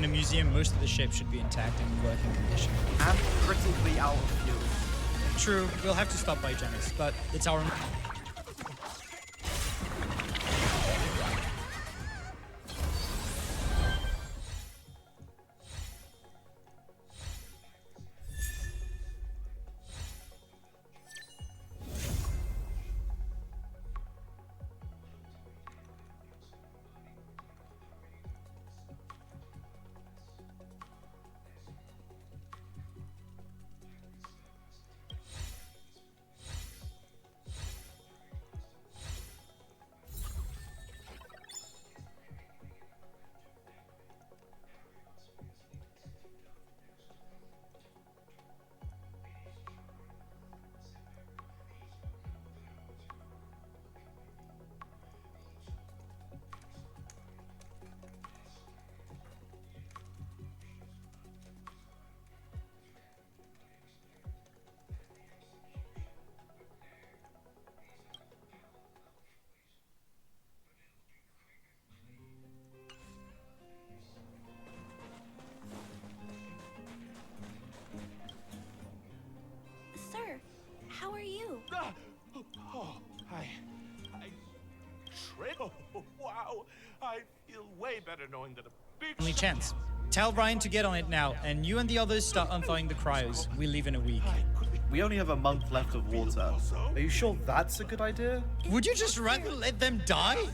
in a museum, most of the ship should be intact and in working condition. I'm critically out of fuel. True, we'll have to stop by Janice, but it's our... Sir, how are you? Oh, I tripped. Oh, wow. I feel way better knowing that a big Only chance. Tell Ryan to get on it now, and you and the others start unthawing the cryos. We leave in a week. We only have a month left of water. Are you sure that's a good idea? Would you just rather let them die?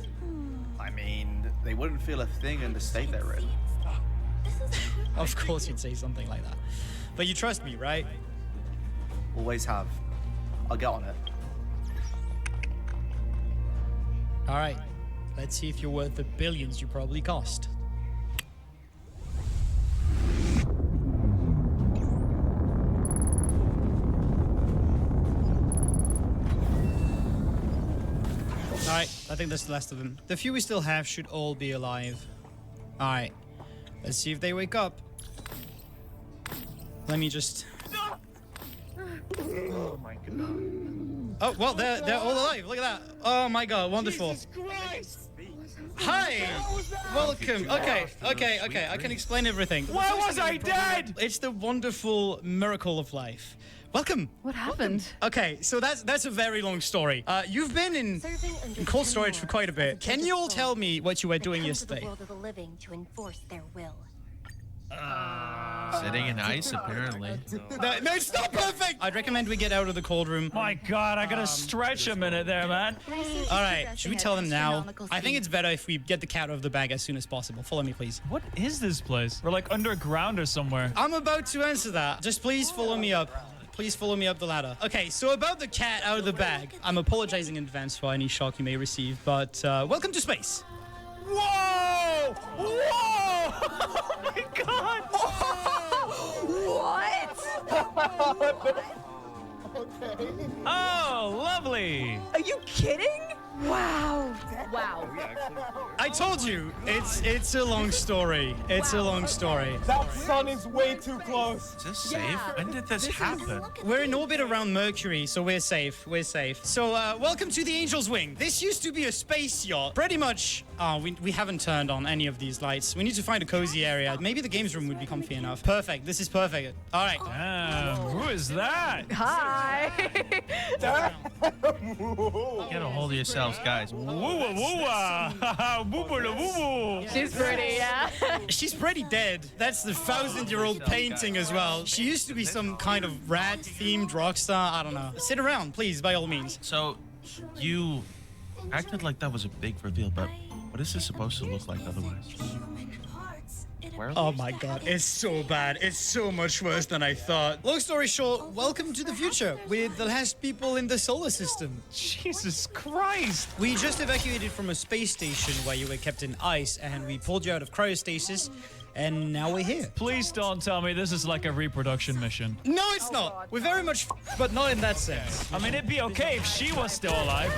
I mean, they wouldn't feel a thing in the state they're in. Of course you'd say something like that. But you trust me, right? Always have. I'll get on it. All right. Let's see if you're worth the billions you probably cost. Alright, I think that's the last of them. The few we still have should all be alive. Alright, let's see if they wake up. Let me just... Oh my god. Oh, well, they're all alive. Look at that. Oh my god, wonderful. Jesus Christ! Hi! Welcome. Okay, I can explain everything. Why was I dead? It's the wonderful miracle of life. Welcome. What happened? Okay, so that's a very long story. You've been in cold storage for quite a bit. Can you all tell me what you were doing yesterday? The world of the living to enforce their will. Sitting in ice, apparently. No, it's not perfect! I'd recommend we get out of the cold room. My god, I gotta stretch a minute there, man. Alright, should we tell them now? I think it's better if we get the cat out of the bag as soon as possible. Follow me, please. What is this place? We're like underground or somewhere. I'm about to answer that. Just please follow me up. Please follow me up the ladder. Okay, so about the cat out of the bag. I'm apologizing in advance for any shock you may receive, but welcome to space. Whoa! Whoa! Oh my god! Oh, lovely! Are you kidding? Wow. Wow. I told you, it's a long story. It's a long story. That sun is way too close. Is this safe? When did this happen? We're in orbit around Mercury, so we're safe. We're safe. So, welcome to the Angel's Wing. This used to be a space yacht. Pretty much, we haven't turned on any of these lights. We need to find a cozy area. Maybe the games room would be comfy enough. Perfect. This is perfect. All right. Damn, who is that? Hi. Get a hold of yourselves, guys. She's pretty, yeah. She's pretty dead. That's the 1,000-year-old painting as well. She used to be some kind of rat-themed rock star. I don't know. Sit around, please, by all means. So, you acted like that was a big reveal, but what is this supposed to look like otherwise? Where Oh my god, it's so bad. It's so much worse than I thought. Long story short, welcome to the future. We're the last people in the solar system. Jesus Christ! We just evacuated from a space station where you were kept in ice, and we pulled you out of cryostasis, and now we're here. Please don't tell me this is like a reproduction mission. No, it's not. We're very much but not in that sense. I mean, it'd be okay if she was still alive.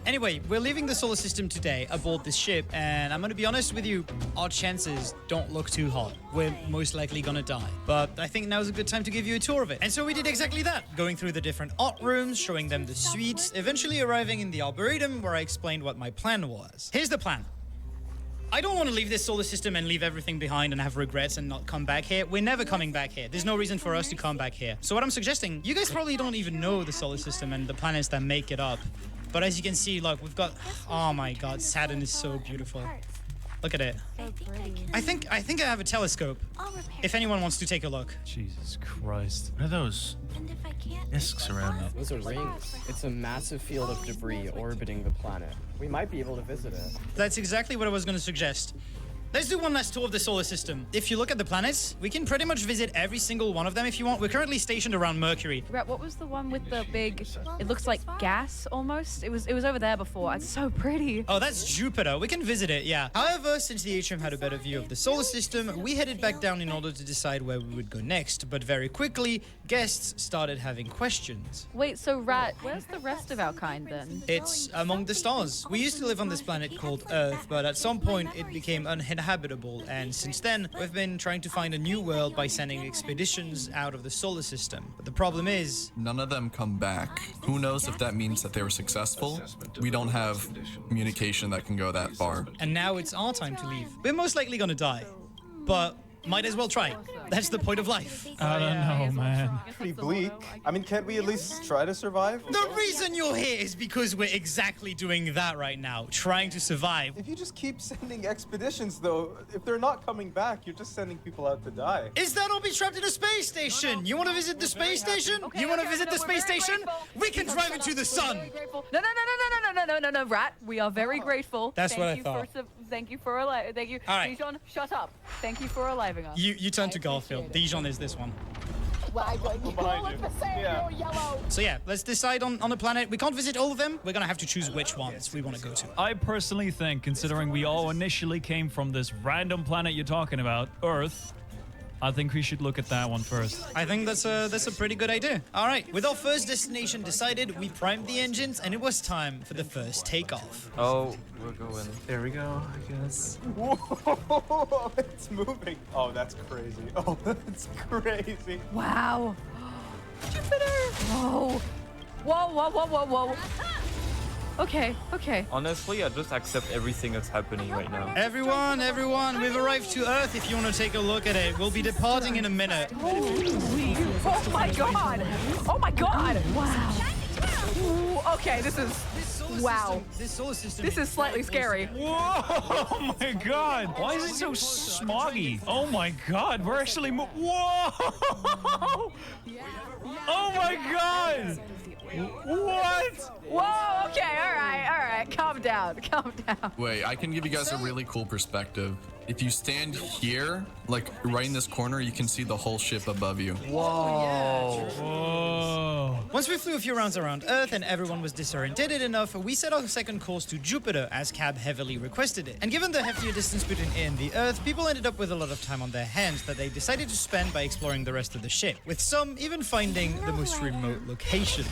Anyway, we're leaving the solar system today aboard this ship, and I'm gonna be honest with you, our chances don't look too hot. We're most likely gonna die. But I think now's a good time to give you a tour of it. And so we did exactly that, going through the different art rooms, showing them the suites, eventually arriving in the Arboretum where I explained what my plan was. Here's the plan. I don't want to leave this solar system and leave everything behind and have regrets and not come back here. We're never coming back here. There's no reason for us to come back here. So what I'm suggesting, you guys probably don't even know the solar system and the planets that make it up. But as you can see, like, we've got, oh my God, Saturn is so beautiful. Look at it. I think I have a telescope. If anyone wants to take a look. Jesus Christ. What are those discs around it? Those are rings. It's a massive field of debris orbiting the planet. We might be able to visit it. That's exactly what I was going to suggest. Let's do one last tour of the solar system. If you look at the planets, we can pretty much visit every single one of them if you want. We're currently stationed around Mercury. Right, what was the one with the big, it looks like gas almost? It was over there before. It's so pretty. Oh, that's Jupiter. We can visit it, yeah. However, since the atrium had a better view of the solar system, we headed back down in order to decide where we would go next. But very quickly, guests started having questions. Wait, so Rat, where's the rest of our kind then? It's among the stars. We used to live on this planet called Earth, but at some point it became uninhabitable, and since then we've been trying to find a new world by sending expeditions out of the solar system. But the problem is, none of them come back. Who knows if that means that they were successful? We don't have communication that can go that far. and now it's our time to leave. We're most likely gonna die, but might as well try. That's the point of life. I don't know, man. Pretty bleak. I mean, can't we at least try to survive? The reason you're here is because we're exactly doing that right now, trying to survive. If you just keep sending expeditions, though, if they're not coming back, you're just sending people out to die. Is that or be trapped in a space station? You want to visit the space station? You want to visit the space station? We can drive into the sun. No, Rat. We are very grateful. That's what I thought. Thank you for alive. Thank you. All right. Dijon, shut up. Thank you for aliving us. You turn to I Garfield. appreciate it. Dijon is this one. Behind you. Yeah. So yeah, let's decide on the planet. We can't visit all of them. We're gonna have to choose which ones we want to go to. I personally think, considering we all initially came from this random planet you're talking about, Earth, I think we should look at that one first. I think that's a pretty good idea. All right, with our first destination decided, we primed the engines and it was time for the first takeoff. Oh, we're going. There we go, I guess. Whoa, it's moving. Oh, that's crazy. Oh, that's crazy. Wow. Jupiter. Whoa. Whoa. Okay. Honestly, I just accept everything that's happening right now. Everyone, we've arrived to Earth. If you want to take a look at it, we'll be departing in a minute. Oh my god. Wow. Ooh, okay, this is wow. This solar system. This is slightly scary. Whoa! Oh my God! Why is it so smoggy? Oh my God! We're actually whoa! Oh my God! What? Whoa, okay, all right. Calm down. Wait, I can give you guys a really cool perspective. If you stand here, like right in this corner, you can see the whole ship above you. Whoa. Whoa. Once we flew a few rounds around Earth and everyone was disorientated enough, we set our second course to Jupiter as Cab heavily requested it. And given the heftier distance between it and the Earth, people ended up with a lot of time on their hands that they decided to spend by exploring the rest of the ship, with some even finding the most remote locations.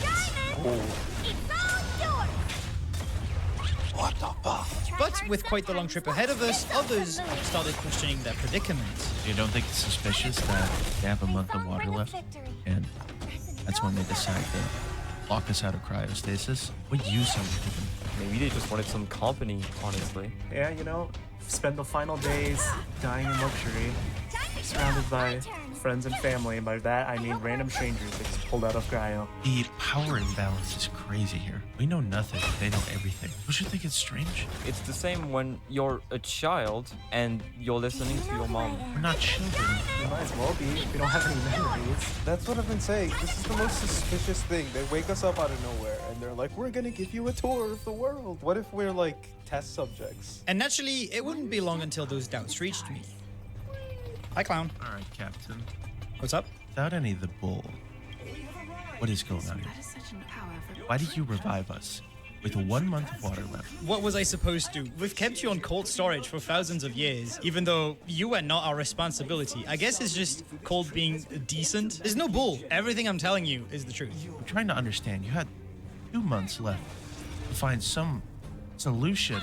What the fuck? But with quite the long trip ahead of us, others started questioning their predicament. You don't think it's suspicious that they have a month of water left? And that's when they decide to lock us out of cryostasis? What use are we giving? Maybe they just wanted some company, honestly. Yeah, you know, spend the final days dying in luxury, surrounded by friends and family, and by that I mean random strangers that just pulled out of cryo. The power imbalance is crazy here. We know nothing. They know everything. Don't you think it's strange? It's the same when you're a child and you're listening to your mom. We're not children. We might as well be if we don't have any memories. That's what I've been saying. This is the most suspicious thing. They wake us up out of nowhere and they're like, we're gonna give you a tour of the world. What if we're like test subjects? And naturally, it wouldn't be long until those doubts reached me. Hi, Clown. All right, Captain. What's up? Without any of the bull, what is going on here? Why did you revive us with 1 month of water left? What was I supposed to? We've kept you on cold storage for thousands of years, even though you were not our responsibility. I guess it's just called being decent. There's no bull. Everything I'm telling you is the truth. I'm trying to understand. You had 2 months left to find some solution,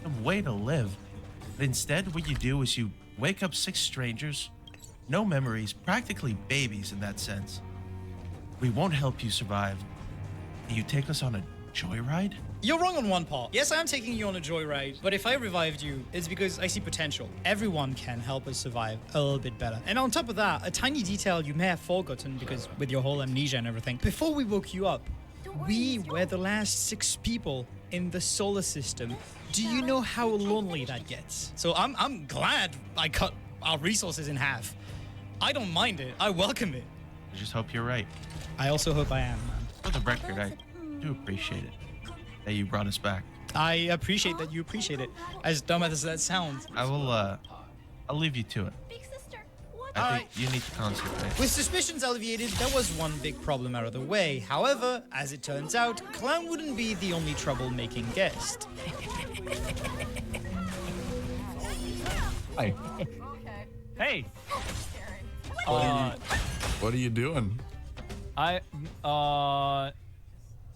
some way to live. But instead, what you do is you wake up 6 strangers, no memories, practically babies in that sense. We won't help you survive. And you take us on a Joyride? You're wrong on one part. Yes, I am taking you on a joyride, but if I revived you, it's because I see potential. Everyone can help us survive a little bit better. And on top of that, a tiny detail you may have forgotten because with your whole amnesia and everything, before we woke you up, we were the last 6 people in the solar system. Do you know how lonely that gets? So I'm glad I cut our resources in half. I don't mind it. I welcome it. I just hope you're right. I also hope I am, man. For the record, I do appreciate it that you brought us back. I appreciate that you appreciate it. As dumb as that sounds. I will, I'll leave you to it. Big sister, what? I think you need to concentrate. With suspicions alleviated, there was one big problem out of the way. However, as it turns out, Clown wouldn't be the only trouble-making guest. Hi. Hey. What are you doing?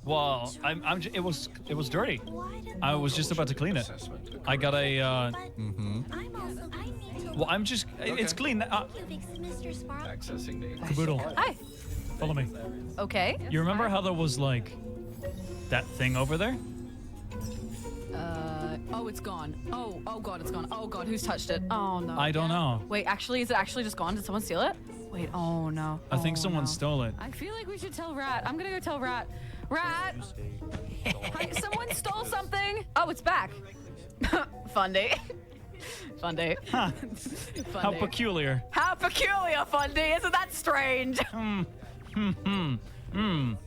Well, it was dirty. I was just about to clean it. I got a, I'm also, I need to. well, I'm just, it's clean. Big Mr. Sparrow. Caboodle, Hi. follow me. Okay. You remember how there was like that thing over there? Oh, it's gone. Oh God, it's gone. Oh God, who's touched it? Oh no. I don't know. Wait, actually, is it actually just gone? Did someone steal it? Wait, oh no. I think Oh, someone no. stole it. I feel like we should tell Rat. I'm gonna go tell Rat. Rat! Hi, someone stole something! Oh, it's back. Fundy. Fundy. Huh. Fundy. How peculiar. How peculiar, Fundy! Isn't that strange?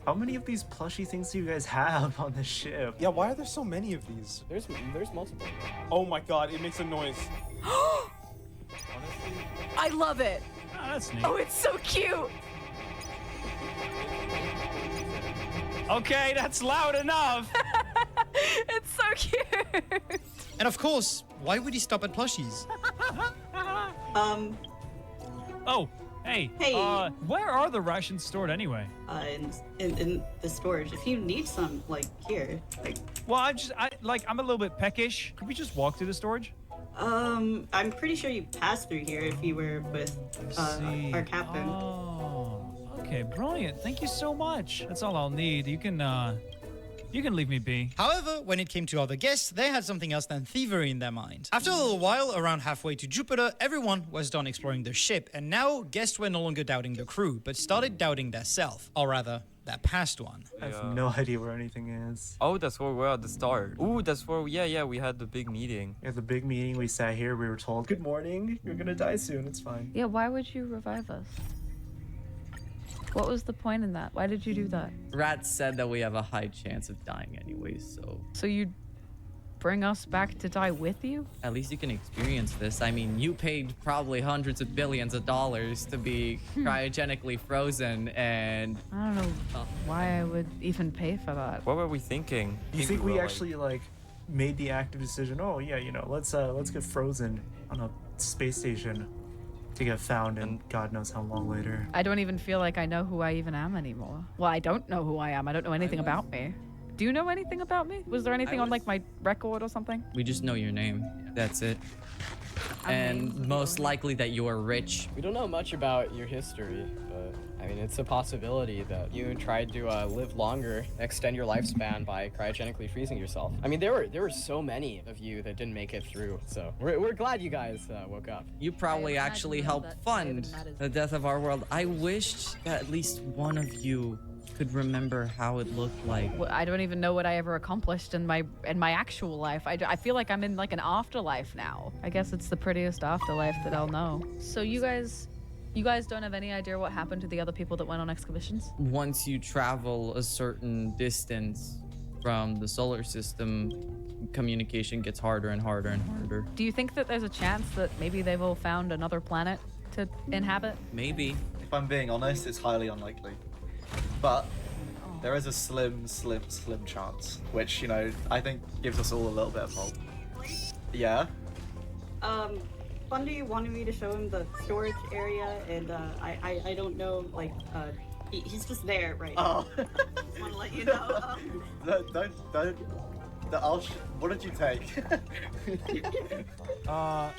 How many of these plushy things do you guys have on the ship? Yeah, why are there so many of these? There's multiple. Oh my god, it makes a noise. I love it. Oh, that's neat. Oh, it's so cute. Okay, that's loud enough. It's so cute. And of course, why would he stop at plushies? Oh, hey. Hey. Where are the rations stored anyway? In the storage. If you need some, like here, like. Well, I'm a little bit peckish. Could we just walk through the storage? I'm pretty sure you passed through here if you were with our captain. Oh, okay, brilliant. Thank you so much. That's all I'll need. You can leave me be. However, when it came to other guests, they had something else than thievery in their mind. After a little while, around halfway to Jupiter, everyone was done exploring the ship, and now guests were no longer doubting the crew, but started doubting their self, or rather, their past one. I have no idea where anything is. Oh, that's where we're at the start. Ooh, that's where, yeah, we had the big meeting. Yeah, the big meeting, we sat here, we were told, good morning, you're gonna die soon, it's fine. Yeah, why would you revive us? What was the point in that? Why did you do that? Rat said that we have a high chance of dying anyway, so... So you'd bring us back to die with you? At least you can experience this. I mean, you paid probably hundreds of billions of dollars to be cryogenically frozen, and... I don't know why I would even pay for that. What were we thinking? You think we actually, like, made the active decision, oh yeah, you know, let's get frozen on a space station to get found in God knows how long later. I don't even feel like I know who I even am anymore. Well, I don't know who I am. I don't know anything about me. Do you know anything about me? Was there anything on like my record or something? We just know your name. That's it. And most likely that you are rich. We don't know much about your history, but I mean, it's a possibility that you tried to live longer, extend your lifespan by cryogenically freezing yourself. I mean, there were so many of you that didn't make it through, so we're glad you guys woke up. You probably actually helped fund the death of our world. I wished that at least one of you could remember how it looked like. Well, I don't even know what I ever accomplished in my actual life. I feel like I'm in like an afterlife now. I guess it's the prettiest afterlife that I'll know. So you guys don't have any idea what happened to the other people that went on expeditions? Once you travel a certain distance from the solar system, communication gets harder and harder and harder. Do you think that there's a chance that maybe they've all found another planet to inhabit? Maybe. If I'm being honest, it's highly unlikely. But there is a slim chance, which, you know, I think gives us all a little bit of hope. Yeah? Bundy wanted me to show him the storage area, and I don't know, like, he's just there right now. Oh. Just want to let you know. Don't. What did you take? Huh?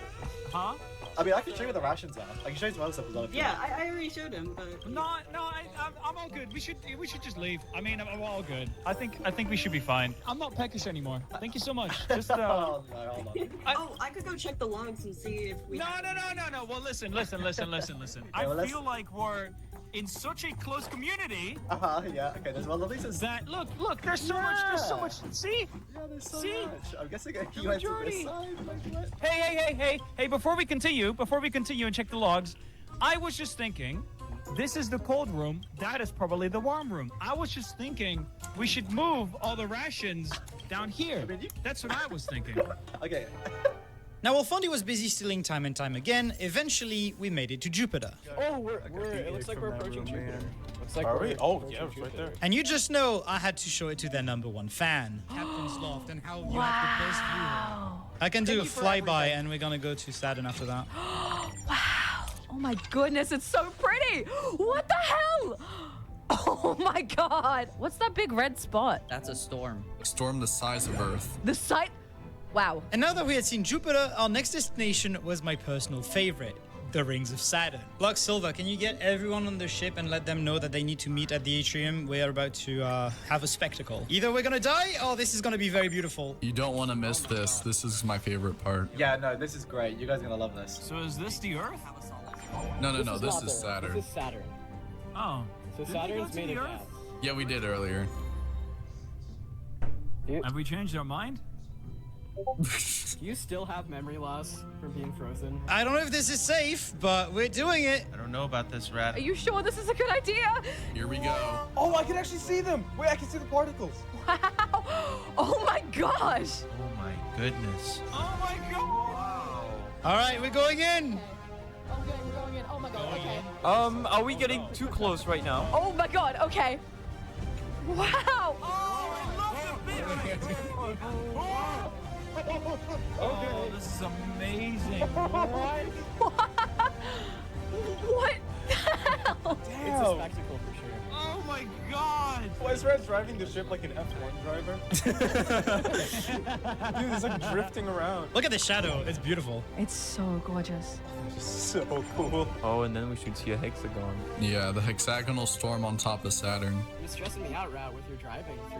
I mean, I can show you the rations now. I can show you some other stuff as well. If you Yeah, want. I already showed him, but No, I'm all good. We should just leave. I mean, I'm all good. I think we should be fine. I'm not peckish anymore. Thank you so much. Just Oh no, hold on. I could go check the logs and see if we. No. Well, listen. I well, let's- feel like we're in such a close community. Yeah. Okay. There's one lovely sense. That look. There's so much. See? Yeah, there's so See? much. I'm guessing The you went to majority. this side. Like what? Hey, before we continue and check the logs, I was just thinking, this is the cold room, that is probably the warm room. I was just thinking we should move all the rations down here. That's what I was thinking. Okay. Now, while Fondy was busy stealing time and time again, eventually we made it to Jupiter. Oh, it looks like we're approaching Jupiter. Looks like Are we're we? Oh, approaching yeah, it's right Jupiter. there. And you just know I had to show it to their #1 fan, Captain's Loft, and how you have the best view. I can do a flyby, and we're gonna go to Saturn after that. Wow. Oh my goodness, it's so pretty. What the hell? Oh my god. What's that big red spot? That's a storm. A storm the size of Earth. The site. Wow. And now that we had seen Jupiter, our next destination was my personal favorite, the Rings of Saturn. Block Silver, can you get everyone on the ship and let them know that they need to meet at the atrium? We are about to have a spectacle. Either we're gonna die, or this is gonna be very beautiful. You don't want to miss this. This is my favorite part. Yeah. No, this is great. You guys are gonna love this. So is this the Earth? No, this not is the Earth. Saturn. This is Saturn. Oh. So Did we go Saturn's to made the of Earth? gas. Yeah, we did earlier. Have we changed our mind? Do you still have memory loss from being frozen? I don't know if this is safe, but we're doing it. I don't know about this, Rat. Are you sure this is a good idea? Here we go. Oh, I can actually see them. Wait, I can see the particles. Wow. Oh my gosh. Oh my goodness. Oh my god! All right, we're going in. Okay, we're going in. Oh my god. Okay. Are we getting too close right now? Oh my god. Okay. Wow. Oh, this is amazing. What the hell? It's a spectacle for sure. Oh my god! Why is Red driving the ship like an F1 driver? Dude, it's like drifting around. Look at the shadow. It's beautiful. It's so gorgeous. It's so cool. Oh, and then we should see a hexagon. Yeah, the hexagonal storm on top of Saturn. You're stressing me out, Rat, with your driving through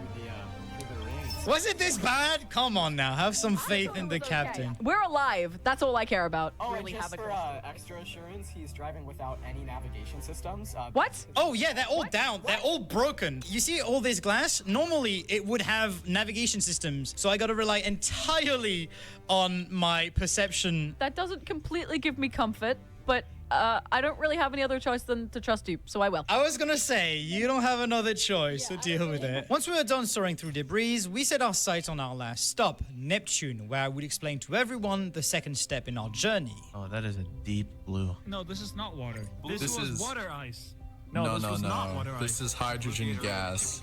the rings. Was it this bad? Come on now, have some faith in the captain. We're alive. That's all I care about. Oh, Really and just have a for question. extra assurance, he's driving without any navigation systems. What? Oh yeah, they're all down. They're all broken. You see all this glass? Normally it would have navigation systems, so I gotta rely entirely on my perception. That doesn't completely give me comfort, but I don't really have any other choice than to trust you, so I will. I was gonna say, you don't have another choice, so deal with it. Once we were done soaring through debris, we set our sights on our last stop, Neptune, where I would explain to everyone the second step in our journey. Oh, that is a deep blue. No, this is not water. This This was is- water ice. No, this was not water This ice. is hydrogen gas.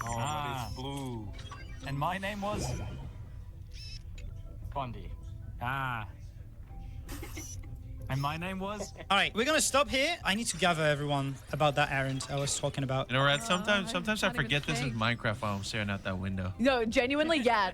Oh, but it's blue. And my name was? Bundy. Ah. And my name was? All right, we're gonna stop here. I need to gather everyone about that errand I was talking about. You know, Rat, sometimes I can't even forget this is think. Minecraft while I'm staring out that window. No, genuinely, yeah.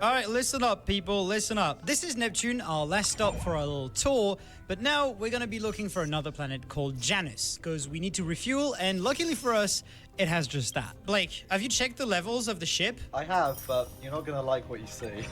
All right, listen up, people, listen up. This is Neptune, our last stop for our little tour, but now we're gonna be looking for another planet called Janus, because we need to refuel, and luckily for us, it has just that. Blake, have you checked the levels of the ship? I have, but you're not gonna like what you see.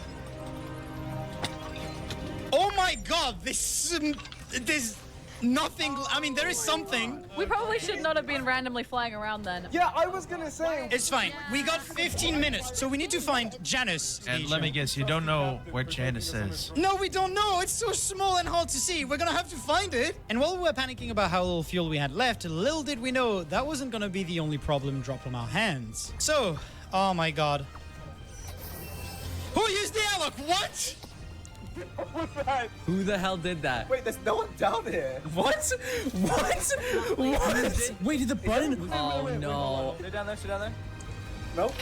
Oh my god, there's nothing, I mean, there is something. We probably should not have been randomly flying around then. Yeah, I was gonna say. It's fine, we got 15 minutes, so we need to find Janus. And let me guess, you don't know where Janice is. No, we don't know. It's so small and hard to see. We're gonna have to find it. And while we were panicking about how little fuel we had left, little did we know that wasn't gonna be the only problem dropped on our hands. So, oh my god. Who used the airlock? What? What's that? Who the hell did that? Wait, there's no one down here. What? What? What? Wait, did the button? Oh no. Stay down there, stay down there. Nope.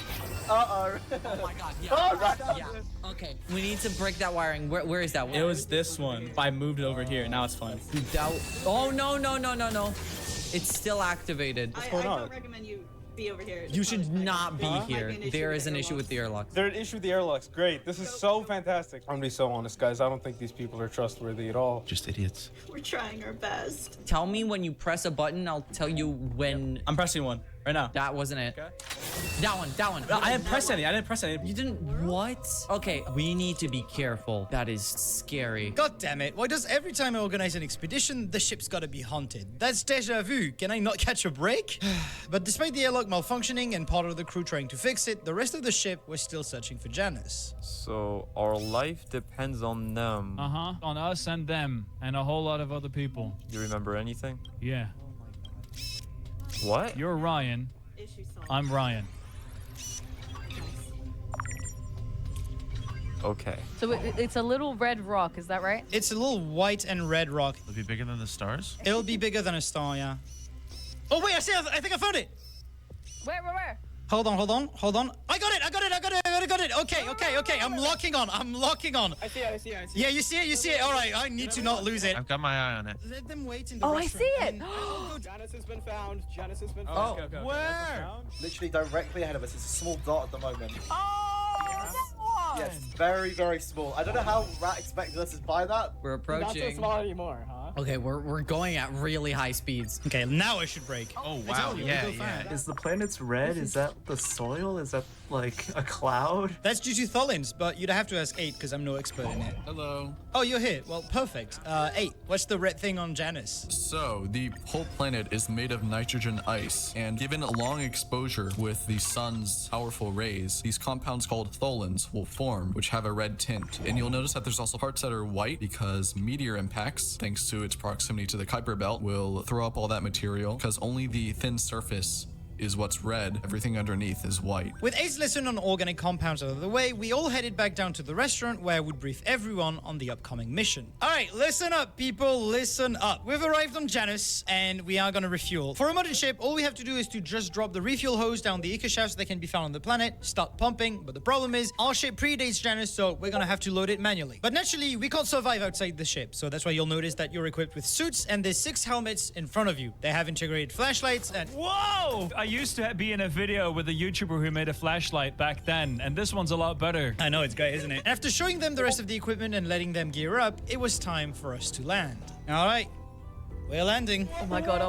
Uh-oh. Oh my god, yeah. Oh, right. Yeah. Okay, we need to break that wiring. Where is that? It was this one. I moved it over here. Now it's fine. Oh no. It's still activated. going I on? don't recommend you be over here. You should not be Huh? here. Might be an issue There with is the an issue airlock. with the airlock. They're an issue with the airlocks. Great. This is so fantastic. I'm gonna be so honest, guys. I don't think these people are trustworthy at all. Just idiots. We're trying our best. Tell me when you press a button, I'll tell you when. I'm pressing one right now. That wasn't it. That one. I didn't press any. I didn't press any. You didn't what? Okay, we need to be careful. That is scary. God damn it. Why does every time I organize an expedition, the ship's gotta be haunted? That's deja vu. Can I not catch a break? But despite the airlock malfunctioning and part of the crew trying to fix it, the rest of the ship was still searching for Janice. So our life depends on them. Uh-huh. On us and them and a whole lot of other people. You remember anything? Yeah. What? You're Ryan. Issue solved. I'm Ryan. Okay. So it's a little red rock, is that right? It's a little white and red rock. It'll be bigger than the stars? It'll be bigger than a star, yeah. Oh, wait, I think I found it. Where? Hold on. I got it. Okay. I'm locking on. I see it. Yeah, you see it? All right, I need to not lose it. I've got my eye on it. Let them wait in the Oh, I restaurant. see it. Janice has been found. Oh, Okay. Where? Literally directly ahead of us. It's a small dot at the moment. Oh, Yes, very, very small. I don't know how Rat expected us to buy that. We're Not so approaching. small anymore, huh? Okay, we're going at really high speeds. Okay, now I should break. Oh, wow. Yeah. Is the planet's red? Is that the soil? Is that like a cloud? That's due to Tholins, but you'd have to ask 8 because I'm no expert in it. Hello. Oh, you're here. Well, perfect. 8, what's the red thing on Janice? So, the whole planet is made of nitrogen ice, and given a long exposure with the sun's powerful rays, these compounds called tholins will form, which have a red tint. And you'll notice that there's also parts that are white because meteor impacts, thanks to its proximity to the Kuiper Belt, will throw up all that material because only the thin surface is what's red. Everything underneath is white. With 8's lesson on organic compounds out of the way, we all headed back down to the restaurant where I would brief everyone on the upcoming mission. All right, listen up, people, listen up. We've arrived on Janus, and we are gonna refuel. For a modern ship, all we have to do is to just drop the refuel hose down the eco shafts that can be found on the planet, start pumping, but the problem is, our ship predates Janus, so we're gonna have to load it manually. But naturally, we can't survive outside the ship, so that's why you'll notice that you're equipped with suits, and there's 6 helmets in front of you. They have integrated flashlights, and... Whoa! I used to be in a video with a YouTuber who made a flashlight back then, and this one's a lot better. I know, it's great, isn't it? After showing them the rest of the equipment and letting them gear up, it was time for us to land. All right, we're landing. Oh my god.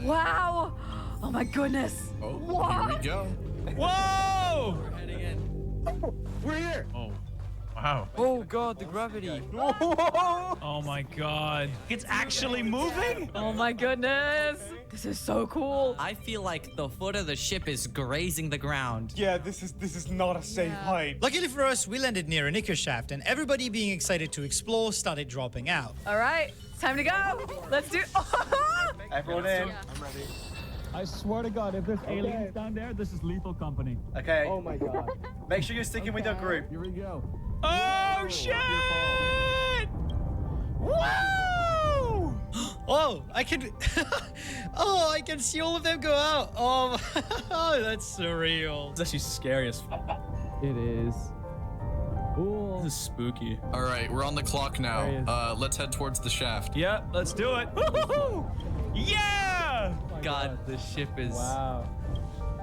Wow. Oh my goodness. Oh, What? here we go. Whoa! We're heading in. We're here. Oh, wow. Oh god, the gravity. Oh my god. It's actually moving? Oh my goodness. This is so cool. I feel like the foot of the ship is grazing the ground. Yeah, this is not a safe height. Luckily for us, we landed near an eco shaft, and everybody being excited to explore started dropping out. All right, it's time to go. Let's do. Everyone in. I'm ready. I swear to god, if there's aliens down there, this is lethal company. Okay. Oh my god. Make sure you're sticking with your group. Here we go. Oh shit! Woo! Oh, I can. Oh, I can see all of them go out. Oh, oh, that's surreal. It's actually scary as f. It is. Ooh. This is spooky. All right, we're on the clock now. Let's head towards the shaft. Yeah, let's do it. Woo-hoo-hoo! Yeah! God, the ship is Wow.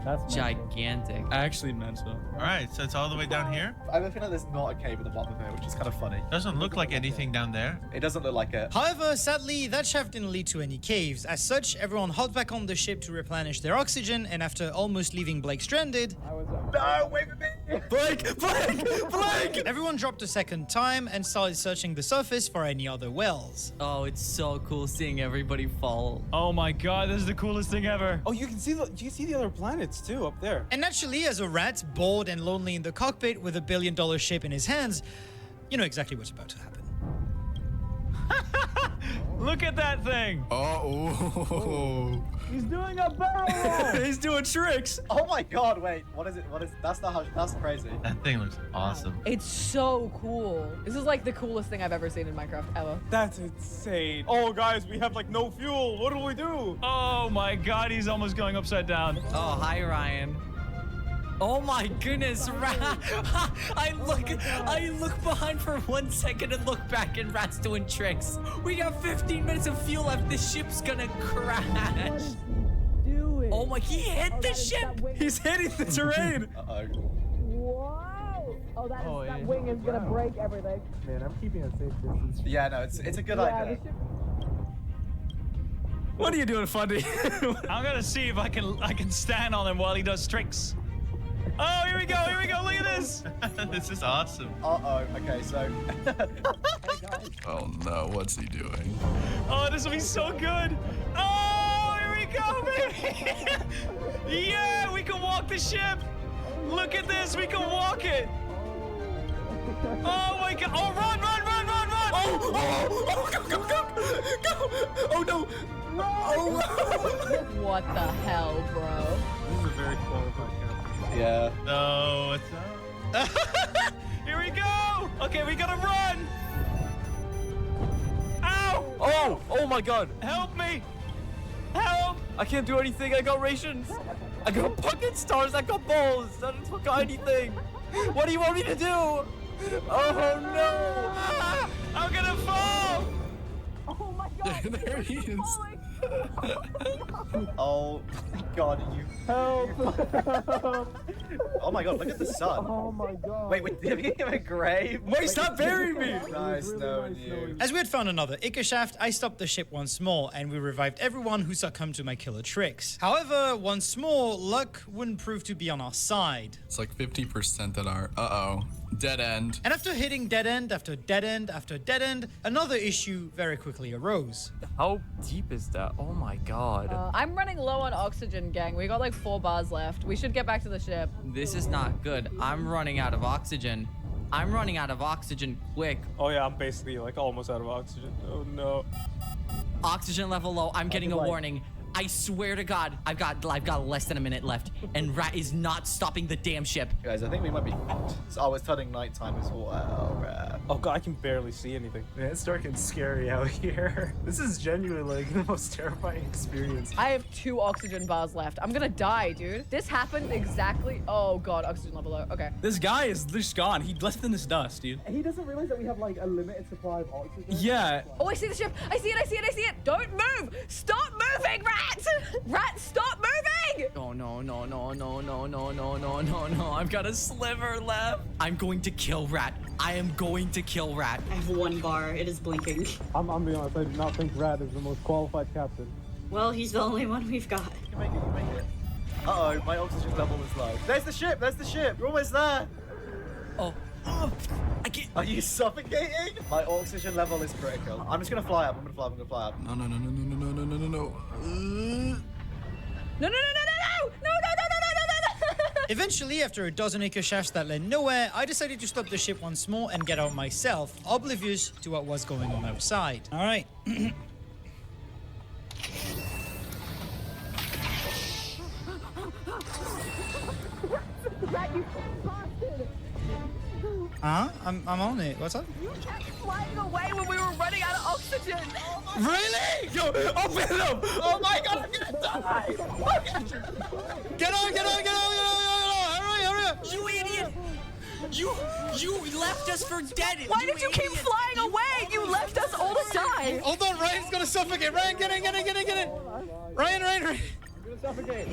That's gigantic. Actually mental. All right, so it's all the way down here? I have a feeling there's not a cave at the bottom of it, which is kind of funny. Doesn't look like anything down there. It doesn't look like it. However, sadly, that shaft didn't lead to any caves. As such, everyone hopped back on the ship to replenish their oxygen, and after almost leaving Blake stranded, No, wait with me! Blake! Everyone dropped a second time and started searching the surface for any other wells. Oh, it's so cool seeing everybody fall. Oh my god, this is the coolest thing ever. Oh, you can see the other planets too up there. And naturally, as a rat, bored and lonely in the cockpit with $1 billion ship in his hands, you know exactly what's about to happen. Look at that thing. Oh. He's doing a barrel roll. He's doing tricks. Oh my god, wait. What is it? That's not how, that's crazy. That thing looks awesome. It's so cool. This is like the coolest thing I've ever seen in Minecraft ever. That's insane. Oh, guys, we have like no fuel. What do we do? Oh my god, he's almost going upside down. Oh, hi, Ryan. Oh my goodness, I look behind for 1 second and look back and Rat's doing tricks. We got 15 minutes of fuel left. This ship's gonna crash. Do it. Oh my, he hit the ship. He's hitting the terrain. Uh-oh. Whoa! Oh, that wing is gonna break everything. Man, I'm keeping a safe distance. Yeah, no, it's a good idea. What are you doing, Fundy? I'm gonna see if I can stand on him while he does tricks. Oh, here we go, look at this. This is awesome. Uh-oh, okay, so... Oh no, what's he doing? Oh, this will be so good. Oh, here we go, baby. Yeah, we can walk the ship. Look at this, we can walk it. Oh my god. Oh, run. Go. Oh no. Oh. What the hell, bro? This is a very qualified captain. Yeah. No, it's not. Here we go. Okay, we gotta run. Ow. Oh my god. Help me. Help. I can't do anything. I got rations. I got bucket stars. I got balls. I don't got anything. What do you want me to do? Oh no. Ah, I'm gonna fall. Oh my god! There he is. Oh my god, you... Help! Oh my god, look at the sun. Oh my god. Wait, did you give him a grave? Wait, stop burying me. Nice knowing you. As we had found another Ica shaft, I stopped the ship once more, and we revived everyone who succumbed to my killer tricks. However, once more, luck wouldn't prove to be on our side. It's like 50% that are, dead end. And after hitting dead end after dead end after dead end, another issue very quickly arose. How deep is that? Oh my god. I'm running low on oxygen, gang. We got like 4 bars left. We should get back to the ship. This is not good. I'm running out of oxygen. I'm running out of oxygen quick. Oh yeah, I'm basically like almost out of oxygen. Oh no. Oxygen level low. I'm getting a warning. I swear to God, I've got less than a minute left, and Rat is not stopping the damn ship. Guys, I think we might be... Oh, it's turning nighttime as well. Oh god, I can barely see anything. Man, it's dark and scary out here. This is genuinely like the most terrifying experience. I have 2 oxygen bars left. I'm gonna die, dude. This happened exactly. Oh god, oxygen level low. Okay. This guy is just gone. He left in this dust, dude. He doesn't realize that we have like a limited supply of oxygen. Yeah. Oh, I see the ship. I see it. Don't move. Stop moving, Rat. Rat, stop moving. Oh no. I've got a sliver left. I'm going to kill Rat. I am going to kill Rat. I have 1 bar. It is blinking. I'm being honest, I do not think Rat is the most qualified captain. Well, he's the only one we've got. You can make it. Uh-oh, my oxygen level is low. There's the ship. You're almost there. Oh, I can't. Are you suffocating? My oxygen level is critical. I'm just gonna fly up. I'm gonna fly up. No. No. Eventually, after a dozen Ica shafts that led nowhere, I decided to stop the ship once more and get out myself, oblivious to what was going on outside. All right. Rat, you bastard. I'm on it. What's up? You kept flying away when we were running out of oxygen. Really? Yo, open it up. Oh my god, I'm gonna die. Get on. Hurry up. You idiot! You left us for dead. Why did you keep flying away? You left us all to die. Hold on, Ryan's gonna suffocate. Ryan, get in. Ryan. I'm gonna suffocate.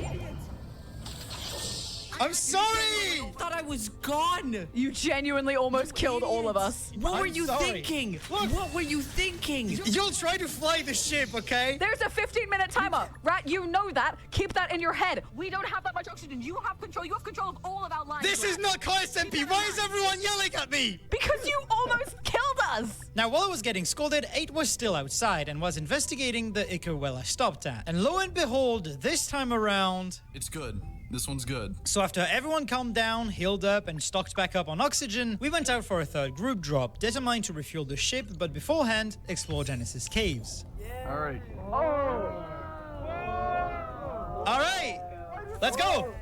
I'm sorry. Thought I was gone. You genuinely almost killed all of us. What were I'm you sorry. thinking? Look. What were you thinking? You'll try to fly the ship, okay? There's a 15-minute timer. Rat, you know that. Keep that in your head. We don't have that much oxygen. You have control. You have control of all of our lives. This is not SMP. Why is everyone yelling at me? Because you almost killed us. Now, while I was getting scolded, 8 was still outside and was investigating the Ica well I stopped at. And lo and behold, this time around... It's good. This one's good. So after everyone calmed down, healed up, and stocked back up on oxygen, we went out for a 3rd group drop, determined to refuel the ship, but beforehand, explore Genesis Caves. Alright. Alright, let's go!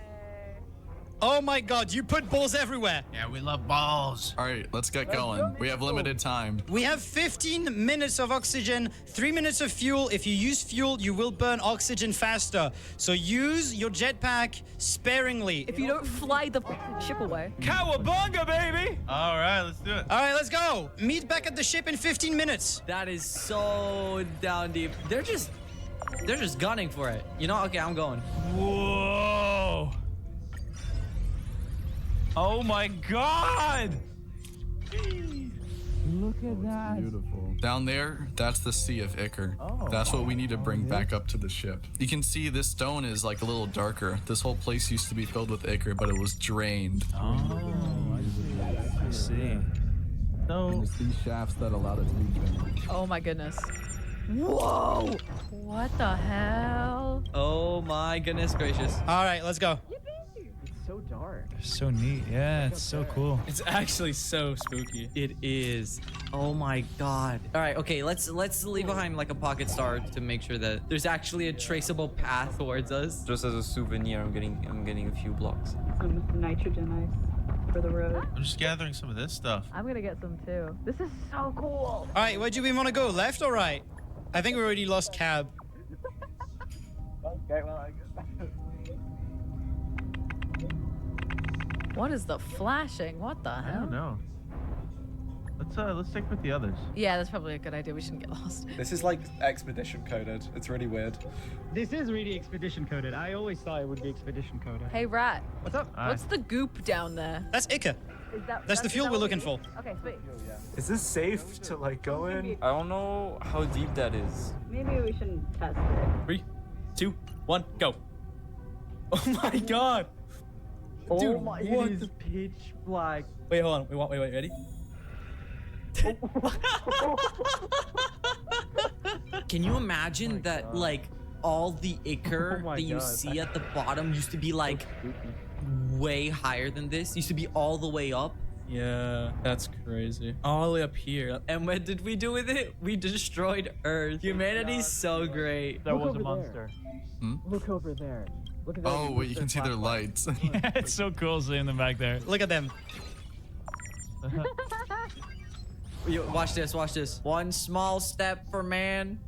Oh my god, you put balls everywhere. Yeah, we love balls. Alright, let's get going. We have limited time. We have 15 minutes of oxygen, 3 minutes of fuel. If you use fuel, you will burn oxygen faster. So use your jetpack sparingly. If you don't fly the ship away. Cowabunga, baby! All right, let's do it. All right, let's go. Meet back at the ship in 15 minutes. That is so down deep. They're just They're just gunning for it. You know? Okay, I'm going. Whoa! Oh my God! Look at that. Beautiful. Down there, that's the Sea of Ichor. That's what we need to bring back up to the ship. You can see this stone is like a little darker. This whole place used to be filled with ichor, but it was drained. Oh, I see. So, and it's these shafts that allowed it to be drained. Oh my goodness. Whoa! What the hell? Oh my goodness gracious. All right, let's go. It's so dark. So neat. Yeah, it's so cool. It's actually so spooky. It is. Oh my God. All right, okay, let's leave behind like a pocket star to make sure that there's actually a traceable path towards us. Just as a souvenir, I'm getting a few blocks. Some nitrogen ice for the road. I'm just gathering some of this stuff. I'm gonna get some too. This is so cool. All right, where do we want to go? Left or right? I think we already lost Cab. Okay, well, I guess. What is the flashing? What the I hell? don't know. Let's stick with the others. Yeah, that's probably a good idea. We shouldn't get lost. This is like expedition coded. It's really weird. This is really expedition coded. I always thought it would be expedition coded. Hey, Rat. What's up? What's the goop down there? That's Ichor. That's the fuel we're looking for. Okay, sweet. Is this safe to like go in? I don't know how deep that is. Maybe we shouldn't test it. 3, 2, 1, go. Oh my God. Dude, what? it is pitch black. Wait, hold on. Wait, ready? Can you imagine that like all the ichor Oh my that you God, see at the bottom used to be like way higher than this? Used to be all the way up. Yeah, that's crazy. All the way up here. And what did we do with it? We destroyed Earth. Humanity's so great. There was a monster. Look over there. Look at that. Oh, wait, you can see their lights. Yeah, it's so cool seeing them back there. Look at them. Watch this, watch this. One small step for man,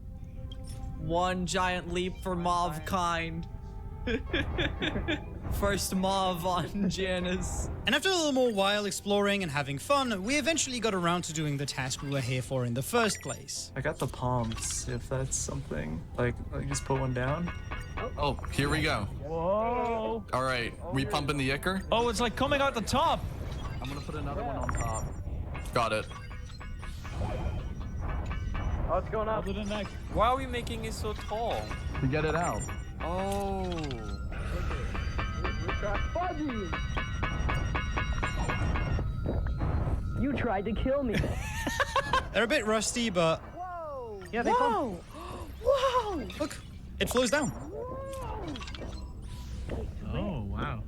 one giant leap for mauve kind. First mauve on Janus. And after a little more while exploring and having fun, we eventually got around to doing the task we were here for in the first place. I got the palms, if that's something. Like just put one down. Oh, here we go. Whoa. All right, we pumping the ichor? Oh, it's like coming out the top. I'm gonna put another one on top. Got it. Oh, it's going up. Why are we making it so tall? To get it out. Oh. Fuzzy! You tried to kill me. They're a bit rusty, but Whoa! yeah, they pump. Whoa! Look, it flows down. Oh, wow.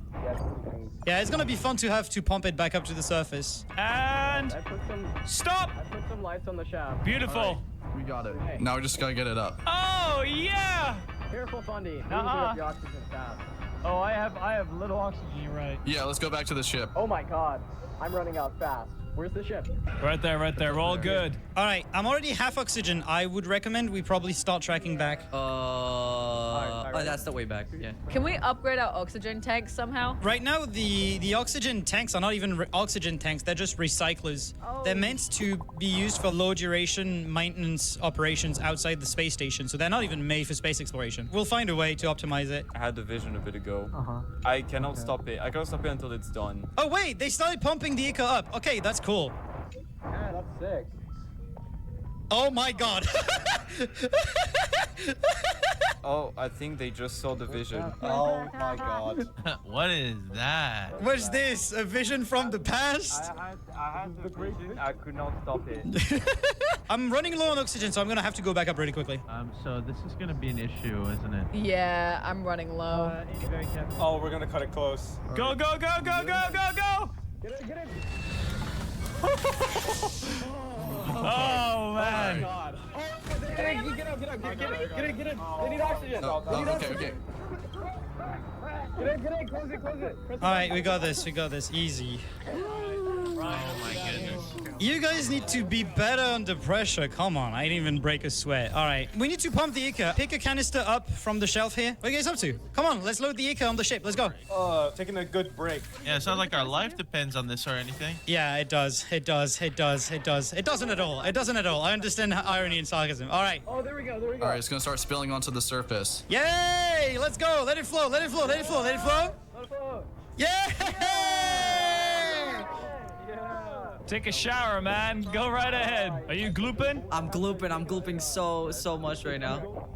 Yeah, it's gonna be fun to have to pump it back up to the surface. And I put some. stop. I put some lights on the shaft. Beautiful. We got it. Now we just gotta get it up. Oh yeah. Careful, Fundy. We need to Uh-uh. get the oxygen fast. Oh, I have little oxygen. You're right. Yeah, let's go back to the ship. Oh my God. I'm running out fast. Where's the ship? Right there. We're all good. All right, I'm already half oxygen. I would recommend we probably start tracking back. Oh, that's the way back. Yeah. Can we upgrade our oxygen tanks somehow? Right now, the oxygen tanks are not even oxygen tanks. They're just recyclers. Oh. They're meant to be used for low duration maintenance operations outside the space station. So they're not even made for space exploration. We'll find a way to optimize it. I had the vision a bit ago. Uh-huh. I cannot stop it. I cannot stop it until it's done. Oh wait, they started pumping the ichor up. Okay, that's cool. Yeah, that's sick. Oh my god. Oh, I think they just saw the vision. Oh my god. What is that? What's this? A vision from the past? I had the vision. I could not stop it. I'm running low on oxygen, so I'm gonna have to go back up really quickly. So this is gonna be an issue, isn't it? Yeah, I'm running low. Oh, we're gonna cut it close. Go, go, go, go, go, go, go. Get it, get it. Oh man. God. Get up, get up, get up, get it. They need oxygen. Okay. Get in, close it. All right, we got this. Easy. Oh my goodness. You guys need to be better under pressure. Come on, I didn't even break a sweat. All right, we need to pump the Ica. Pick a canister up from the shelf here. What are you guys up to? Come on, let's load the Ica on the ship. Let's go. Taking a good break. Yeah, it's not like our life depends on this or anything. Yeah, it does. It does. It does. It does. It doesn't at all. It doesn't at all. I understand irony and sarcasm. All right. Oh, there we go. There we go. All right, it's gonna start spilling onto the surface. Yay! Let's go. Let it flow. Let it flow. Let it flow. Let it flow. Let it flow. Yeah! Take a shower, man. Go right ahead. Are you glooping? I'm glooping so much right now.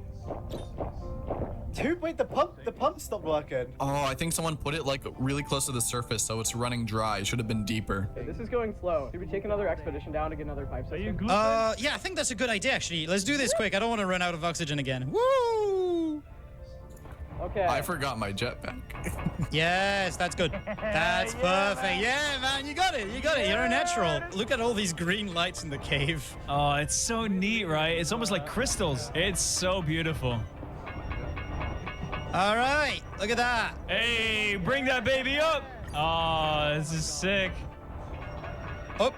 Dude, wait, the pump stopped working. Oh, I think someone put it like really close to the surface, so it's running dry. It should have been deeper. Okay, this is going slow. Should we take another expedition down to get another pipe system? Are you glooping? Yeah, I think that's a good idea, actually. Let's do this quick. I don't want to run out of oxygen again. Woo! Okay. I forgot my jetpack. Yes, that's good. That's perfect. Yeah, man, you got it. You got it. You're a natural. Look at all these green lights in the cave. Oh, it's so neat, right? It's almost like crystals. It's so beautiful. All right, look at that. Hey, bring that baby up. Oh, this is sick. Oh.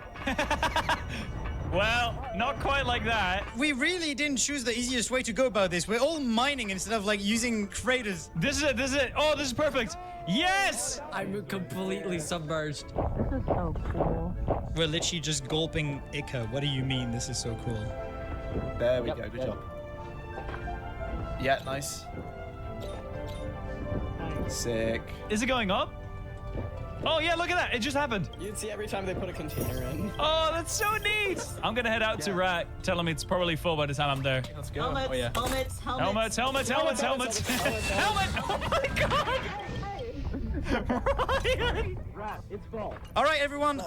Well, not quite like that. We really didn't choose the easiest way to go about this. We're all mining instead of like using craters. This is it. This is it. Oh, this is perfect. Yes! I'm completely submerged. This is so cool. We're literally just gulping Ica. What do you mean this is so cool? There we go. Good job. Yeah, nice. Sick. Is it going up? Oh, yeah, look at that. It just happened. You'd see every time they put a container in. Oh, that's so neat. I'm going to head out to Rat. Tell him it's probably full by the time I'm there. Let's go. Helmets, Oh, yeah. helmets, helmets. Helmets. Helmet. Oh, my God. Ryan. Rat, it's full. All right, everyone,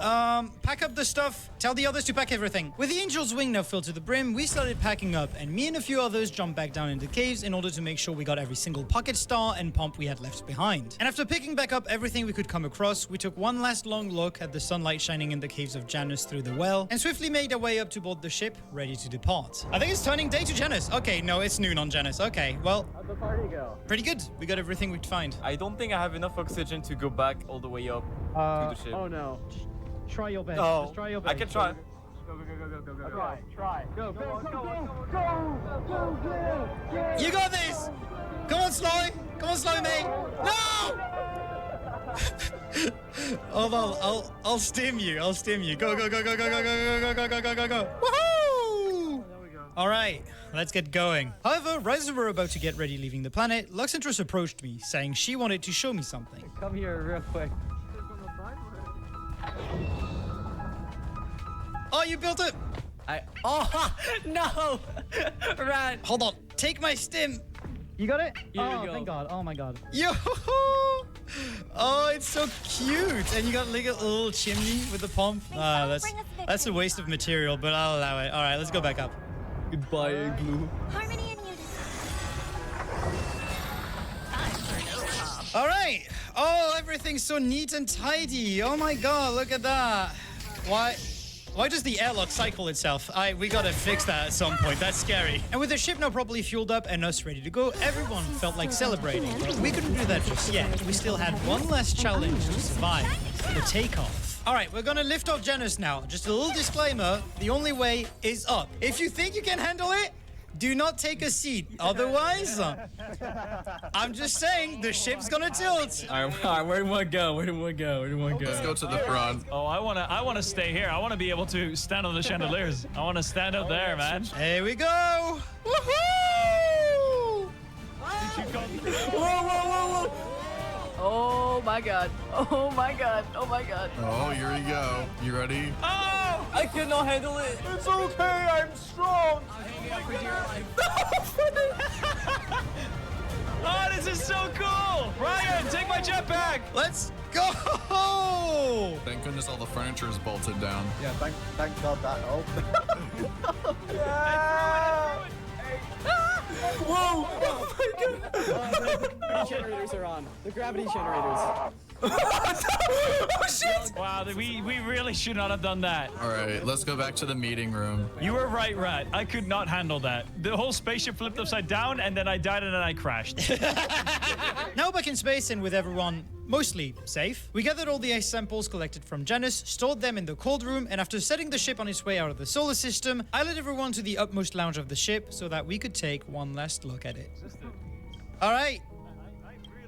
pack up the stuff. Tell the others to pack everything. With the Angel's Wing now filled to the brim, we started packing up, and me and a few others jumped back down into caves in order to make sure we got every single pocket star and pump we had left behind. And after picking back up everything we could come across, we took one last long look at the sunlight shining in the caves of Janus through the well, and swiftly made our way up to board the ship, ready to depart. I think it's turning day to Janus. Okay, no, it's noon on Janus. Okay, well, How'd the party go? pretty good. We got everything we could find. I don't think I have enough oxygen to go back all the way up to the ship. Oh no. Try your best. No, Just try your best. I can try. Go. Try. Go. You got this! Come on, Sloy! Come on, Sloy, mate! No! Hold on, I'll stim you. I'll stim you. Go. Woohoo! All right, let's get going. However, right as we were about to get ready leaving the planet, Luxentros approached me, saying she wanted to show me something. Come here real quick. Oh, you built it! Oh no! Rat. Hold on, take my stim. You got it? Here we Oh, go. thank God. Oh my God. Yo! Oh, it's so cute. And you got like a little chimney with the pump. Ah, that's a waste of material, but I'll allow it. All right, let's go back up. Goodbye, Igloo. Harmony and unity. All right. Oh, everything's so neat and tidy. Oh my God, look at that. Why does the airlock cycle itself? We gotta fix that at some point. That's scary. And with the ship now properly fueled up and us ready to go, everyone felt like celebrating. But we couldn't do that just yet. We still had one last challenge to survive, the takeoff. All right, we're gonna lift off Janus now. Just a little disclaimer, the only way is up. If you think you can handle it, do not take a seat. Otherwise, I'm just saying, the ship's gonna tilt. All right, where do we want to go? Let's go to the front. Oh, I wanna stay here. I wanna be able to stand on the chandeliers. I wanna stand up there, man. Here we go. Woohoo! Whoa. Oh my God. Oh my God. Oh, here you go. You ready? Oh! I cannot handle it. It's okay, I'm strong. Oh, this is so cool! Ryan, take my jetpack! Let's go! Thank goodness all the furniture is bolted down. Yeah, thank God that helped. Whoa! Oh my God. The gravity generators are on. The gravity generators. Oh shit! Wow, we really should not have done that. All right, let's go back to the meeting room. You were right, Rat. I could not handle that. The whole spaceship flipped upside down, and then I died, and then I crashed. Now back in space and with everyone mostly safe, we gathered all the ice samples collected from Janus, stored them in the cold room, and after setting the ship on its way out of the solar system, I led everyone to the utmost lounge of the ship so that we could take one last look at it. All right,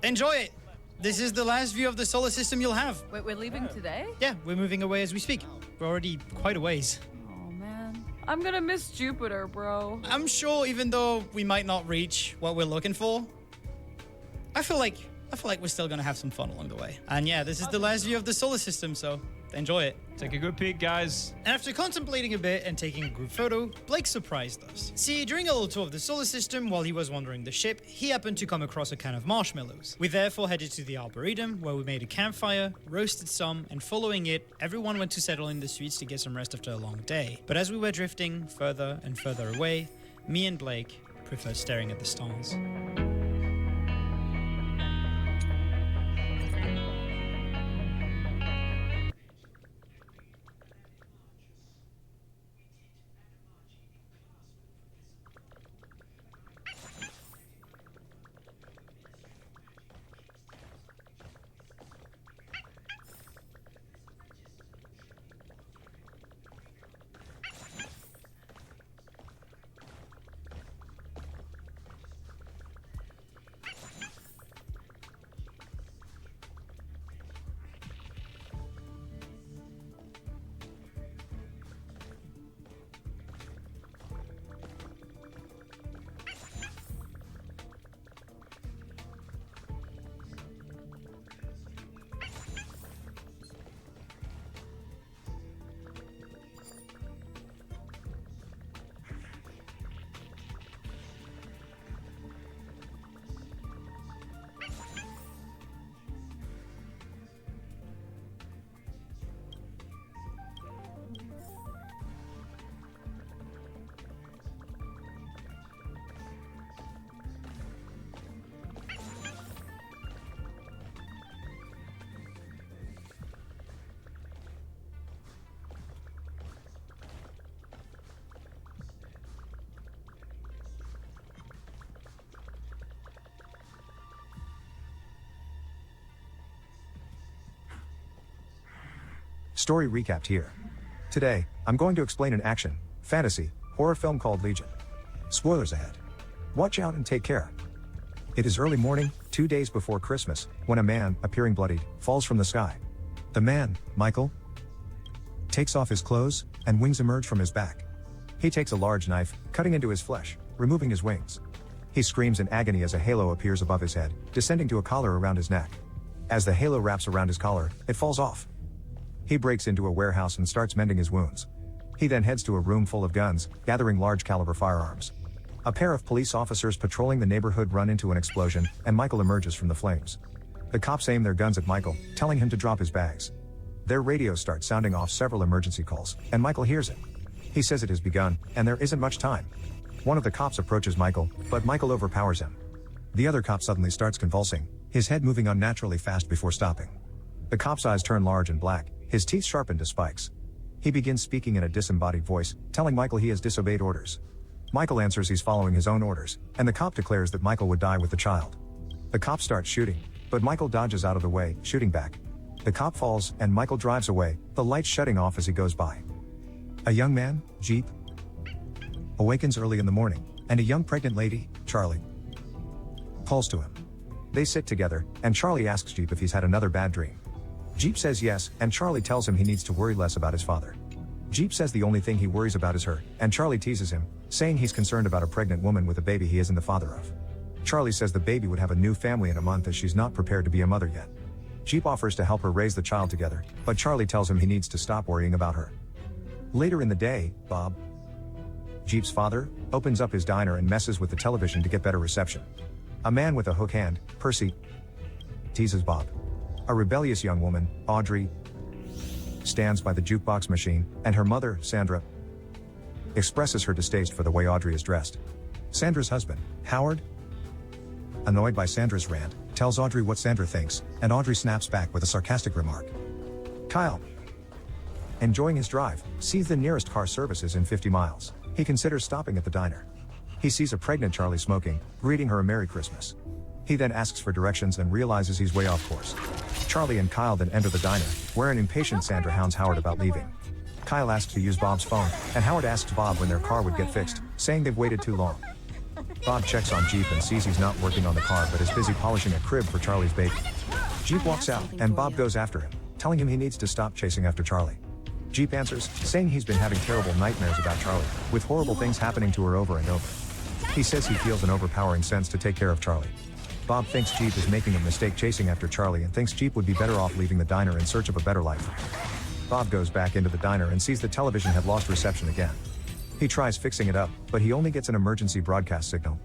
enjoy it. This is the last view of the solar system you'll have. Wait, we're leaving today? Yeah, we're moving away as we speak. We're already quite a ways. Oh man, I'm gonna miss Jupiter, bro. I'm sure even though we might not reach what we're looking for, I feel like we're still gonna have some fun along the way. And yeah, this is the last view of the solar system, so enjoy it. Take a good peek, guys. And after contemplating a bit and taking a group photo, Blake surprised us. See, during a little tour of the solar system while he was wandering the ship, he happened to come across a can of marshmallows. We therefore headed to the Arboretum, where we made a campfire, roasted some, and following it, everyone went to settle in the suites to get some rest after a long day. But as we were drifting further and further away, me and Blake preferred staring at the stars. Story recapped here. Today, I'm going to explain an action, fantasy, horror film called Legion. Spoilers ahead. Watch out and take care. It is early morning, 2 days before Christmas, when a man, appearing bloodied, falls from the sky. The man, Michael, takes off his clothes, and wings emerge from his back. He takes a large knife, cutting into his flesh, removing his wings. He screams in agony as a halo appears above his head, descending to a collar around his neck. As the halo wraps around his collar, it falls off. He breaks into a warehouse and starts mending his wounds. He then heads to a room full of guns, gathering large caliber firearms. A pair of police officers patrolling the neighborhood run into an explosion, and Michael emerges from the flames. The cops aim their guns at Michael, telling him to drop his bags. Their radios start sounding off several emergency calls, and Michael hears it. He says it has begun, and there isn't much time. One of the cops approaches Michael, but Michael overpowers him. The other cop suddenly starts convulsing, his head moving unnaturally fast before stopping. The cop's eyes turn large and black, his teeth sharpened to spikes. He begins speaking in a disembodied voice, telling Michael he has disobeyed orders. Michael answers he's following his own orders, and the cop declares that Michael would die with the child. The cop starts shooting, but Michael dodges out of the way, shooting back. The cop falls, and Michael drives away, the lights shutting off as he goes by. A young man, Jeep, awakens early in the morning, and a young pregnant lady, Charlie, calls to him. They sit together, and Charlie asks Jeep if he's had another bad dream. Jeep says yes, and Charlie tells him he needs to worry less about his father. Jeep says the only thing he worries about is her, and Charlie teases him, saying he's concerned about a pregnant woman with a baby he isn't the father of. Charlie says the baby would have a new family in a month as she's not prepared to be a mother yet. Jeep offers to help her raise the child together, but Charlie tells him he needs to stop worrying about her. Later in the day, Bob, Jeep's father, opens up his diner and messes with the television to get better reception. A man with a hook hand, Percy, teases Bob. A rebellious young woman, Audrey, stands by the jukebox machine, and her mother, Sandra, expresses her distaste for the way Audrey is dressed. Sandra's husband, Howard, annoyed by Sandra's rant, tells Audrey what Sandra thinks, and Audrey snaps back with a sarcastic remark. Kyle, enjoying his drive, sees the nearest car service is in 50 miles. He considers stopping at the diner. He sees a pregnant Charlie smoking, greeting her a Merry Christmas. He then asks for directions and realizes he's way off course. Charlie and Kyle then enter the diner, where an impatient Sandra hounds Howard about leaving. Kyle asks to use Bob's phone, and Howard asks Bob when their car would get fixed, saying they've waited too long. Bob checks on Jeep and sees he's not working on the car but is busy polishing a crib for Charlie's baby. Jeep walks out, and Bob goes after him, telling him he needs to stop chasing after Charlie. Jeep answers, saying he's been having terrible nightmares about Charlie, with horrible things happening to her over and over. He says he feels an overpowering sense to take care of Charlie. Bob thinks Jeep is making a mistake chasing after Charlie and thinks Jeep would be better off leaving the diner in search of a better life. Bob goes back into the diner and sees the television had lost reception again. He tries fixing it up, but he only gets an emergency broadcast signal.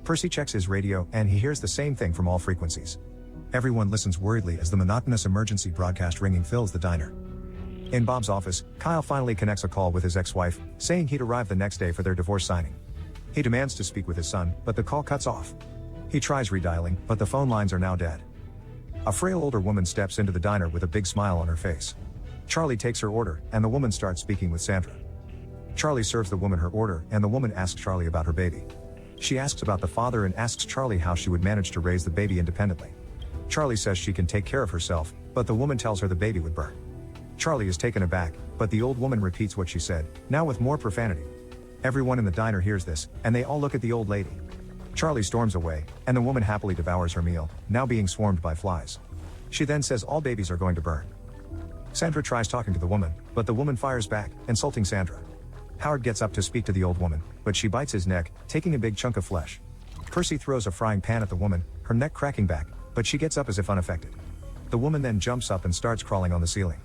Percy checks his radio and he hears the same thing from all frequencies. Everyone listens worriedly as the monotonous emergency broadcast ringing fills the diner. In Bob's office, Kyle finally connects a call with his ex-wife, saying he'd arrive the next day for their divorce signing. He demands to speak with his son, but the call cuts off. He tries redialing, but the phone lines are now dead. A frail older woman steps into the diner with a big smile on her face. Charlie takes her order, and the woman starts speaking with Sandra. Charlie serves the woman her order, and the woman asks Charlie about her baby. She asks about the father and asks Charlie how she would manage to raise the baby independently. Charlie says she can take care of herself, but the woman tells her the baby would burn. Charlie is taken aback, but the old woman repeats what she said, now with more profanity. Everyone in the diner hears this, and they all look at the old lady. Charlie storms away, and the woman happily devours her meal, now being swarmed by flies. She then says all babies are going to burn. Sandra tries talking to the woman, but the woman fires back, insulting Sandra. Howard gets up to speak to the old woman, but she bites his neck, taking a big chunk of flesh. Percy throws a frying pan at the woman, her neck cracking back, but she gets up as if unaffected. The woman then jumps up and starts crawling on the ceiling.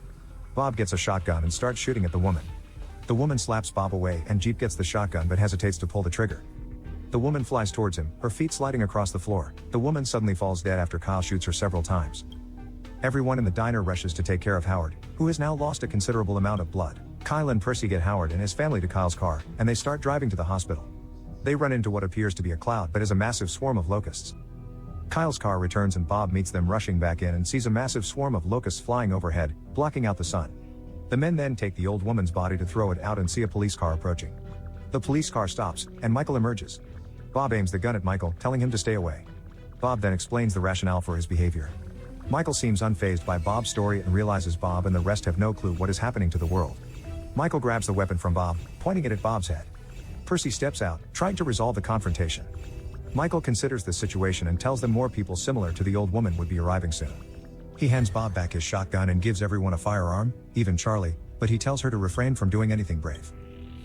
Bob gets a shotgun and starts shooting at the woman. The woman slaps Bob away and Jeep gets the shotgun but hesitates to pull the trigger. The woman flies towards him, her feet sliding across the floor. The woman suddenly falls dead after Kyle shoots her several times. Everyone in the diner rushes to take care of Howard, who has now lost a considerable amount of blood. Kyle and Percy get Howard and his family to Kyle's car, and they start driving to the hospital. They run into what appears to be a cloud but is a massive swarm of locusts. Kyle's car returns and Bob meets them rushing back in and sees a massive swarm of locusts flying overhead, blocking out the sun. The men then take the old woman's body to throw it out and see a police car approaching. The police car stops, and Michael emerges. Bob aims the gun at Michael, telling him to stay away. Bob then explains the rationale for his behavior. Michael seems unfazed by Bob's story and realizes Bob and the rest have no clue what is happening to the world. Michael grabs the weapon from Bob, pointing it at Bob's head. Percy steps out, trying to resolve the confrontation. Michael considers the situation and tells them more people similar to the old woman would be arriving soon. He hands Bob back his shotgun and gives everyone a firearm, even Charlie, but he tells her to refrain from doing anything brave.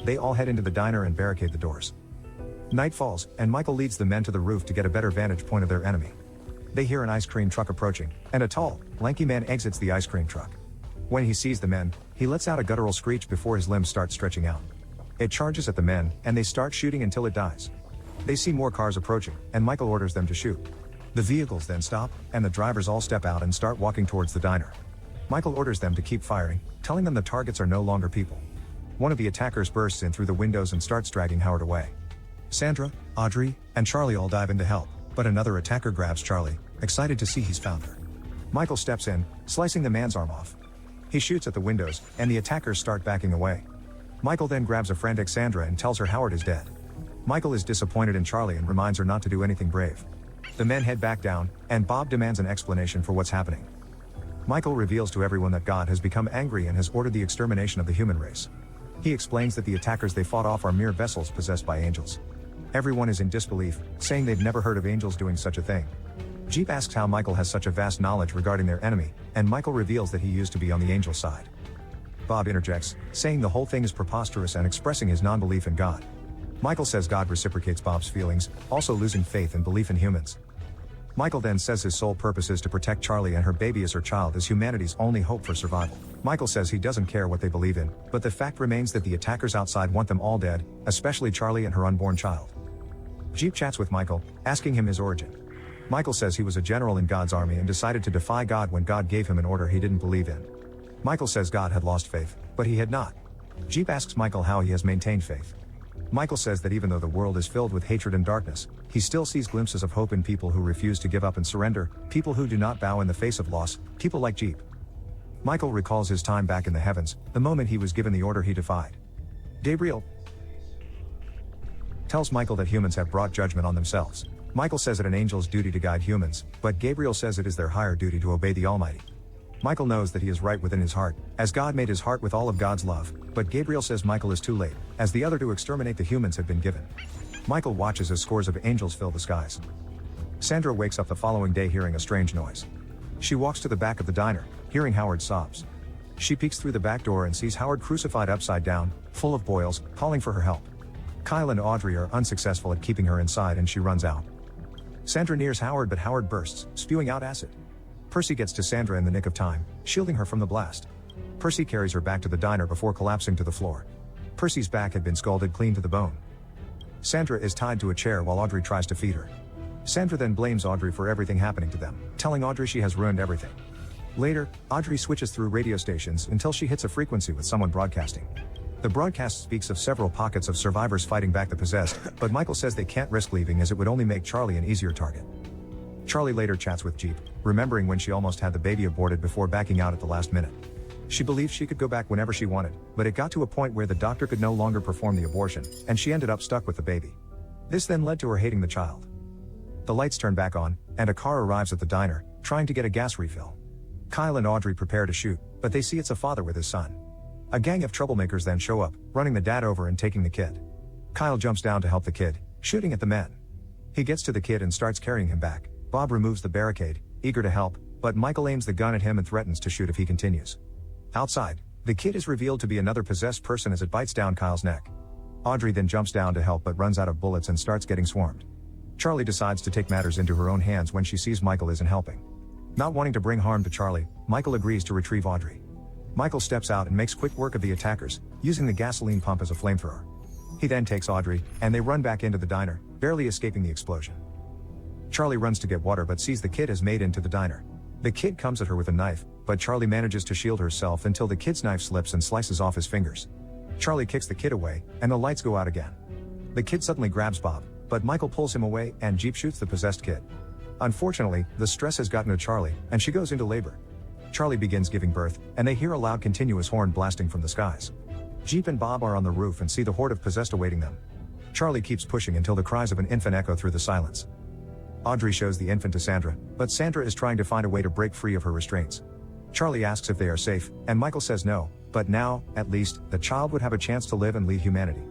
They all head into the diner and barricade the doors. Night falls, and Michael leads the men to the roof to get a better vantage point of their enemy. They hear an ice cream truck approaching, and a tall, lanky man exits the ice cream truck. When he sees the men, he lets out a guttural screech before his limbs start stretching out. It charges at the men, and they start shooting until it dies. They see more cars approaching, and Michael orders them to shoot. The vehicles then stop, and the drivers all step out and start walking towards the diner. Michael orders them to keep firing, telling them the targets are no longer people. One of the attackers bursts in through the windows and starts dragging Howard away. Sandra, Audrey, and Charlie all dive in to help, but another attacker grabs Charlie, excited to see he's found her. Michael steps in, slicing the man's arm off. He shoots at the windows, and the attackers start backing away. Michael then grabs a frantic Sandra and tells her Howard is dead. Michael is disappointed in Charlie and reminds her not to do anything brave. The men head back down, and Bob demands an explanation for what's happening. Michael reveals to everyone that God has become angry and has ordered the extermination of the human race. He explains that the attackers they fought off are mere vessels possessed by angels. Everyone is in disbelief, saying they've never heard of angels doing such a thing. Jeep asks how Michael has such a vast knowledge regarding their enemy, and Michael reveals that he used to be on the angel side. Bob interjects, saying the whole thing is preposterous and expressing his non-belief in God. Michael says God reciprocates Bob's feelings, also losing faith and belief in humans. Michael then says his sole purpose is to protect Charlie and her baby as her child is humanity's only hope for survival. Michael says he doesn't care what they believe in, but the fact remains that the attackers outside want them all dead, especially Charlie and her unborn child. Jeep chats with Michael, asking him his origin. Michael says he was a general in God's army and decided to defy God when God gave him an order he didn't believe in. Michael says God had lost faith, but he had not. Jeep asks Michael how he has maintained faith. Michael says that even though the world is filled with hatred and darkness, he still sees glimpses of hope in people who refuse to give up and surrender, people who do not bow in the face of loss, people like Jeep. Michael recalls his time back in the heavens, the moment he was given the order he defied. Gabriel tells Michael that humans have brought judgment on themselves. Michael says it an angel's duty to guide humans, but Gabriel says it is their higher duty to obey the Almighty. Michael knows that he is right within his heart, as God made his heart with all of God's love, but Gabriel says Michael is too late, as the other to exterminate the humans have been given. Michael watches as scores of angels fill the skies. Sandra wakes up the following day hearing a strange noise. She walks to the back of the diner, hearing Howard's sobs. She peeks through the back door and sees Howard crucified upside down, full of boils, calling for her help. Kyle and Audrey are unsuccessful at keeping her inside and she runs out. Sandra nears Howard but Howard bursts, spewing out acid. Percy gets to Sandra in the nick of time, shielding her from the blast. Percy carries her back to the diner before collapsing to the floor. Percy's back had been scalded clean to the bone. Sandra is tied to a chair while Audrey tries to feed her. Sandra then blames Audrey for everything happening to them, telling Audrey she has ruined everything. Later, Audrey switches through radio stations until she hits a frequency with someone broadcasting. The broadcast speaks of several pockets of survivors fighting back the possessed, but Michael says they can't risk leaving as it would only make Charlie an easier target. Charlie later chats with Jeep, remembering when she almost had the baby aborted before backing out at the last minute. She believed she could go back whenever she wanted, but it got to a point where the doctor could no longer perform the abortion, and she ended up stuck with the baby. This then led to her hating the child. The lights turn back on, and a car arrives at the diner, trying to get a gas refill. Kyle and Audrey prepare to shoot, but they see it's a father with his son. A gang of troublemakers then show up, running the dad over and taking the kid. Kyle jumps down to help the kid, shooting at the men. He gets to the kid and starts carrying him back. Bob removes the barricade, eager to help, but Michael aims the gun at him and threatens to shoot if he continues. Outside, the kid is revealed to be another possessed person as it bites down Kyle's neck. Audrey then jumps down to help but runs out of bullets and starts getting swarmed. Charlie decides to take matters into her own hands when she sees Michael isn't helping. Not wanting to bring harm to Charlie, Michael agrees to retrieve Audrey. Michael steps out and makes quick work of the attackers, using the gasoline pump as a flamethrower. He then takes Audrey, and they run back into the diner, barely escaping the explosion. Charlie runs to get water but sees the kid has made into the diner. The kid comes at her with a knife, but Charlie manages to shield herself until the kid's knife slips and slices off his fingers. Charlie kicks the kid away, and the lights go out again. The kid suddenly grabs Bob, but Michael pulls him away and Jeep shoots the possessed kid. Unfortunately, the stress has gotten to Charlie, and she goes into labor. Charlie begins giving birth, and they hear a loud continuous horn blasting from the skies. Jeep and Bob are on the roof and see the horde of possessed awaiting them. Charlie keeps pushing until the cries of an infant echo through the silence. Audrey shows the infant to Sandra, but Sandra is trying to find a way to break free of her restraints. Charlie asks if they are safe, and Michael says no, but now, at least, the child would have a chance to live and lead humanity.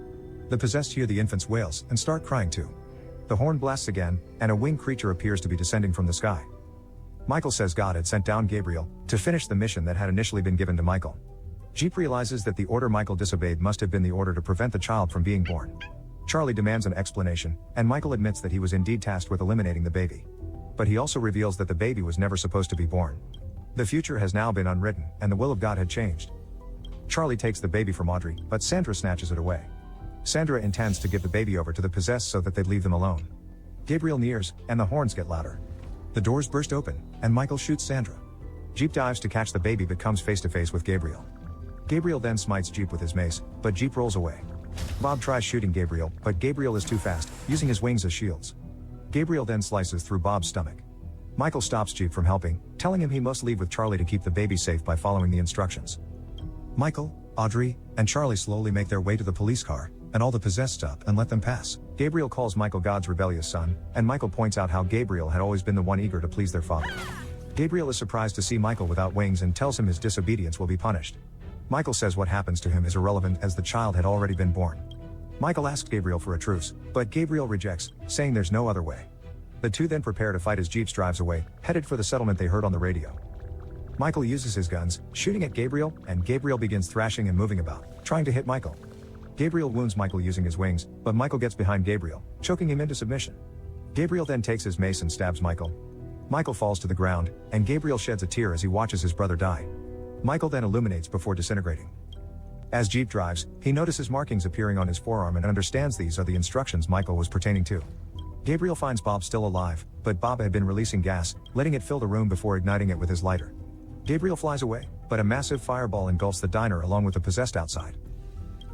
The possessed hear the infant's wails and start crying too. The horn blasts again, and a winged creature appears to be descending from the sky. Michael says God had sent down Gabriel to finish the mission that had initially been given to Michael. Jeep realizes that the order Michael disobeyed must have been the order to prevent the child from being born. Charlie demands an explanation, and Michael admits that he was indeed tasked with eliminating the baby. But he also reveals that the baby was never supposed to be born. The future has now been unwritten, and the will of God had changed. Charlie takes the baby from Audrey, but Sandra snatches it away. Sandra intends to give the baby over to the possessed so that they'd leave them alone. Gabriel nears, and the horns get louder. The doors burst open, and Michael shoots Sandra. Jeep dives to catch the baby but comes face to face with Gabriel. Gabriel then smites Jeep with his mace, but Jeep rolls away. Bob tries shooting Gabriel, but Gabriel is too fast, using his wings as shields. Gabriel then slices through Bob's stomach. Michael stops Jeep from helping, telling him he must leave with Charlie to keep the baby safe by following the instructions. Michael, Audrey, and Charlie slowly make their way to the police car, and all the possessed stop and let them pass. Gabriel calls Michael God's rebellious son, and Michael points out how Gabriel had always been the one eager to please their father. Gabriel is surprised to see Michael without wings and tells him his disobedience will be punished. Michael says what happens to him is irrelevant as the child had already been born. Michael asks Gabriel for a truce, but Gabriel rejects, saying there's no other way. The two then prepare to fight as Jeeps drives away, headed for the settlement they heard on the radio. Michael uses his guns, shooting at Gabriel, and Gabriel begins thrashing and moving about, trying to hit Michael. Gabriel wounds Michael using his wings, but Michael gets behind Gabriel, choking him into submission. Gabriel then takes his mace and stabs Michael. Michael falls to the ground, and Gabriel sheds a tear as he watches his brother die. Michael then illuminates before disintegrating. As Jeep drives, he notices markings appearing on his forearm and understands these are the instructions Michael was pertaining to. Gabriel finds Bob still alive, but Bob had been releasing gas, letting it fill the room before igniting it with his lighter. Gabriel flies away, but a massive fireball engulfs the diner along with the possessed outside.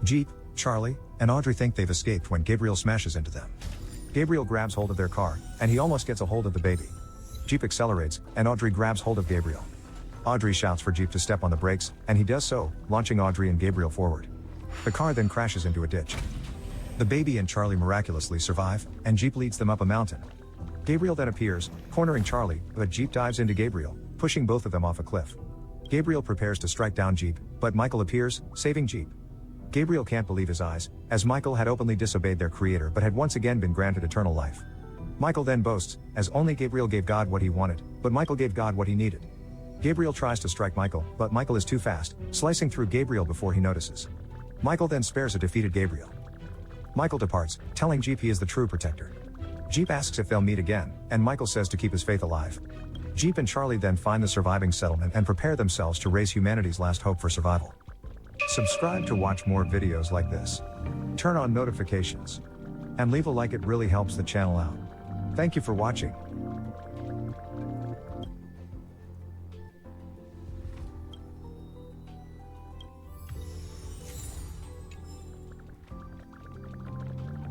Jeep, Charlie, and Audrey think they've escaped when Gabriel smashes into them. Gabriel grabs hold of their car, and he almost gets a hold of the baby. Jeep accelerates, and Audrey grabs hold of Gabriel. Audrey shouts for Jeep to step on the brakes, and he does so, launching Audrey and Gabriel forward. The car then crashes into a ditch. The baby and Charlie miraculously survive, and Jeep leads them up a mountain. Gabriel then appears, cornering Charlie, but Jeep dives into Gabriel, pushing both of them off a cliff. Gabriel prepares to strike down Jeep, but Michael appears, saving Jeep. Gabriel can't believe his eyes, as Michael had openly disobeyed their creator but had once again been granted eternal life. Michael then boasts, as only Gabriel gave God what he wanted, but Michael gave God what he needed. Gabriel tries to strike Michael, but Michael is too fast, slicing through Gabriel before he notices. Michael then spares a defeated Gabriel. Michael departs, telling Jeep he is the true protector. Jeep asks if they'll meet again, and Michael says to keep his faith alive. Jeep and Charlie then find the surviving settlement and prepare themselves to raise humanity's last hope for survival. Subscribe to watch more videos like this. Turn on notifications. And leave a like, it really helps the channel out. Thank you for watching.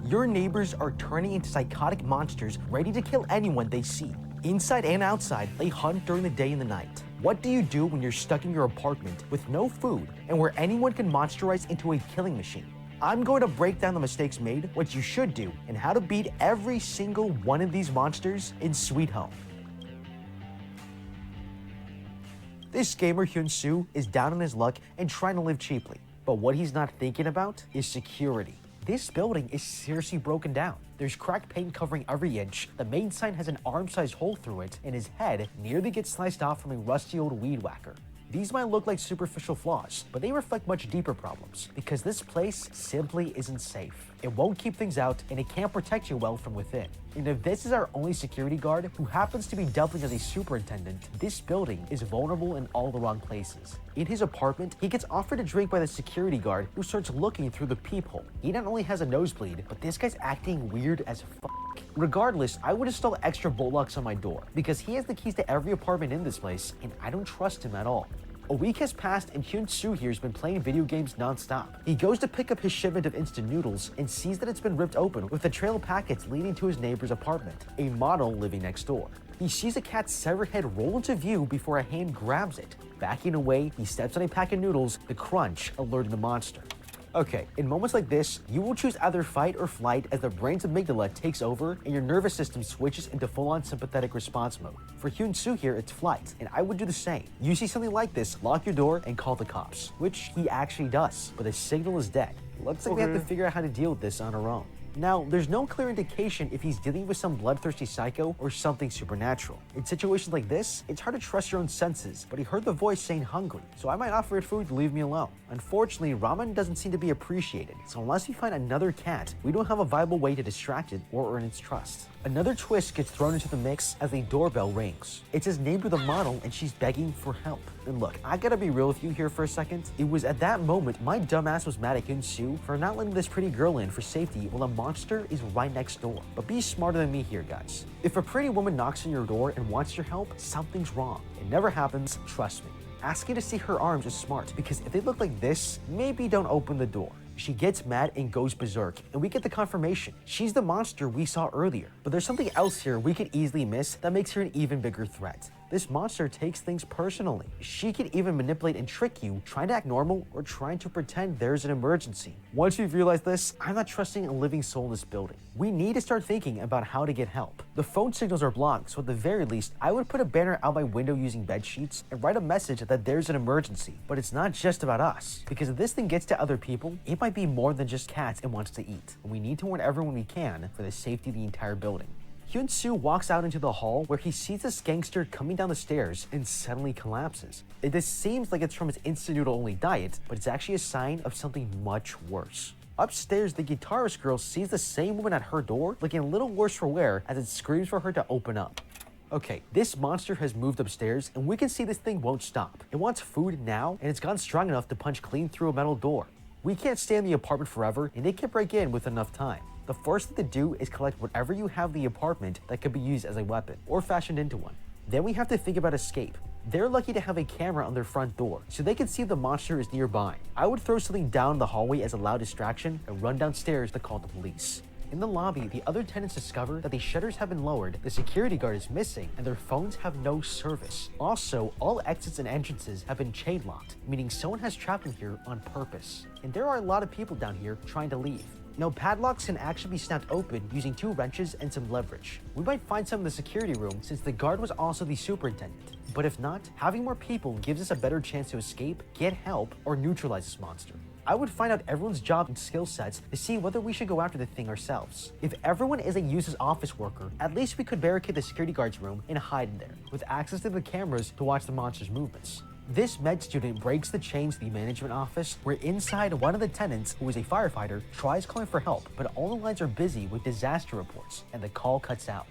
Your neighbors are turning into psychotic monsters ready to kill anyone they see. Inside and outside, they hunt during the day and the night. What do you do when you're stuck in your apartment with no food and where anyone can monsterize into a killing machine? I'm going to break down the mistakes made, what you should do, and how to beat every single one of these monsters in Sweet Home. This gamer Hyun-soo is down on his luck and trying to live cheaply. But what he's not thinking about is security. This building is seriously broken down. There's cracked paint covering every inch, the main sign has an arm-sized hole through it, and his head nearly gets sliced off from a rusty old weed whacker. These might look like superficial flaws, but they reflect much deeper problems, because this place simply isn't safe. It won't keep things out, and it can't protect you well from within. And if this is our only security guard, who happens to be doubling as a superintendent, this building is vulnerable in all the wrong places. In his apartment, he gets offered a drink by the security guard, who starts looking through the peephole. He not only has a nosebleed, but this guy's acting weird as f***. Regardless, I would install extra bolt locks on my door, because he has the keys to every apartment in this place, and I don't trust him at all. A week has passed and Hyun-soo here has been playing video games non-stop. He goes to pick up his shipment of instant noodles and sees that it's been ripped open with a trail of packets leading to his neighbor's apartment, a model living next door. He sees a cat's severed head roll into view before a hand grabs it. Backing away, he steps on a pack of noodles, the crunch alerting the monster. Okay, in moments like this, you will choose either fight or flight as the brain's amygdala takes over and your nervous system switches into full-on sympathetic response mode. For Hyun-soo here, it's flight, and I would do the same. You see something like this, lock your door and call the cops, which he actually does, but the signal is dead. Looks like we have to figure out how to deal with this on our own. Now, there's no clear indication if he's dealing with some bloodthirsty psycho or something supernatural. In situations like this, it's hard to trust your own senses, but he heard the voice saying hungry, so I might offer it food to leave me alone. Unfortunately, ramen doesn't seem to be appreciated, so unless we find another cat, we don't have a viable way to distract it or earn its trust. Another twist gets thrown into the mix as a doorbell rings. It's his neighbor, the model, and she's begging for help. And look, I gotta be real with you here for a second. It was at that moment my dumbass was mad at Hyun-soo for not letting this pretty girl in for safety while a monster is right next door. But be smarter than me here, guys. If a pretty woman knocks on your door and wants your help, something's wrong. It never happens, trust me. Asking to see her arms is smart, because if they look like this, maybe don't open the door. She gets mad and goes berserk, and we get the confirmation. She's the monster we saw earlier. But there's something else here we could easily miss that makes her an even bigger threat. This monster takes things personally. She can even manipulate and trick you, trying to act normal or trying to pretend there's an emergency. Once we've realized this, I'm not trusting a living soul in this building. We need to start thinking about how to get help. The phone signals are blocked, so at the very least, I would put a banner out my window using bed sheets and write a message that there's an emergency. But it's not just about us, because if this thing gets to other people, it might be more than just cats it wants to eat. And we need to warn everyone we can for the safety of the entire building. Hyun-soo walks out into the hall where he sees this gangster coming down the stairs and suddenly collapses. This seems like it's from his instant noodle only diet, but it's actually a sign of something much worse. Upstairs, the guitarist girl sees the same woman at her door looking a little worse for wear as it screams for her to open up. Okay, this monster has moved upstairs and we can see this thing won't stop. It wants food now and it's gotten strong enough to punch clean through a metal door. We can't stay in the apartment forever and it can break in with enough time. The first thing to do is collect whatever you have in the apartment that could be used as a weapon or fashioned into one. Then we have to think about escape. They're lucky to have a camera on their front door, so they can see the monster is nearby. I would throw something down the hallway as a loud distraction and run downstairs to call the police. In the lobby, the other tenants discover that the shutters have been lowered, the security guard is missing, and their phones have no service. Also, all exits and entrances have been chain locked, meaning someone has trapped them here on purpose. And there are a lot of people down here trying to leave. Now, padlocks can actually be snapped open using 2 wrenches and some leverage. We might find some in the security room since the guard was also the superintendent. But if not, having more people gives us a better chance to escape, get help, or neutralize this monster. I would find out everyone's job and skill sets to see whether we should go after the thing ourselves. If everyone is a useless office worker, at least we could barricade the security guard's room and hide in there, with access to the cameras to watch the monster's movements. This med student breaks the chains to the management office, where inside one of the tenants, who is a firefighter, tries calling for help, but all the lines are busy with disaster reports, and the call cuts out.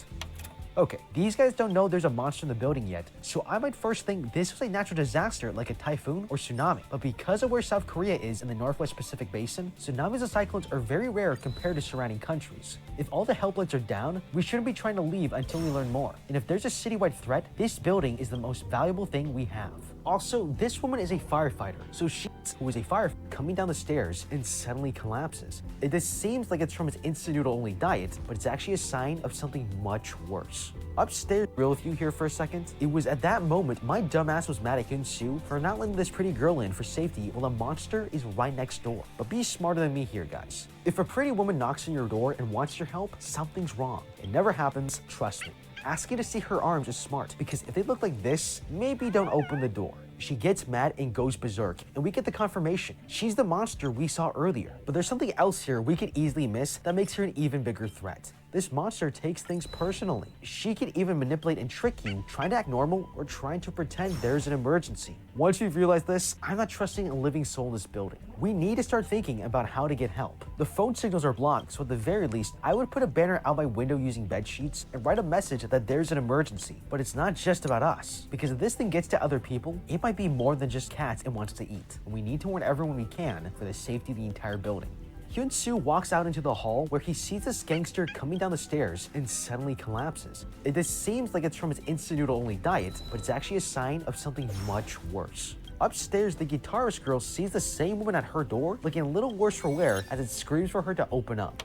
Okay, these guys don't know there's a monster in the building yet, so I might first think this was a natural disaster like a typhoon or tsunami. But because of where South Korea is in the Northwest Pacific Basin, tsunamis and cyclones are very rare compared to surrounding countries. If all the help lights are down, we shouldn't be trying to leave until we learn more. And if there's a citywide threat, this building is the most valuable thing we have. Also, this woman is a firefighter, so she, who is a firefighter, coming down the stairs and suddenly collapses. This seems like it's from his instant noodle only diet, but it's actually a sign of something much worse. Upstairs, real with you here for a second, it was at that moment my dumbass was mad at Hyun-soo for not letting this pretty girl in for safety while the monster is right next door. But be smarter than me here, guys. If a pretty woman knocks on your door and wants your help, something's wrong. It never happens, trust me. Asking to see her arms is smart, because if they look like this, maybe don't open the door. She gets mad and goes berserk, and we get the confirmation. She's the monster we saw earlier. But there's something else here we could easily miss that makes her an even bigger threat. This monster takes things personally. She can even manipulate and trick you, trying to act normal or trying to pretend there's an emergency. Once we've realized this, I'm not trusting a living soul in this building. We need to start thinking about how to get help. The phone signals are blocked, so at the very least, I would put a banner out my window using bed sheets and write a message that there's an emergency. But it's not just about us, because if this thing gets to other people, it might be more than just cats it wants to eat. And we need to warn everyone we can for the safety of the entire building. Hyun-soo walks out into the hall where he sees this gangster coming down the stairs and suddenly collapses. This seems like it's from his instant noodle only diet, but it's actually a sign of something much worse. Upstairs, the guitarist girl sees the same woman at her door looking a little worse for wear as it screams for her to open up.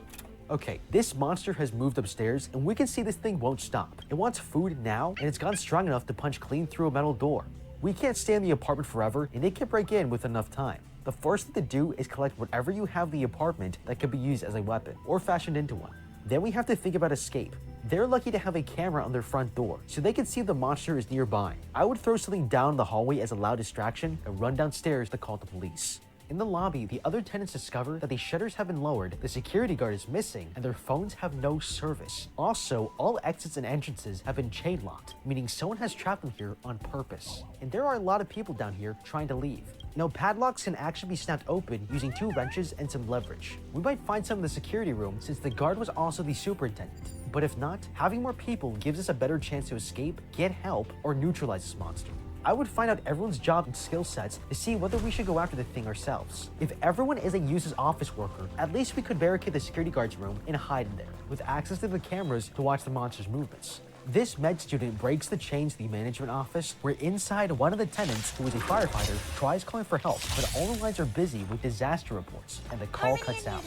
Okay, this monster has moved upstairs and we can see this thing won't stop. It wants food now and it's gone strong enough to punch clean through a metal door. We can't stay in the apartment forever and it can break in with enough time. The first thing to do is collect whatever you have in the apartment that could be used as a weapon or fashioned into one. Then we have to think about escape. They're lucky to have a camera on their front door, so they can see the monster is nearby. I would throw something down the hallway as a loud distraction and run downstairs to call the police. In the lobby, the other tenants discover that the shutters have been lowered, the security guard is missing, and their phones have no service. Also, all exits and entrances have been chain locked, meaning someone has trapped them here on purpose. And there are a lot of people down here trying to leave. Now, padlocks can actually be snapped open using 2 wrenches and some leverage. We might find some in the security room since the guard was also the superintendent. But if not, having more people gives us a better chance to escape, get help, or neutralize this monster. I would find out everyone's job and skill sets to see whether we should go after the thing ourselves. If everyone is a useless office worker, at least we could barricade the security guard's room and hide in there, with access to the cameras to watch the monster's movements. This med student breaks the chains to the management office, where inside one of the tenants, who is a firefighter, tries calling for help, but all the lines are busy with disaster reports, and the call cuts out.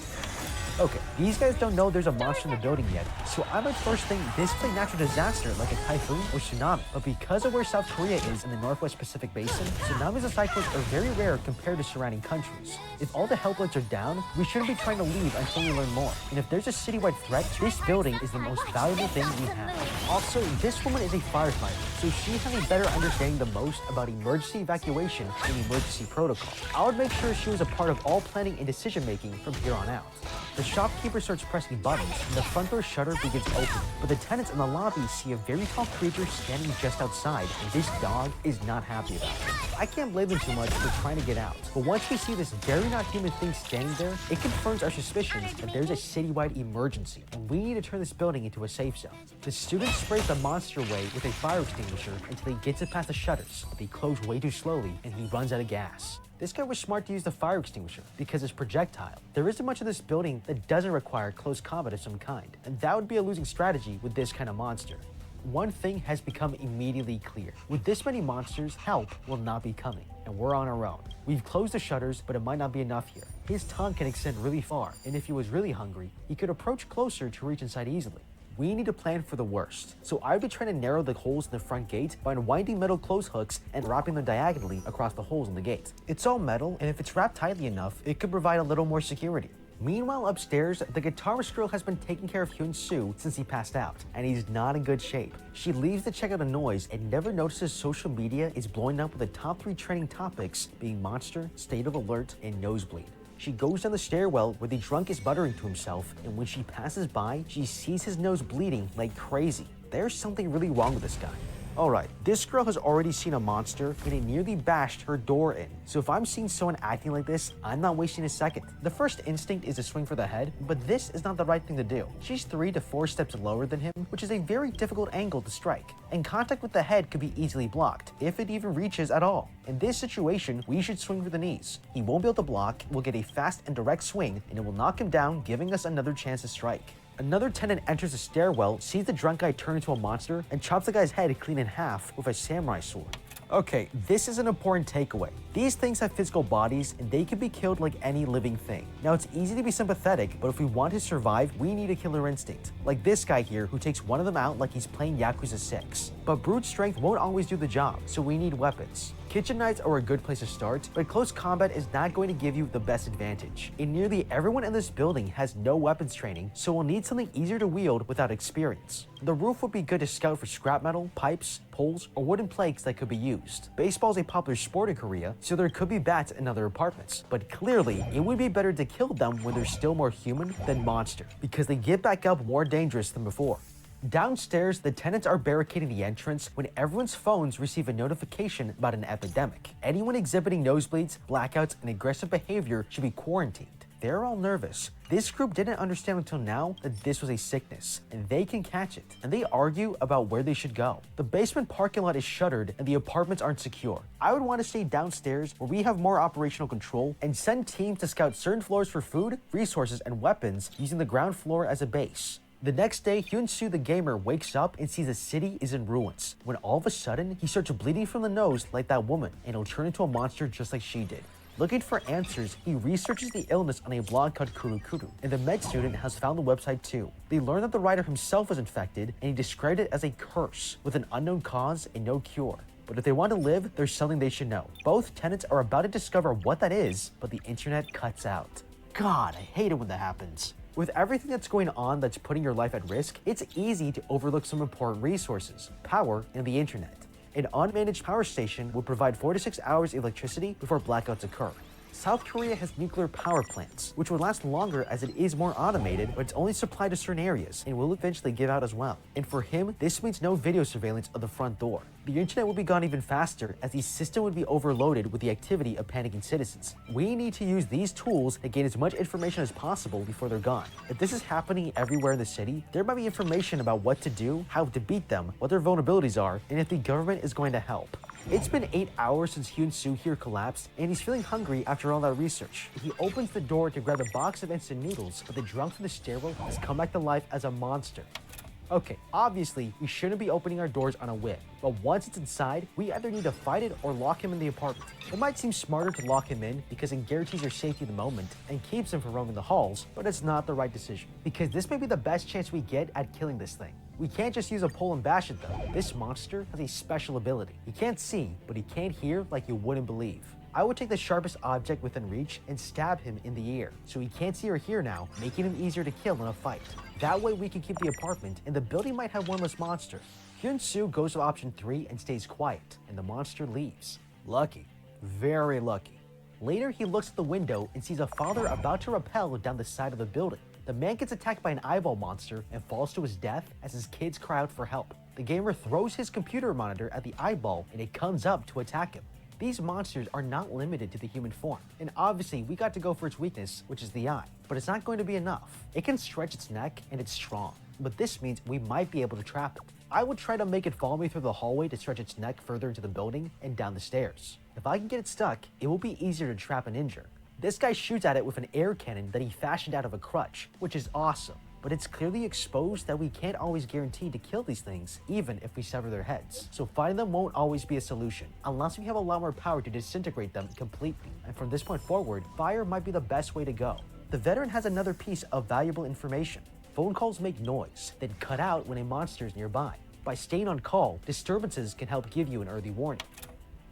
Okay, these guys don't know there's a monster in the building yet, so I might first think this is a natural disaster like a typhoon or tsunami. But because of where South Korea is in the Northwest Pacific Basin, tsunamis and cyclones are very rare compared to surrounding countries. If all the help lights are down, we shouldn't be trying to leave until we learn more. And if there's a citywide threat, this building is the most valuable thing we have. Also, this woman is a firefighter, so she has a better understanding than most about emergency evacuation and emergency protocol. I would make sure she was a part of all planning and decision making from here on out. The shopkeeper starts pressing buttons, and the front door shutter begins opening. But the tenants in the lobby see a very tall creature standing just outside, and this dog is not happy about it. I can't blame them too much for trying to get out. But once we see this very not human thing standing there, it confirms our suspicions that there's a citywide emergency, and we need to turn this building into a safe zone. The students sprays the monster away with a fire extinguisher until he gets it past the shutters, but they close way too slowly, and he runs out of gas. This guy was smart to use the fire extinguisher because it's projectile. There isn't much of this building that doesn't require close combat of some kind, and that would be a losing strategy with this kind of monster. one thing has become immediately clear. With this many monsters, help will not be coming, and we're on our own. We've closed the shutters, but it might not be enough here. His tongue can extend really far, and if he was really hungry, he could approach closer to reach inside easily. We need to plan for the worst. So I've been trying to narrow the holes in the front gate by unwinding metal clothes hooks and wrapping them diagonally across the holes in the gate. It's all metal, and if it's wrapped tightly enough, it could provide a little more security. Meanwhile, upstairs, the guitarist girl has been taking care of Hyun-soo since he passed out, and he's not in good shape. She leaves to check out a noise and never notices social media is blowing up with the top 3 trending topics being monster, state of alert, and nosebleed. She goes down the stairwell where the drunk is muttering to himself, and when she passes by, she sees his nose bleeding like crazy. There's something really wrong with this guy. Alright, this girl has already seen a monster and it nearly bashed her door in. So if I'm seeing someone acting like this, I'm not wasting a second. The first instinct is to swing for the head, but this is not the right thing to do. She's 3 to 4 steps lower than him, which is a very difficult angle to strike. And contact with the head could be easily blocked, if it even reaches at all. In this situation, we should swing for the knees. He won't be able to block, we'll get a fast and direct swing, and it will knock him down, giving us another chance to strike. Another tenant enters the stairwell, sees the drunk guy turn into a monster, and chops the guy's head clean in half with a samurai sword. Okay, this is an important takeaway. These things have physical bodies, and they can be killed like any living thing. Now, it's easy to be sympathetic, but if we want to survive, we need a killer instinct. Like this guy here, who takes one of them out like he's playing Yakuza 6. But brute strength won't always do the job, so we need weapons. Kitchen knives are a good place to start, but close combat is not going to give you the best advantage. And nearly everyone in this building has no weapons training, so we'll need something easier to wield without experience. The roof would be good to scout for scrap metal, pipes, poles, or wooden planks that could be used. Baseball is a popular sport in Korea, so there could be bats in other apartments. But clearly, it would be better to kill them when they're still more human than monster, because they get back up more dangerous than before. Downstairs, the tenants are barricading the entrance when everyone's phones receive a notification about an epidemic. Anyone exhibiting nosebleeds, blackouts, and aggressive behavior should be quarantined. They're all nervous. This group didn't understand until now that this was a sickness, and they can catch it, and they argue about where they should go. The basement parking lot is shuttered, and the apartments aren't secure. I would want to stay downstairs where we have more operational control and send teams to scout certain floors for food, resources, and weapons using the ground floor as a base. The next day, Hyun-soo the gamer wakes up and sees the city is in ruins, when all of a sudden, he starts bleeding from the nose like that woman, and he'll turn into a monster just like she did. Looking for answers, he researches the illness on a blog called Kurukuru, and the med student has found the website too. They learn that the writer himself was infected, and he described it as a curse, with an unknown cause and no cure. But if they want to live, there's something they should know. Both tenants are about to discover what that is, but the internet cuts out. God, I hate it when that happens. With everything that's going on that's putting your life at risk, it's easy to overlook some important resources, power, and the internet. An unmanaged power station would provide 4 to 6 hours of electricity before blackouts occur. South Korea has nuclear power plants, which would last longer as it is more automated, but it's only supplied to certain areas and will eventually give out as well. And for him, this means no video surveillance of the front door. The internet would be gone even faster, as the system would be overloaded with the activity of panicking citizens. We need to use these tools to gain as much information as possible before they're gone. If this is happening everywhere in the city, there might be information about what to do, how to beat them, what their vulnerabilities are, and if the government is going to help. It's been 8 hours since Hyun-soo here collapsed, and he's feeling hungry after all that research. He opens the door to grab a box of instant noodles, but the drunk from the stairwell has come back to life as a monster. Okay, obviously, we shouldn't be opening our doors on a whim, but once it's inside, we either need to fight it or lock him in the apartment. It might seem smarter to lock him in because it guarantees your safety in the moment and keeps him from roaming the halls, but it's not the right decision, because this may be the best chance we get at killing this thing. We can't just use a pole and bash it though. This monster has a special ability. He can't see, but he can hear like you wouldn't believe. I would take the sharpest object within reach and stab him in the ear, so he can't see or hear now, making him easier to kill in a fight. That way we can keep the apartment, and the building might have one less monster. Hyun-soo goes to option 3 and stays quiet, and the monster leaves. Lucky. Very lucky. Later, he looks at the window and sees a father about to rappel down the side of the building. The man gets attacked by an eyeball monster and falls to his death as his kids cry out for help. The gamer throws his computer monitor at the eyeball, and it comes up to attack him. These monsters are not limited to the human form, and obviously we got to go for its weakness, which is the eye. But it's not going to be enough. It can stretch its neck, and it's strong, but this means we might be able to trap it. I would try to make it follow me through the hallway to stretch its neck further into the building and down the stairs. If I can get it stuck, it will be easier to trap and injure. This guy shoots at it with an air cannon that he fashioned out of a crutch, which is awesome. but it's clearly exposed that we can't always guarantee to kill these things, even if we sever their heads. So fighting them won't always be a solution, unless we have a lot more power to disintegrate them completely. And from this point forward, fire might be the best way to go. The veteran has another piece of valuable information. Phone calls make noise, then cut out when a monster is nearby. By staying on call, disturbances can help give you an early warning.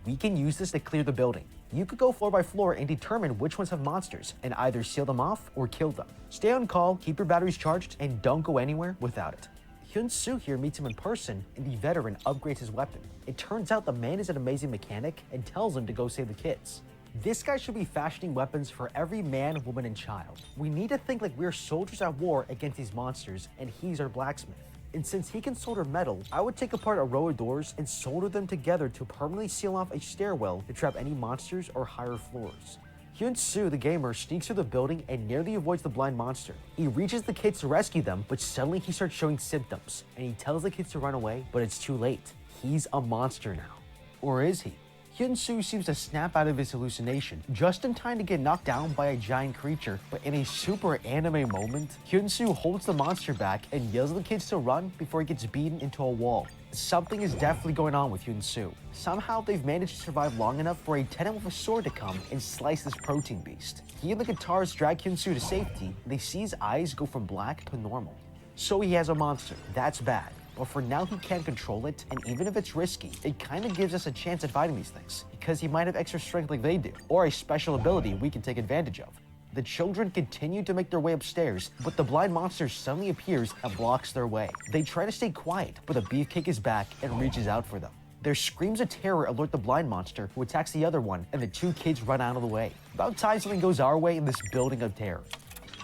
We can use this to clear the building. You could go floor by floor and determine which ones have monsters and either seal them off or kill them. Stay on call, keep your batteries charged, and don't go anywhere without it. Hyun-soo here meets him in person, and the veteran upgrades his weapon. It turns out the man is an amazing mechanic and tells him to go save the kids. This guy should be fashioning weapons for every man, woman, and child. We need to think like we're soldiers at war against these monsters, and he's our blacksmith. And since he can solder metal, I would take apart a row of doors and solder them together to permanently seal off a stairwell to trap any monsters or higher floors. Hyun-soo, the gamer, sneaks through the building and nearly avoids the blind monster. He reaches the kids to rescue them, but suddenly he starts showing symptoms, and he tells the kids to run away, but it's too late. He's a monster now. Or is he? Hyun-soo seems to snap out of his hallucination just in time to get knocked down by a giant creature, but in a super anime moment, Hyun-soo holds the monster back and yells at the kids to run before he gets beaten into a wall. Something is definitely going on with Hyun-soo. Somehow they've managed to survive long enough for a tenant with a sword to come and slice this protein beast. He and the guitarist drag Hyun-soo to safety, and they see his eyes go from black to normal. So he has a monster. That's bad. But for now, he can't control it, and even if it's risky, it kind of gives us a chance at fighting these things, because he might have extra strength like they do, or a special ability we can take advantage of. The children continue to make their way upstairs, but the blind monster suddenly appears and blocks their way. They try to stay quiet, but the beefcake is back and reaches out for them. Their screams of terror alert the blind monster, who attacks the other one, and the two kids run out of the way. About time something goes our way in this building of terror.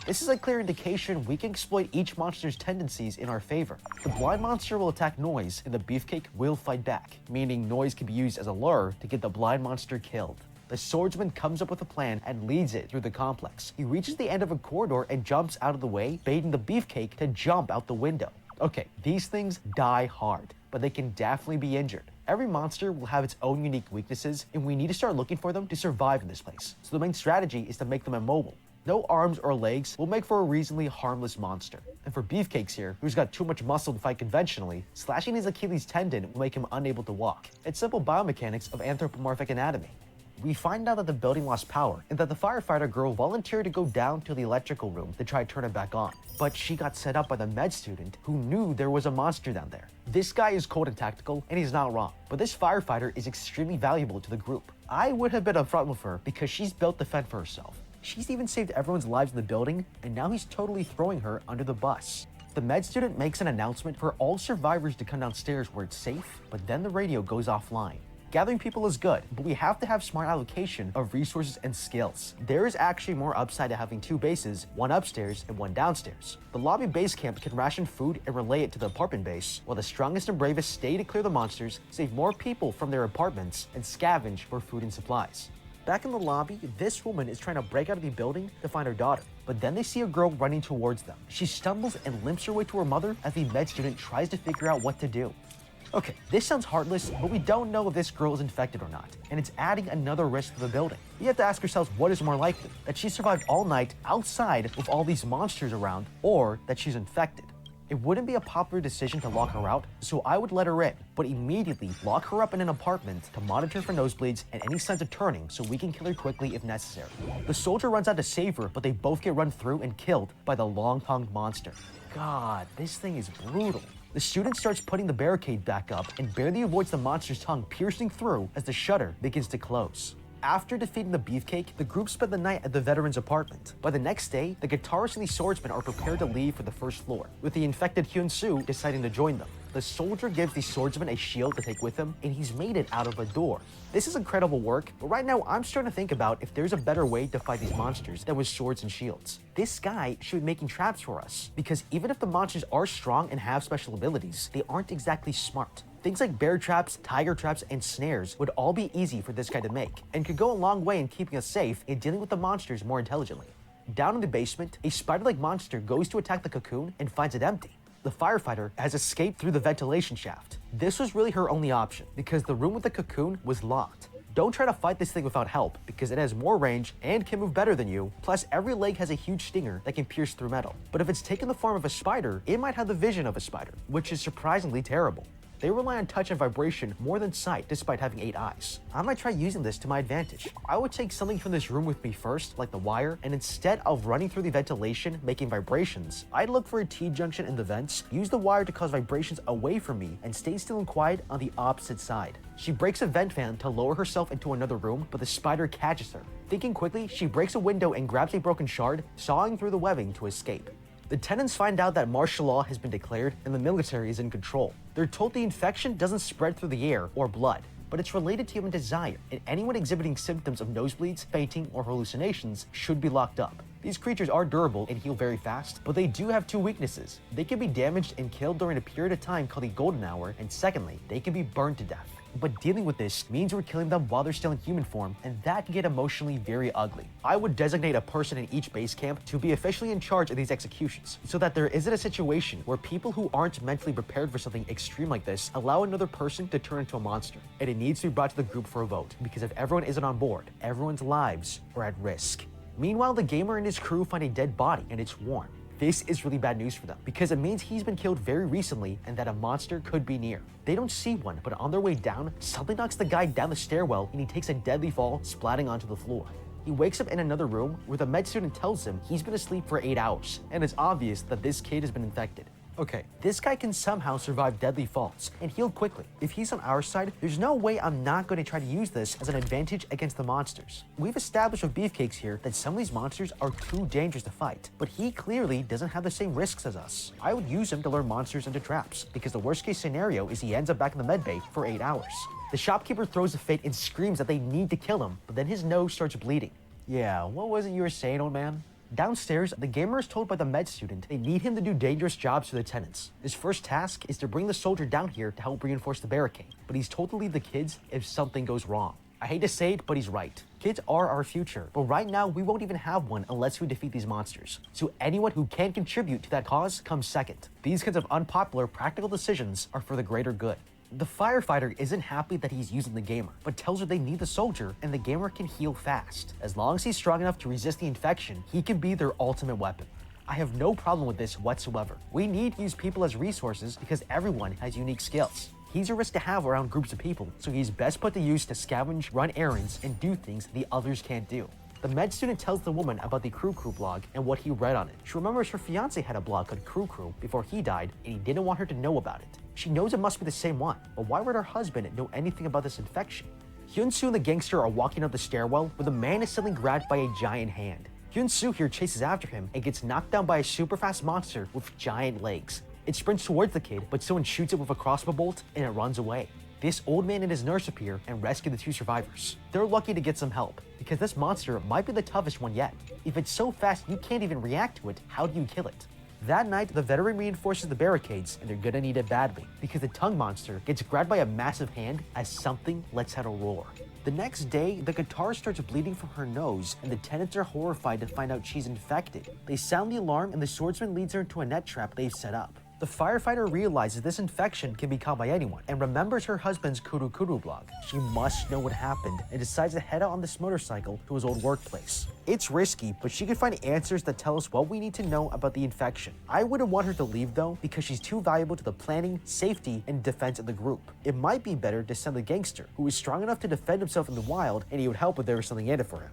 This is a clear indication we can exploit each monster's tendencies in our favor. The blind monster will attack Noise, and the beefcake will fight back, meaning Noise can be used as a lure to get the blind monster killed. The swordsman comes up with a plan and leads it through the complex. He reaches the end of a corridor and jumps out of the way, baiting the beefcake to jump out the window. Okay, these things die hard, but they can definitely be injured. Every monster will have its own unique weaknesses, and we need to start looking for them to survive in this place. So the main strategy is to make them immobile. No arms or legs will make for a reasonably harmless monster. And for Beefcakes here, who's got too much muscle to fight conventionally, slashing his Achilles tendon will make him unable to walk. It's simple biomechanics of anthropomorphic anatomy. We find out that the building lost power, and that the firefighter girl volunteered to go down to the electrical room to try to turn it back on. But she got set up by the med student who knew there was a monster down there. This guy is cold and tactical, and he's not wrong. But this firefighter is extremely valuable to the group. I would have been upfront with her because she's built to fend for herself. She's even saved everyone's lives in the building, and now he's totally throwing her under the bus. The med student makes an announcement for all survivors to come downstairs where it's safe, but then the radio goes offline. Gathering people is good, but we have to have smart allocation of resources and skills. There is actually more upside to having two bases, one upstairs and one downstairs. The lobby base camp can ration food and relay it to the apartment base, while the strongest and bravest stay to clear the monsters, save more people from their apartments, and scavenge for food and supplies. Back in the lobby, this woman is trying to break out of the building to find her daughter, but then they see a girl running towards them. She stumbles and limps her way to her mother as the med student tries to figure out what to do. Okay, this sounds heartless, but we don't know if this girl is infected or not, and it's adding another risk to the building. We have to ask ourselves what is more likely, that she survived all night outside with all these monsters around, or that she's infected. It wouldn't be a popular decision to lock her out, so I would let her in, but immediately lock her up in an apartment to monitor for nosebleeds and any signs of turning so we can kill her quickly if necessary. The soldier runs out to save her, but they both get run through and killed by the long-tongued monster. God, this thing is brutal. The student starts putting the barricade back up and barely avoids the monster's tongue piercing through as the shutter begins to close. After defeating the beefcake, the group spent the night at the veteran's apartment. By the next day, the guitarist and the swordsman are prepared to leave for the first floor, with the infected Hyun-soo deciding to join them. The soldier gives the swordsman a shield to take with him, and he's made it out of a door. This is incredible work, but right now I'm starting to think about if there's a better way to fight these monsters than with swords and shields. This guy should be making traps for us, because even if the monsters are strong and have special abilities, they aren't exactly smart. Things like bear traps, tiger traps, and snares would all be easy for this guy to make, and could go a long way in keeping us safe and dealing with the monsters more intelligently. Down in the basement, a spider-like monster goes to attack the cocoon and finds it empty. The firefighter has escaped through the ventilation shaft. This was really her only option, because the room with the cocoon was locked. Don't try to fight this thing without help, because it has more range and can move better than you, plus every leg has a huge stinger that can pierce through metal. But if it's taken the form of a spider, it might have the vision of a spider, which is surprisingly terrible. They rely on touch and vibration more than sight despite having 8 eyes. I might try using this to my advantage. I would take something from this room with me first, like the wire, and instead of running through the ventilation making vibrations, I'd look for a T-junction in the vents, use the wire to cause vibrations away from me, and stay still and quiet on the opposite side. She breaks a vent fan to lower herself into another room, but the spider catches her. Thinking quickly, she breaks a window and grabs a broken shard, sawing through the webbing to escape. The tenants find out that martial law has been declared and the military is in control. They're told the infection doesn't spread through the air or blood, but it's related to human desire, and anyone exhibiting symptoms of nosebleeds, fainting, or hallucinations should be locked up. These creatures are durable and heal very fast, but they do have 2 weaknesses. They can be damaged and killed during a period of time called the golden hour, and secondly, they can be burned to death. But dealing with this means we're killing them while they're still in human form, and that can get emotionally very ugly. I would designate a person in each base camp to be officially in charge of these executions, so that there isn't a situation where people who aren't mentally prepared for something extreme like this allow another person to turn into a monster. And it needs to be brought to the group for a vote, because if everyone isn't on board, everyone's lives are at risk. Meanwhile, the gamer and his crew find a dead body, and it's warm. This is really bad news for them, because it means he's been killed very recently and that a monster could be near. They don't see one, but on their way down, something knocks the guy down the stairwell and he takes a deadly fall, splatting onto the floor. He wakes up in another room where the med student tells him he's been asleep for 8 hours, and it's obvious that this kid has been infected. Okay, this guy can somehow survive deadly falls and heal quickly. If he's on our side, there's no way I'm not going to try to use this as an advantage against the monsters. We've established with Beefcakes here that some of these monsters are too dangerous to fight, but he clearly doesn't have the same risks as us. I would use him to lure monsters into traps, because the worst case scenario is he ends up back in the medbay for 8 hours. The shopkeeper throws a fit and screams that they need to kill him, but then his nose starts bleeding. Yeah, what was it you were saying, old man? Downstairs, the gamer is told by the med student they need him to do dangerous jobs for the tenants. His first task is to bring the soldier down here to help reinforce the barricade, but he's told to leave the kids if something goes wrong. I hate to say it, but he's right. Kids are our future, but right now we won't even have one unless we defeat these monsters. So anyone who can contribute to that cause comes second. These kinds of unpopular, practical decisions are for the greater good. The firefighter isn't happy that he's using the gamer, but tells her they need the soldier and the gamer can heal fast. As long as he's strong enough to resist the infection, he can be their ultimate weapon. I have no problem with this whatsoever. We need to use people as resources because everyone has unique skills. He's a risk to have around groups of people, so he's best put to use to scavenge, run errands, and do things the others can't do. The med student tells the woman about the Crew blog and what he read on it. She remembers her fiance had a blog called Crew before he died, and he didn't want her to know about it. She knows it must be the same one, but why would her husband know anything about this infection? Hyun-soo and the gangster are walking up the stairwell when the man is suddenly grabbed by a giant hand. Hyun-soo here chases after him and gets knocked down by a super fast monster with giant legs. It sprints towards the kid, but someone shoots it with a crossbow bolt and it runs away. This old man and his nurse appear and rescue the 2 survivors. They're lucky to get some help, because this monster might be the toughest one yet. If it's so fast you can't even react to it, how do you kill it? That night, the veteran reinforces the barricades, and they're gonna need it badly, because the tongue monster gets grabbed by a massive hand as something lets out a roar. The next day, the guitar starts bleeding from her nose, and the tenants are horrified to find out she's infected. They sound the alarm, and the swordsman leads her into a net trap they've set up. The firefighter realizes this infection can be caught by anyone and remembers her husband's Kuru blog. She must know what happened and decides to head out on this motorcycle to his old workplace. It's risky, but she can find answers that tell us what we need to know about the infection. I wouldn't want her to leave though, because she's too valuable to the planning, safety, and defense of the group. It might be better to send the gangster, who is strong enough to defend himself in the wild, and he would help if there was something in it for him.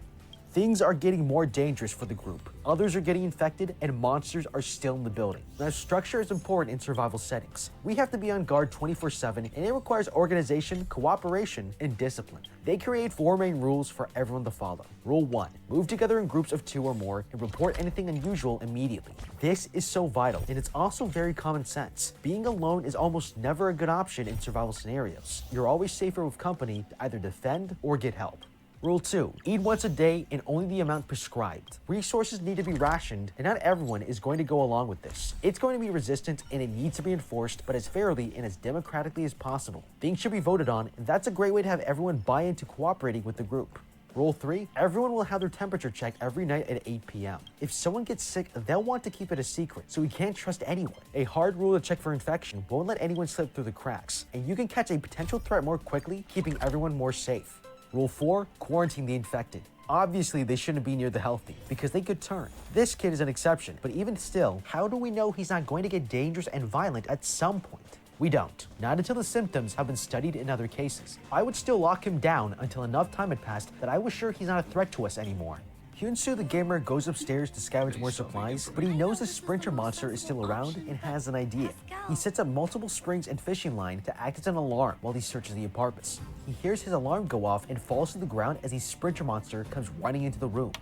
Things are getting more dangerous for the group. Others are getting infected, and monsters are still in the building. Now, structure is important in survival settings. We have to be on guard 24/7, and it requires organization, cooperation, and discipline. They create 4 main rules for everyone to follow. Rule 1, move together in groups of 2 or more and report anything unusual immediately. This is so vital, and it's also very common sense. Being alone is almost never a good option in survival scenarios. You're always safer with company to either defend or get help. Rule 2, eat once a day and only the amount prescribed. Resources need to be rationed, and not everyone is going to go along with this. It's going to be resistant, and it needs to be enforced, but as fairly and as democratically as possible. Things should be voted on, and that's a great way to have everyone buy into cooperating with the group. Rule 3, everyone will have their temperature checked every night at 8 p.m. If someone gets sick, they'll want to keep it a secret, so we can't trust anyone. A hard rule to check for infection won't let anyone slip through the cracks, and you can catch a potential threat more quickly, keeping everyone more safe. Rule 4, quarantine the infected. Obviously, they shouldn't be near the healthy, because they could turn. This kid is an exception, but even still, how do we know he's not going to get dangerous and violent at some point? We don't. Not until the symptoms have been studied in other cases. I would still lock him down until enough time had passed that I was sure he's not a threat to us anymore. Hyunsu the gamer goes upstairs to scavenge more supplies, but he knows the sprinter monster is still around and has an idea. He sets up multiple springs and fishing line to act as an alarm while he searches the apartments. He hears his alarm go off and falls to the ground as the sprinter monster comes running into the room.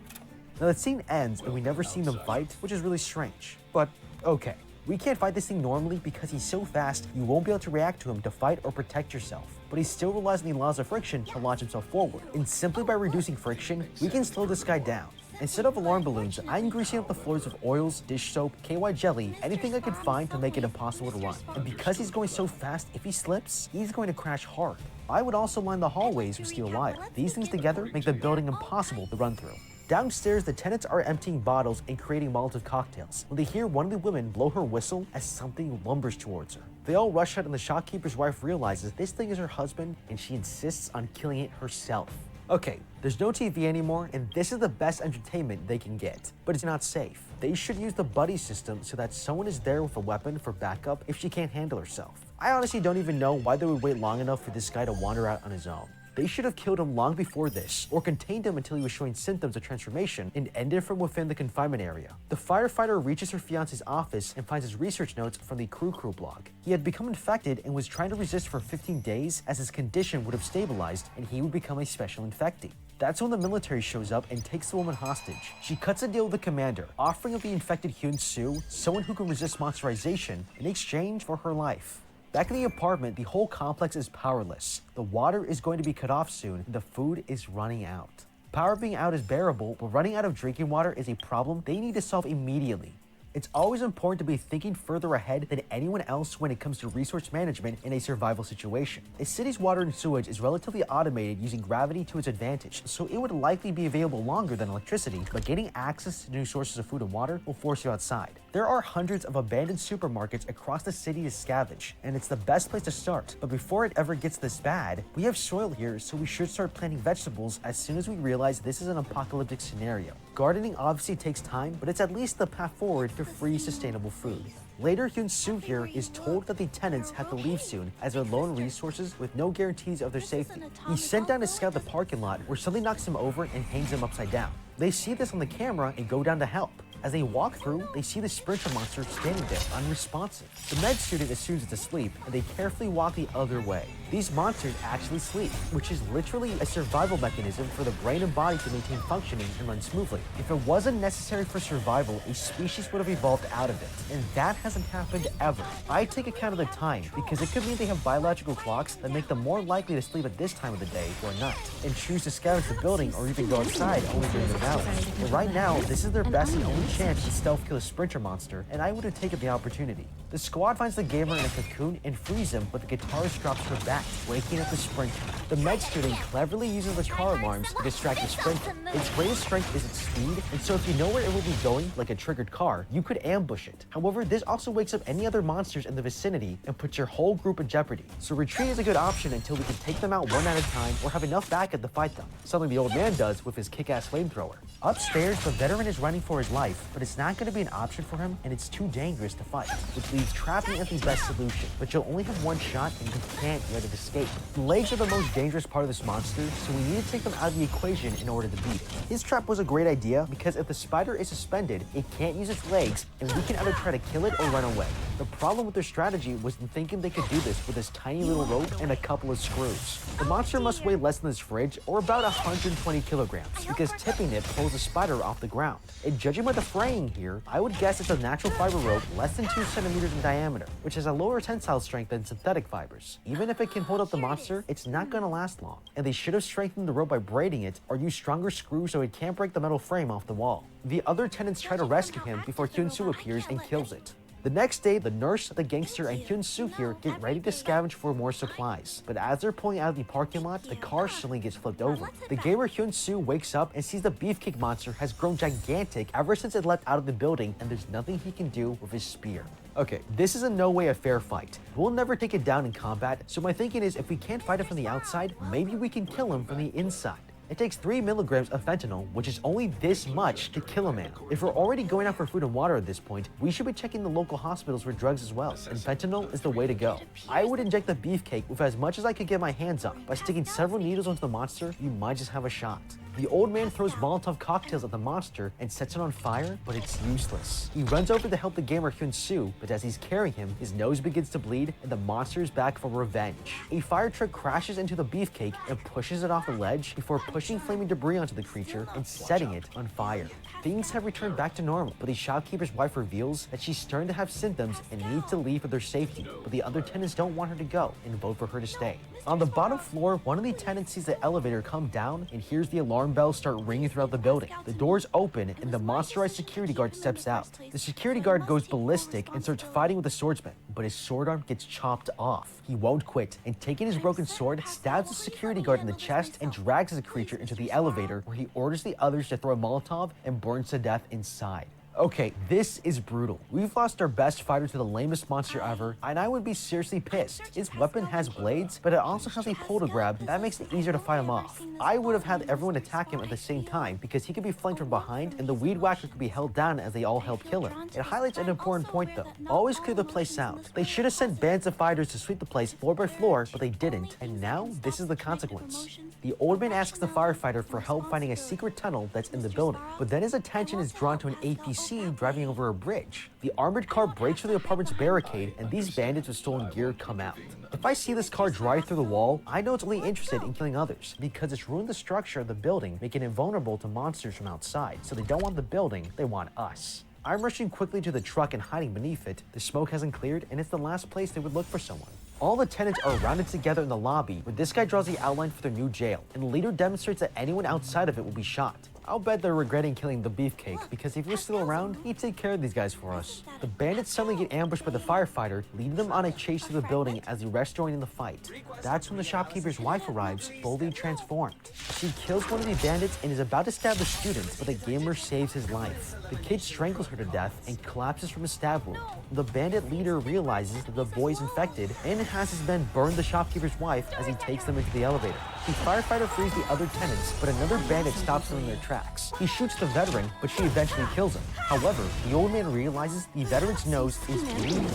Now the scene ends and we never see them fight, which is really strange. But okay. We can't fight this thing normally because he's so fast you won't be able to react to him to fight or protect yourself. But he still relies on the laws of friction to launch himself forward. And simply by reducing friction, we can slow this guy down. Instead of alarm balloons, I'm greasing up the floors with oils, dish soap, KY jelly, anything I could find to make it impossible to run. And because he's going so fast, if he slips, he's going to crash hard. I would also line the hallways with steel wire. These things together make the building impossible to run through. Downstairs, the tenants are emptying bottles and creating Molotov cocktails when they hear one of the women blow her whistle as something lumbers towards her. They all rush out and the shopkeeper's wife realizes this thing is her husband and she insists on killing it herself. Okay, there's no TV anymore and this is the best entertainment they can get, but it's not safe. They should use the buddy system so that someone is there with a weapon for backup if she can't handle herself. I honestly don't even know why they would wait long enough for this guy to wander out on his own. They should have killed him long before this, or contained him until he was showing symptoms of transformation and ended from within the confinement area. The firefighter reaches her fiance's office and finds his research notes from the Crew blog. He had become infected and was trying to resist for 15 days as his condition would have stabilized and he would become a special infectee. That's when the military shows up and takes the woman hostage. She cuts a deal with the commander, offering the infected Hyun-soo someone who can resist monsterization in exchange for her life. Back in the apartment, the whole complex is powerless. The water is going to be cut off soon, and the food is running out. Power being out is bearable, but running out of drinking water is a problem they need to solve immediately. It's always important to be thinking further ahead than anyone else when it comes to resource management in a survival situation. A city's water and sewage is relatively automated using gravity to its advantage, so it would likely be available longer than electricity, but getting access to new sources of food and water will force you outside. There are hundreds of abandoned supermarkets across the city to scavenge, and it's the best place to start. But before it ever gets this bad, we have soil here, so we should start planting vegetables as soon as we realize this is an apocalyptic scenario. Gardening obviously takes time, but it's at least the path forward to free, sustainable food. Later, Hyun-soo here is told that the tenants have to leave soon as they're low on resources with no guarantees of their safety. He's sent down to scout the parking lot where something knocks him over and hangs him upside down. They see this on the camera and go down to help. As they walk through, they see the sprinter monster standing there, unresponsive. The med student assumes it's asleep, and they carefully walk the other way. These monsters actually sleep, which is literally a survival mechanism for the brain and body to maintain functioning and run smoothly. If it wasn't necessary for survival, a species would have evolved out of it, and that hasn't happened ever. I take account of the time, because it could mean they have biological clocks that make them more likely to sleep at this time of the day or night, and choose to scavenge the building or even go outside only during the hours. But right now, this is their best and only chance to stealth kill a sprinter monster, and I would have taken the opportunity. The squad finds the gamer in a cocoon and frees him, but the guitarist drops her back, waking up the sprinter. The med student cleverly uses the car alarms to distract the sprinter. Its greatest strength is its speed, and so if you know where it will be going, like a triggered car, you could ambush it. However, this also wakes up any other monsters in the vicinity and puts your whole group in jeopardy. So retreat is a good option until we can take them out one at a time or have enough backup to fight them, something the old man does with his kick-ass flamethrower. Upstairs, the veteran is running for his life, but it's not going to be an option for him, and it's too dangerous to fight, which leaves trapping as the best solution. But you'll only have one shot, and you can't let it escape. The legs are the most dangerous part of this monster, so we need to take them out of the equation in order to beat it. His trap was a great idea, because if the spider is suspended, it can't use its legs, and we can either try to kill it or run away. The problem with their strategy was in thinking they could do this with this tiny little rope and a couple of screws. The monster must weigh less than this fridge, or about 120 kilograms, because tipping it pulls the spider off the ground. And judging by the fraying here, I would guess it's a natural fiber rope less than 2 centimeters in diameter, which has a lower tensile strength than synthetic fibers. Even if it can hold up the monster, it's not gonna last long. And they should have strengthened the rope by braiding it, or use stronger screws so it can't break the metal frame off the wall. The other tenants try to rescue him before Hyun-soo appears and kills it. The next day, the nurse, the gangster, and Hyun-soo here get ready to scavenge for more supplies. But as they're pulling out of the parking lot, the car suddenly gets flipped over. The gamer Hyun-soo wakes up and sees the beefcake monster has grown gigantic ever since it left out of the building, and there's nothing he can do with his spear. Okay, this is in no way a fair fight. We'll never take it down in combat, so my thinking is if we can't fight it from the outside, maybe we can kill him from the inside. It takes 3 milligrams of fentanyl, which is only this much, to kill a man. If we're already going out for food and water at this point, we should be checking the local hospitals for drugs as well, and fentanyl is the way to go. I would inject the beefcake with as much as I could get my hands on. By sticking several needles onto the monster, you might just have a shot. The old man throws Molotov cocktails at the monster and sets it on fire, but it's useless. He runs over to help the gamer Hyun-soo, but as he's carrying him, his nose begins to bleed and the monster is back for revenge. A fire truck crashes into the beefcake and pushes it off the ledge before pushing flaming debris onto the creature and setting it on fire. Things have returned back to normal, but the shopkeeper's wife reveals that she's starting to have symptoms and needs to leave for their safety, but the other tenants don't want her to go and vote for her to stay. On the bottom floor, one of the tenants sees the elevator come down and hears the alarm bells start ringing throughout the building. The doors open and the monsterized security guard steps out. The security guard goes ballistic and starts fighting with the swordsman, but his sword arm gets chopped off. He won't quit, and taking his broken sword, stabs the security guard in the chest and drags the creature into the elevator, where he orders the others to throw a Molotov and burns to death inside. Okay, this is brutal. We've lost our best fighter to the lamest monster ever, and I would be seriously pissed. His weapon has blades, but it also has a pull to grab that makes it easier to fight him off. I would have had everyone attack him at the same time because he could be flanked from behind and the weed whacker could be held down as they all help kill him. It highlights an important point though. Always clear the place out. They should have sent bands of fighters to sweep the place floor by floor, but they didn't, and now this is the consequence. The old man asks the firefighter for help finding a secret tunnel that's in the building, but then his attention is drawn to an APC driving over a bridge. The armored car breaks through the apartment's barricade, and these bandits with stolen gear come out. If I see this car drive through the wall, I know it's only interested in killing others, because it's ruined the structure of the building, making it vulnerable to monsters from outside. So they don't want the building, they want us. I'm rushing quickly to the truck and hiding beneath it. The smoke hasn't cleared, and it's the last place they would look for someone. All the tenants are rounded together in the lobby, where this guy draws the outline for their new jail, and the leader demonstrates that anyone outside of it will be shot. I'll bet they're regretting killing the beefcake, because if he was still around, he'd take care of these guys for us. The bandits suddenly get ambushed by the firefighter, leading them on a chase through the building as the rest join in the fight. That's when the shopkeeper's wife arrives, fully transformed. She kills one of the bandits and is about to stab the student, but the gamer saves his life. The kid strangles her to death and collapses from a stab wound. The bandit leader realizes that the boy is infected and has his men burn the shopkeeper's wife as he takes them into the elevator. The firefighter frees the other tenants, but another bandit stops them in their tracks. He shoots the veteran, but she eventually kills him. However, the old man realizes the veteran's nose is bleeding.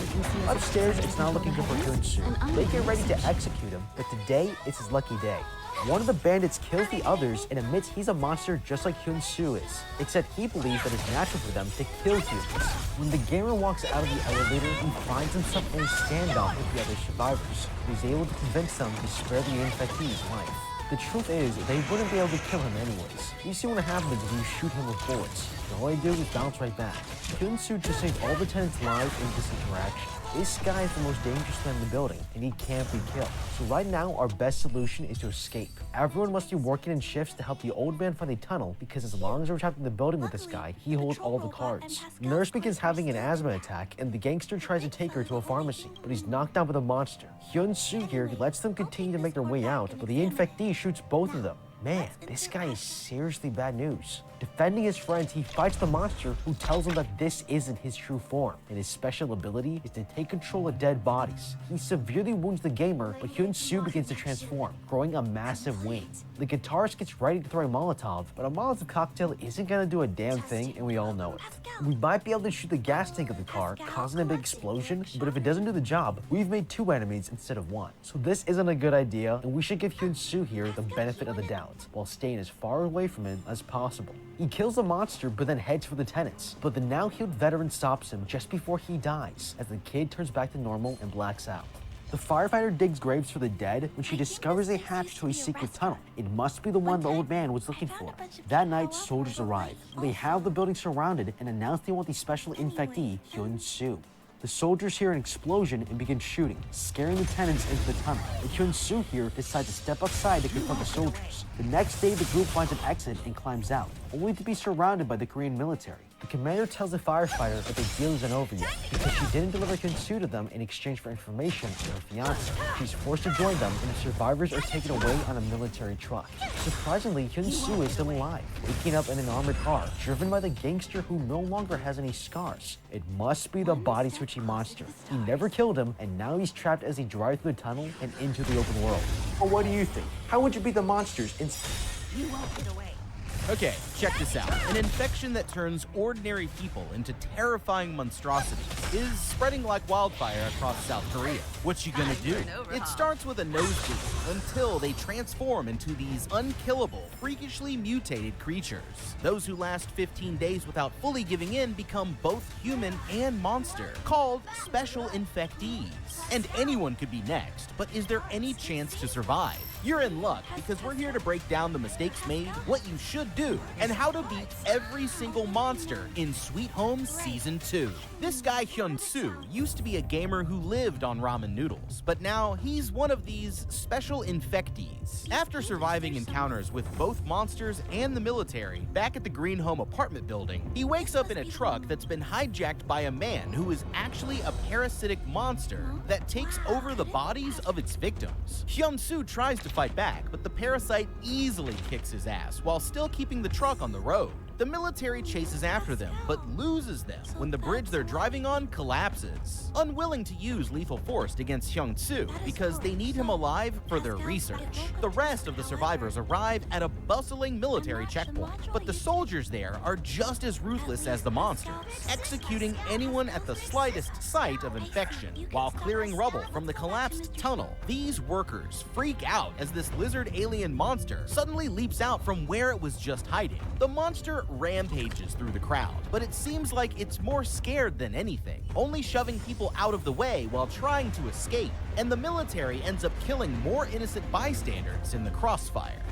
Upstairs, it's not looking good for Hyun-soo. They get ready to execute him, but today, it's his lucky day. One of the bandits kills the others and admits he's a monster just like Hyun-soo is, except he believes that it's natural for them to kill humans. When the gamer walks out of the elevator, he finds himself in a standoff with the other survivors. He's able to convince them to spare the infectee's life. The truth is, they wouldn't be able to kill him anyways. You see what happens when you shoot him with bullets. All I do is bounce right back. Hyun-soo just saved all the tenants' lives in this interaction. This guy is the most dangerous man in the building, and he can't be killed. So right now, our best solution is to escape. Everyone must be working in shifts to help the old man find the tunnel, because as long as we're trapped in the building with this guy, he holds all the cards. Nurse begins having an asthma attack, and the gangster tries to take her to a pharmacy, but he's knocked down by the monster. Hyun-soo here lets them continue to make their way out, but the infectee shoots both of them. Man, this guy is seriously bad news. Defending his friends, he fights the monster, who tells him that this isn't his true form, and his special ability is to take control of dead bodies. He severely wounds the gamer, but Hyun-soo begins to transform, growing a massive wing. The guitarist gets ready to throw a Molotov, but a Molotov cocktail isn't gonna do a damn thing, and we all know it. We might be able to shoot the gas tank of the car, causing a big explosion, but if it doesn't do the job, we've made 2 enemies instead of 1. So this isn't a good idea, and we should give Hyun-soo here the benefit of the doubt, while staying as far away from him as possible. He kills the monster, but then heads for the tenants. But the now healed veteran stops him just before he dies, as the kid turns back to normal and blacks out. The firefighter digs graves for the dead when she discovers a hatch to a secret tunnel. It must be the one the old man was looking for. That night, soldiers arrive. They have the building surrounded and announce they want the special infectee, Hyun-soo. The soldiers hear an explosion and begin shooting, scaring the tenants into the tunnel. And Hyun-soo here decides to step outside to confront the soldiers. The next day, the group finds an exit and climbs out, only to be surrounded by the Korean military. The commander tells the firefighter that the deal isn't over yet because she didn't deliver Hyun-soo to them in exchange for information on her fiance. She's forced to join them, and the survivors are taken away on a military truck. Surprisingly, Hyun-soo is still alive, waking up in an armored car, driven by the gangster who no longer has any scars. It must be the body-switching monster. He never killed him, and now he's trapped as he drives through the tunnel and into the open world. But what do you think? How would you beat the monsters in... You won't get away. Okay, check this out. An infection that turns ordinary people into terrifying monstrosities is spreading like wildfire across South Korea. What you gonna do? It starts with a nosebleed until they transform into these unkillable, freakishly mutated creatures. Those who last 15 days without fully giving in become both human and monster, called special infectees. And anyone could be next, but is there any chance to survive? You're in luck because we're here to break down the mistakes made, what you should do, and how to beat every single monster in Sweet Home Season 2. This guy Hyun-soo used to be a gamer who lived on ramen noodles, but now he's one of these special infectees. After surviving encounters with both monsters and the military back at the Green Home apartment building, he wakes up in a truck that's been hijacked by a man who is actually a parasitic monster that takes over the bodies of its victims. Hyun-soo tries to fight back, but the parasite easily kicks his ass while still keeping the truck on the road. The military chases after them, but loses them when the bridge they're driving on collapses. Unwilling to use lethal force against Hyun-soo because they need him alive for their research. The rest of the survivors arrive at a bustling military checkpoint, but the soldiers there are just as ruthless as the monsters, executing anyone at the slightest sight of infection while clearing rubble from the collapsed tunnel. These workers freak out as this lizard alien monster suddenly leaps out from where it was just hiding. The monster rampages through the crowd, but it seems like it's more scared than anything, only shoving people out of the way while trying to escape, and the military ends up killing more innocent bystanders in the crossfire.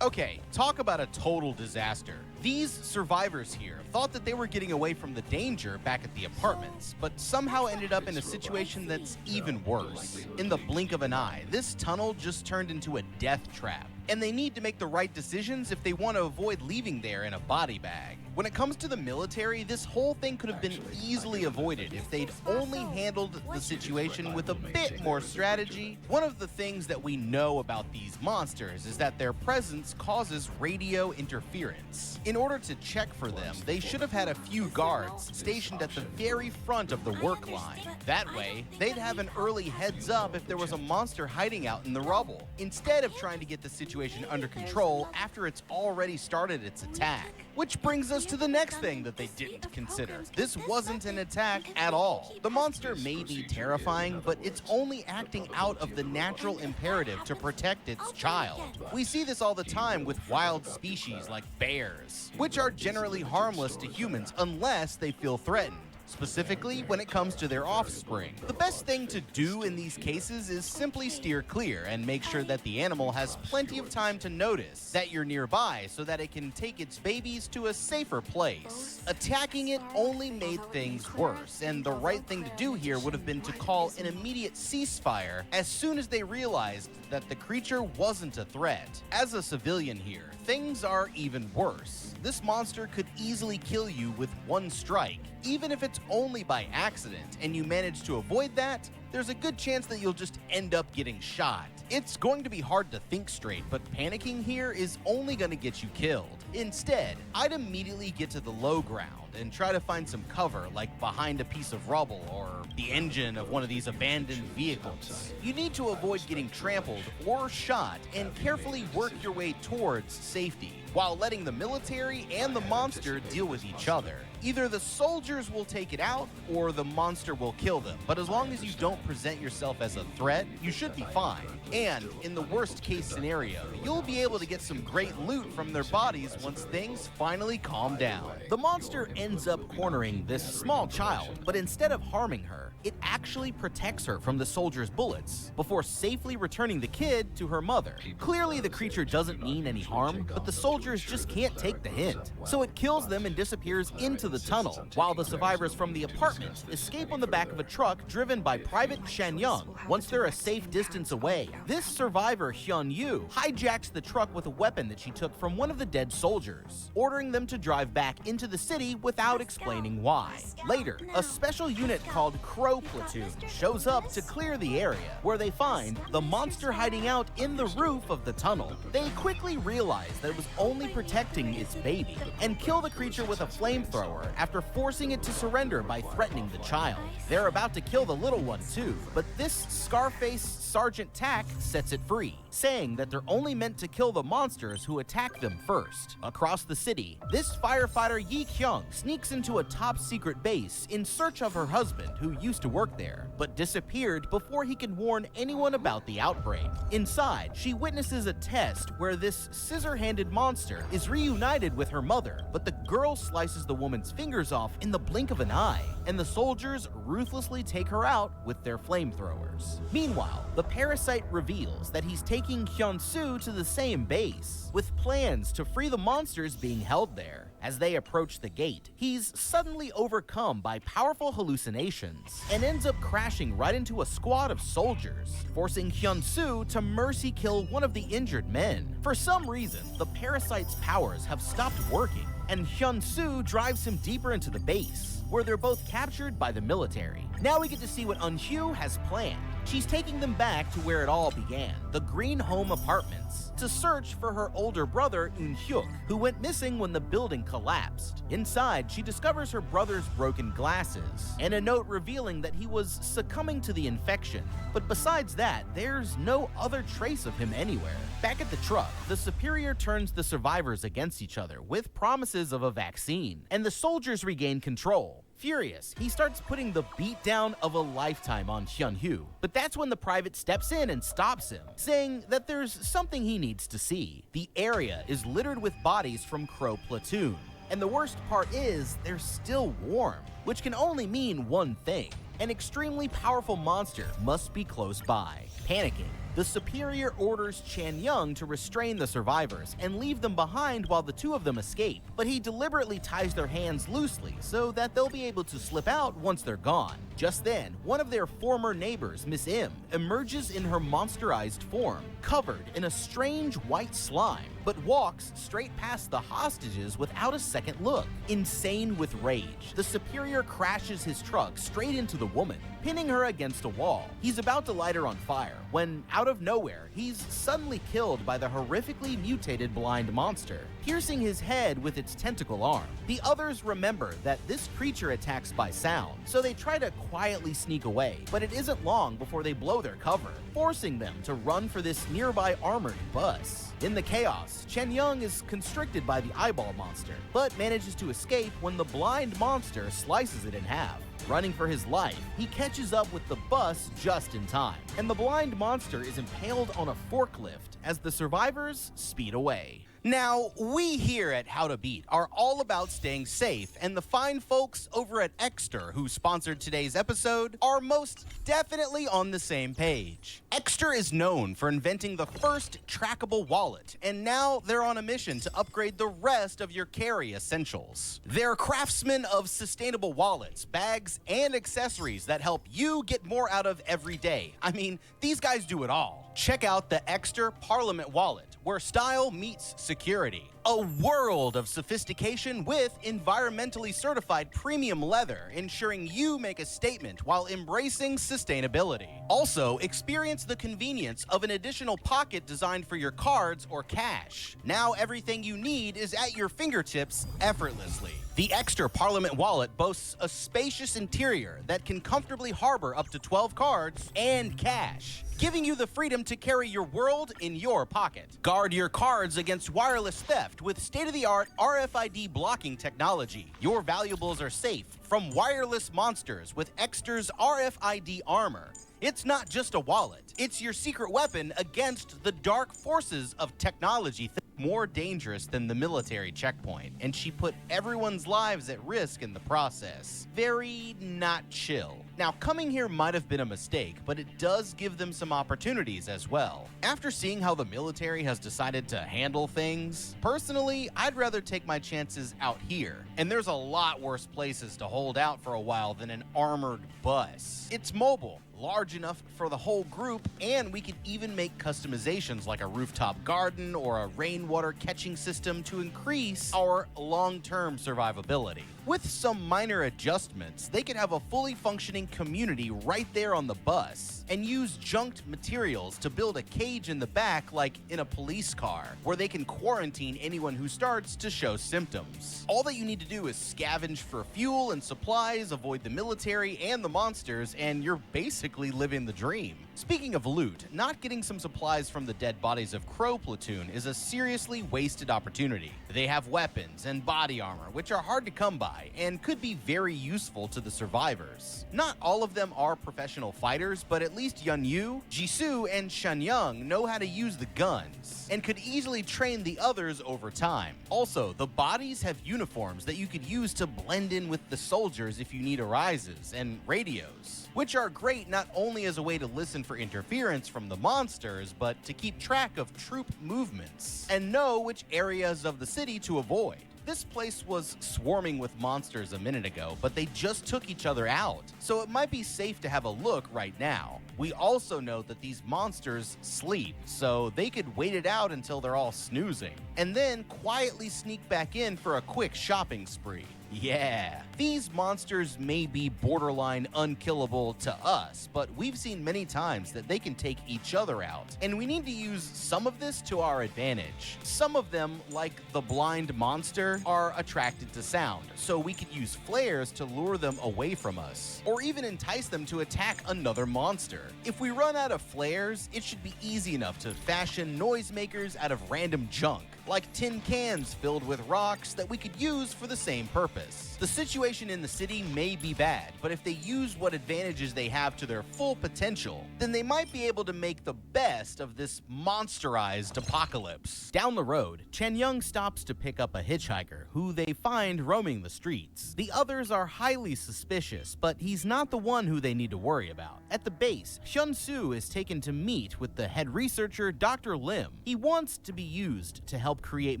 Okay, talk about a total disaster. These survivors here thought that they were getting away from the danger back at the apartments, but somehow ended up in a situation that's even worse. In the blink of an eye, this tunnel just turned into a death trap, and they need to make the right decisions if they want to avoid leaving there in a body bag. When it comes to the military, this whole thing could have been easily avoided if they'd only handled the situation with a bit more strategy. One of the things that we know about these monsters is that their presence causes radio interference. In order to check for them, they should have had a few guards stationed at the very front of the work line. That way, they'd have an early heads up if there was a monster hiding out in the rubble, instead of trying to get the situation under control after it's already started its attack. Which brings us to the next thing that they didn't consider. This wasn't an attack at all. The monster may be terrifying, but it's only acting out of the natural imperative to protect its child. We see this all the time with wild species like bears, which are generally harmless to humans unless they feel threatened. Specifically when it comes to their offspring. The best thing to do in these cases is simply steer clear and make sure that the animal has plenty of time to notice that you're nearby so that it can take its babies to a safer place. Attacking it only made things worse, and the right thing to do here would have been to call an immediate ceasefire as soon as they realized that the creature wasn't a threat. As a civilian here, things are even worse. This monster could easily kill you with one strike. Even if it's only by accident and you manage to avoid that, there's a good chance that you'll just end up getting shot. It's going to be hard to think straight, but panicking here is only going to get you killed. Instead, I'd immediately get to the low ground and try to find some cover, like behind a piece of rubble or the engine of one of these abandoned vehicles. You need to avoid getting trampled or shot and carefully work your way towards safety, while letting the military and the monster deal with each other. Either the soldiers will take it out or the monster will kill them, but as long as you don't present yourself as a threat, you should be fine. And in the worst case scenario, you'll be able to get some great loot from their bodies once things finally calm down. The monster ends up cornering this small child, but instead of harming her, it actually protects her from the soldier's bullets before safely returning the kid to her mother. Clearly the creature doesn't mean any harm, but the soldiers just can't take the hint. So it kills them and disappears into the the tunnel, while the survivors from the apartment escape on the back of a truck driven by Private Chen Young. Once they're a safe distance away, this survivor, Hyun Yu, hijacks the truck with a weapon that she took from one of the dead soldiers, ordering them to drive back into the city without explaining why. Later, a special unit called Crow Platoon shows up to clear the area, where they find the monster hiding out in the roof of the tunnel. They quickly realize that it was only protecting its baby, and kill the creature with a flamethrower after forcing it to surrender by threatening the child. They're about to kill the little one too, but this Scarface Sergeant Tack sets it free, saying that they're only meant to kill the monsters who attack them first. Across the city, this firefighter Yi Kyung sneaks into a top-secret base in search of her husband, who used to work there, but disappeared before he can warn anyone about the outbreak. Inside, she witnesses a test where this scissor-handed monster is reunited with her mother, but the girl slices the woman's fingers off in the blink of an eye, and the soldiers ruthlessly take her out with their flamethrowers. Meanwhile, the parasite reveals that he's taking Hyun-soo to the same base, with plans to free the monsters being held there. As they approach the gate, he's suddenly overcome by powerful hallucinations and ends up crashing right into a squad of soldiers, forcing Hyun-soo to mercy kill one of the injured men. For some reason, the parasite's powers have stopped working, and Hyun-soo drives him deeper into the base, where they're both captured by the military. Now we get to see what Eun-hyo has planned. She's taking them back to where it all began, the Green Home Apartments, to search for her older brother Eun-hyuk, who went missing when the building collapsed. Inside, she discovers her brother's broken glasses, and a note revealing that he was succumbing to the infection. But besides that, there's no other trace of him anywhere. Back at the truck, the Superior turns the survivors against each other with promises of a vaccine, and the soldiers regain control. Furious, he starts putting the beatdown of a lifetime on Hyun-hyo, but that's when the private steps in and stops him, saying that there's something he needs to see. The area is littered with bodies from Crow Platoon, and the worst part is they're still warm, which can only mean one thing: an extremely powerful monster must be close by. Panicking, the Superior orders Chan Young to restrain the survivors and leave them behind while the two of them escape, but he deliberately ties their hands loosely so that they'll be able to slip out once they're gone. Just then, one of their former neighbors, Miss Im, emerges in her monsterized form, covered in a strange white slime, but walks straight past the hostages without a second look. Insane with rage, the Superior crashes his truck straight into the woman, pinning her against a wall. He's about to light her on fire when, out of nowhere, he's suddenly killed by the horrifically mutated blind monster, piercing his head with its tentacle arm. The others remember that this creature attacks by sound, so they try to quietly sneak away, but it isn't long before they blow their cover, forcing them to run for this nearby armored bus. In the chaos, Chen Young is constricted by the eyeball monster, but manages to escape when the blind monster slices it in half. Running for his life, he catches up with the bus just in time, and the blind monster is impaled on a forklift as the survivors speed away. Now, we here at How to Beat are all about staying safe, and the fine folks over at Exter, who sponsored today's episode, are most definitely on the same page. Exter is known for inventing the first trackable wallet, and now they're on a mission to upgrade the rest of your carry essentials. They're craftsmen of sustainable wallets, bags, and accessories that help you get more out of every day. I mean, these guys do it all. Check out the Exter Parliament Wallet, where style meets security. A world of sophistication with environmentally certified premium leather, ensuring you make a statement while embracing sustainability. Also, experience the convenience of an additional pocket designed for your cards or cash. Now everything you need is at your fingertips effortlessly. The Exter Parliament Wallet boasts a spacious interior that can comfortably harbor up to 12 cards and cash, giving you the freedom to carry your world in your pocket. Guard your cards against wireless theft with state-of-the-art RFID blocking technology. Your valuables are safe from wireless monsters with Exter's RFID armor. It's not just a wallet, it's your secret weapon against the dark forces of technology. more dangerous than the military checkpoint, and she put everyone's lives at risk in the process. Very not chill. Now, coming here might have been a mistake, but it does give them some opportunities as well. After seeing how the military has decided to handle things, personally, I'd rather take my chances out here. And there's a lot worse places to hold out for a while than an armored bus. It's mobile, large enough for the whole group, and we could even make customizations like a rooftop garden or a rainwater catching system to increase our long-term survivability. With some minor adjustments, they could have a fully functioning community right there on the bus, and use junked materials to build a cage in the back like in a police car, where they can quarantine anyone who starts to show symptoms. All that you need to do is scavenge for fuel and supplies, avoid the military and the monsters, and you're basically living the dream. Speaking of loot, not getting some supplies from the dead bodies of Crow Platoon is a seriously wasted opportunity. They have weapons and body armor, which are hard to come by, and could be very useful to the survivors. Not all of them are professional fighters, but at least Yunyu, Jisoo, and Shanyang know how to use the guns, and could easily train the others over time. Also, the bodies have uniforms that you could use to blend in with the soldiers if you need arises, and radios, which are great not only as a way to listen for interference from the monsters, but to keep track of troop movements, and know which areas of the city to avoid. This place was swarming with monsters a minute ago, but they just took each other out, so it might be safe to have a look right now. We also know that these monsters sleep, so they could wait it out until they're all snoozing, and then quietly sneak back in for a quick shopping spree. Yeah, these monsters may be borderline unkillable to us, but we've seen many times that they can take each other out, and we need to use some of this to our advantage. Some of them, like the blind monster, are attracted to sound, so we could use flares to lure them away from us, or even entice them to attack another monster. If we run out of flares, it should be easy enough to fashion noisemakers out of random junk, like tin cans filled with rocks that we could use for the same purpose. The situation in the city may be bad, but if they use what advantages they have to their full potential, then they might be able to make the best of this monsterized apocalypse. Down the road, Chen Young stops to pick up a hitchhiker who they find roaming the streets. The others are highly suspicious, but he's not the one who they need to worry about. At the base, Hyun-soo is taken to meet with the head researcher, Dr. Lim. He wants to be used to help create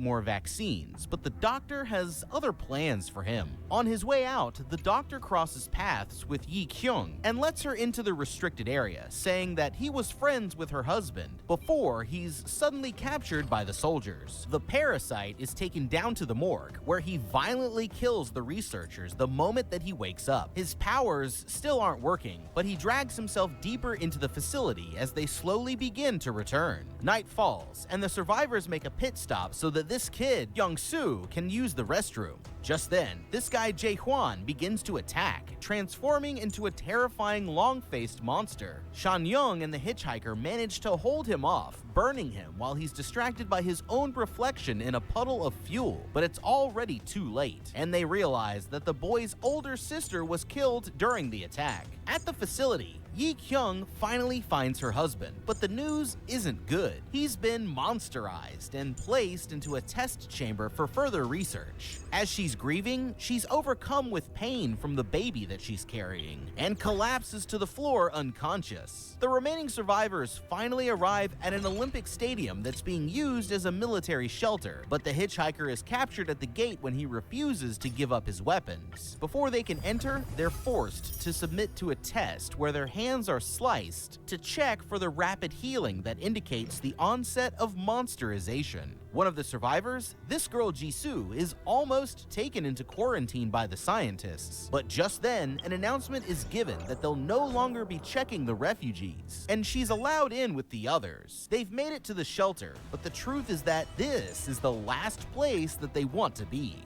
more vaccines, but the doctor has other plans for him. On his way out, the doctor crosses paths with Yi Kyung and lets her into the restricted area, saying that he was friends with her husband before he's suddenly captured by the soldiers. The parasite is taken down to the morgue, where he violently kills the researchers the moment that he wakes up. His powers still aren't working, but he drags himself deeper into the facility as they slowly begin to return. Night falls, and the survivors make a pit stop so that this kid, Young-soo, can use the restroom. Just then, this guy Jae-hwan begins to attack, transforming into a terrifying long-faced monster. Shan-young and the hitchhiker manage to hold him off, burning him while he's distracted by his own reflection in a puddle of fuel. But it's already too late, and they realize that the boy's older sister was killed during the attack. At the facility, Yi Kyung finally finds her husband, but the news isn't good. He's been monsterized and placed into a test chamber for further research. As she's grieving, she's overcome with pain from the baby that she's carrying and collapses to the floor unconscious. The remaining survivors finally arrive at an Olympic stadium that's being used as a military shelter, but the hitchhiker is captured at the gate when he refuses to give up his weapons. Before they can enter, they're forced to submit to a test where their hands are sliced to check for the rapid healing that indicates the onset of monsterization. One of the survivors, this girl Jisoo, is almost taken into quarantine by the scientists, but just then an announcement is given that they'll no longer be checking the refugees, and she's allowed in with the others. They've made it to the shelter, but the truth is that this is the last place that they want to be.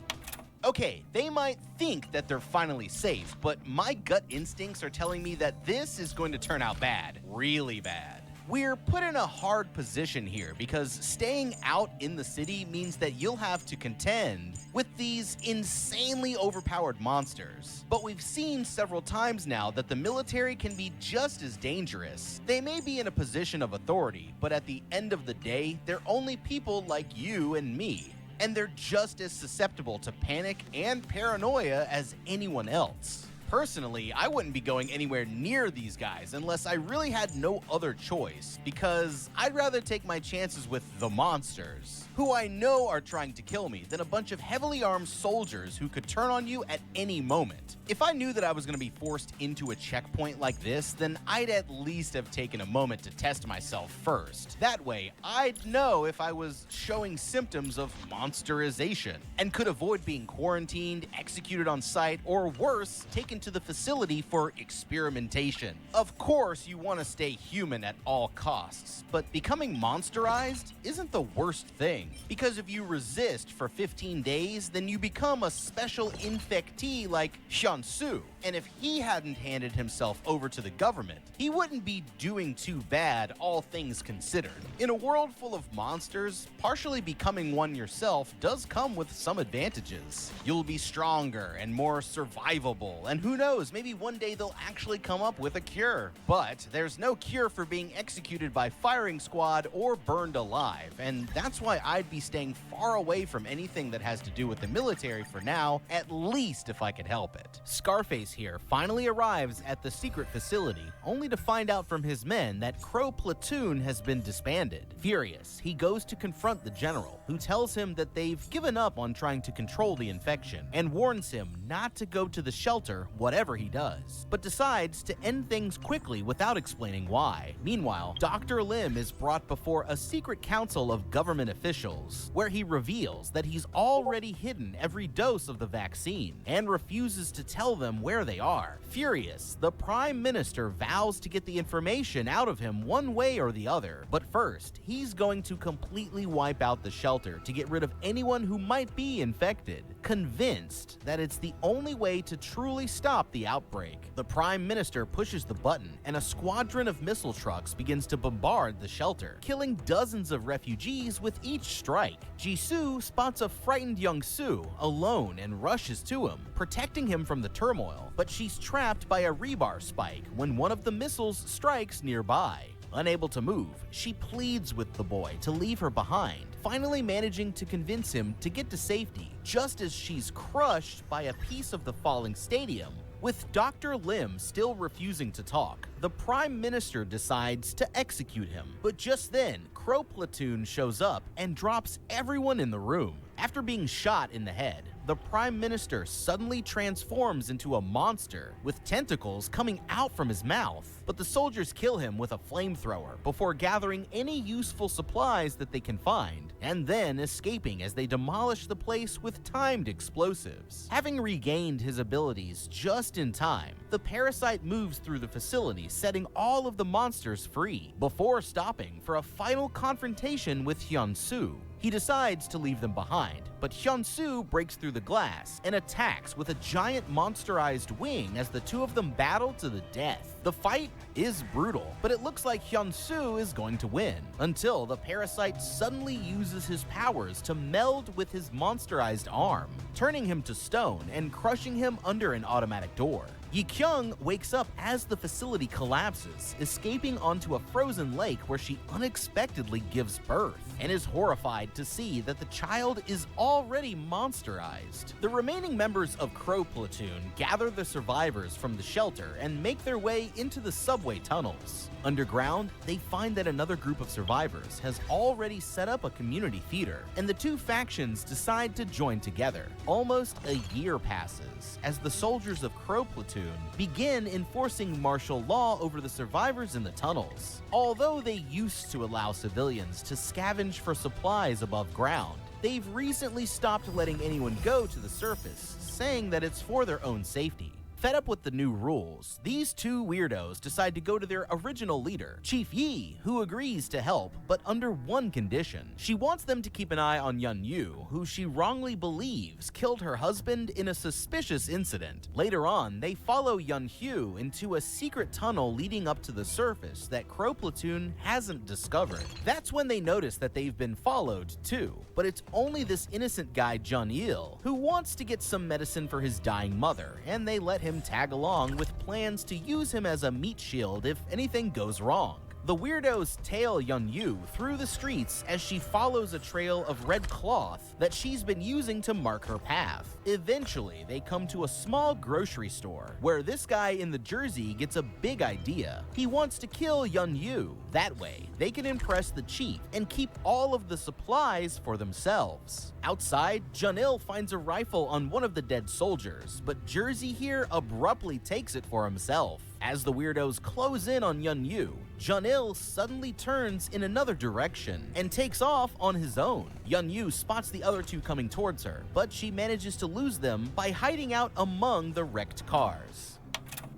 Okay, they might think that they're finally safe, but my gut instincts are telling me that this is going to turn out bad, really bad. We're put in a hard position here because staying out in the city means that you'll have to contend with these insanely overpowered monsters. But we've seen several times now that the military can be just as dangerous. They may be in a position of authority, but at the end of the day, they're only people like you and me. And they're just as susceptible to panic and paranoia as anyone else. Personally, I wouldn't be going anywhere near these guys unless I really had no other choice, because I'd rather take my chances with the monsters, who I know are trying to kill me, than a bunch of heavily armed soldiers who could turn on you at any moment. If I knew that I was going to be forced into a checkpoint like this, then I'd at least have taken a moment to test myself first. That way, I'd know if I was showing symptoms of monsterization, and could avoid being quarantined, executed on site, or worse, taken to the facility for experimentation. Of course, you want to stay human at all costs, but becoming monsterized isn't the worst thing, because if you resist for 15 days, then you become a special infectee like Hyun-soo, and if he hadn't handed himself over to the government, he wouldn't be doing too bad, all things considered. In a world full of monsters, partially becoming one yourself does come with some advantages. You'll be stronger and more survivable, and who knows, maybe one day they'll actually come up with a cure. But there's no cure for being executed by firing squad or burned alive, and that's why I'd be staying far away from anything that has to do with the military for now, at least if I could help it. Scarface here finally arrives at the secret facility, only to find out from his men that Crow Platoon has been disbanded. Furious, he goes to confront the general, who tells him that they've given up on trying to control the infection, and warns him not to go to the shelter whatever he does, but decides to end things quickly without explaining why. Meanwhile, Dr. Lim is brought before a secret council of government officials, where he reveals that he's already hidden every dose of the vaccine, and refuses to tell them where they are. Furious, the Prime Minister vows to get the information out of him one way or the other, but first, he's going to completely wipe out the shelter to get rid of anyone who might be infected, convinced that it's the only way to truly stop the outbreak. The Prime Minister pushes the button, and a squadron of missile trucks begins to bombard the shelter, killing dozens of refugees with each strike. Jisoo spots a frightened Young-soo alone and rushes to him, protecting him from the turmoil, but she's trapped by a rebar spike when one of the missiles strikes nearby. Unable to move, she pleads with the boy to leave her behind, finally managing to convince him to get to safety, just as she's crushed by a piece of the falling stadium. With Dr. Lim still refusing to talk, the Prime Minister decides to execute him. But just then, Crow Platoon shows up and drops everyone in the room. After being shot in the head, the Prime Minister suddenly transforms into a monster with tentacles coming out from his mouth. But the soldiers kill him with a flamethrower before gathering any useful supplies that they can find, and then escaping as they demolish the place with timed explosives. Having regained his abilities just in time, the parasite moves through the facility, setting all of the monsters free, before stopping for a final confrontation with Hyun-soo. He decides to leave them behind, but Hyun-soo breaks through the glass and attacks with a giant monsterized wing as the two of them battle to the death. The fight is brutal, but it looks like Hyun-soo is going to win, until the parasite suddenly uses his powers to meld with his monsterized arm, turning him to stone and crushing him under an automatic door. Yi-kyung wakes up as the facility collapses, escaping onto a frozen lake where she unexpectedly gives birth, and is horrified to see that the child is already monsterized. The remaining members of Crow Platoon gather the survivors from the shelter and make their way into the subway tunnels. Underground, they find that another group of survivors has already set up a community theater, and the two factions decide to join together. Almost a year passes as the soldiers of Crow Platoon begin enforcing martial law over the survivors in the tunnels. Although they used to allow civilians to scavenge for supplies above ground, they've recently stopped letting anyone go to the surface, saying that it's for their own safety. Fed up with the new rules, these two weirdos decide to go to their original leader, Chief Yi, who agrees to help, but under one condition. She wants them to keep an eye on Yun Yu, who she wrongly believes killed her husband in a suspicious incident. Later on, they follow Yun Hu into a secret tunnel leading up to the surface that Crow Platoon hasn't discovered. That's when they notice that they've been followed too, but it's only this innocent guy Jun Il who wants to get some medicine for his dying mother, and they let him tag along with plans to use him as a meat shield if anything goes wrong. The weirdos tail Yun Yu through the streets as she follows a trail of red cloth that she's been using to mark her path. Eventually, they come to a small grocery store where this guy in the jersey gets a big idea. He wants to kill Yun Yu. That way, they can impress the chief and keep all of the supplies for themselves. Outside, Junil finds a rifle on one of the dead soldiers, but Jersey here abruptly takes it for himself. As the weirdos close in on Yun Yu, Junil suddenly turns in another direction and takes off on his own. Yun Yu spots the other two coming towards her, but she manages to lose them by hiding out among the wrecked cars.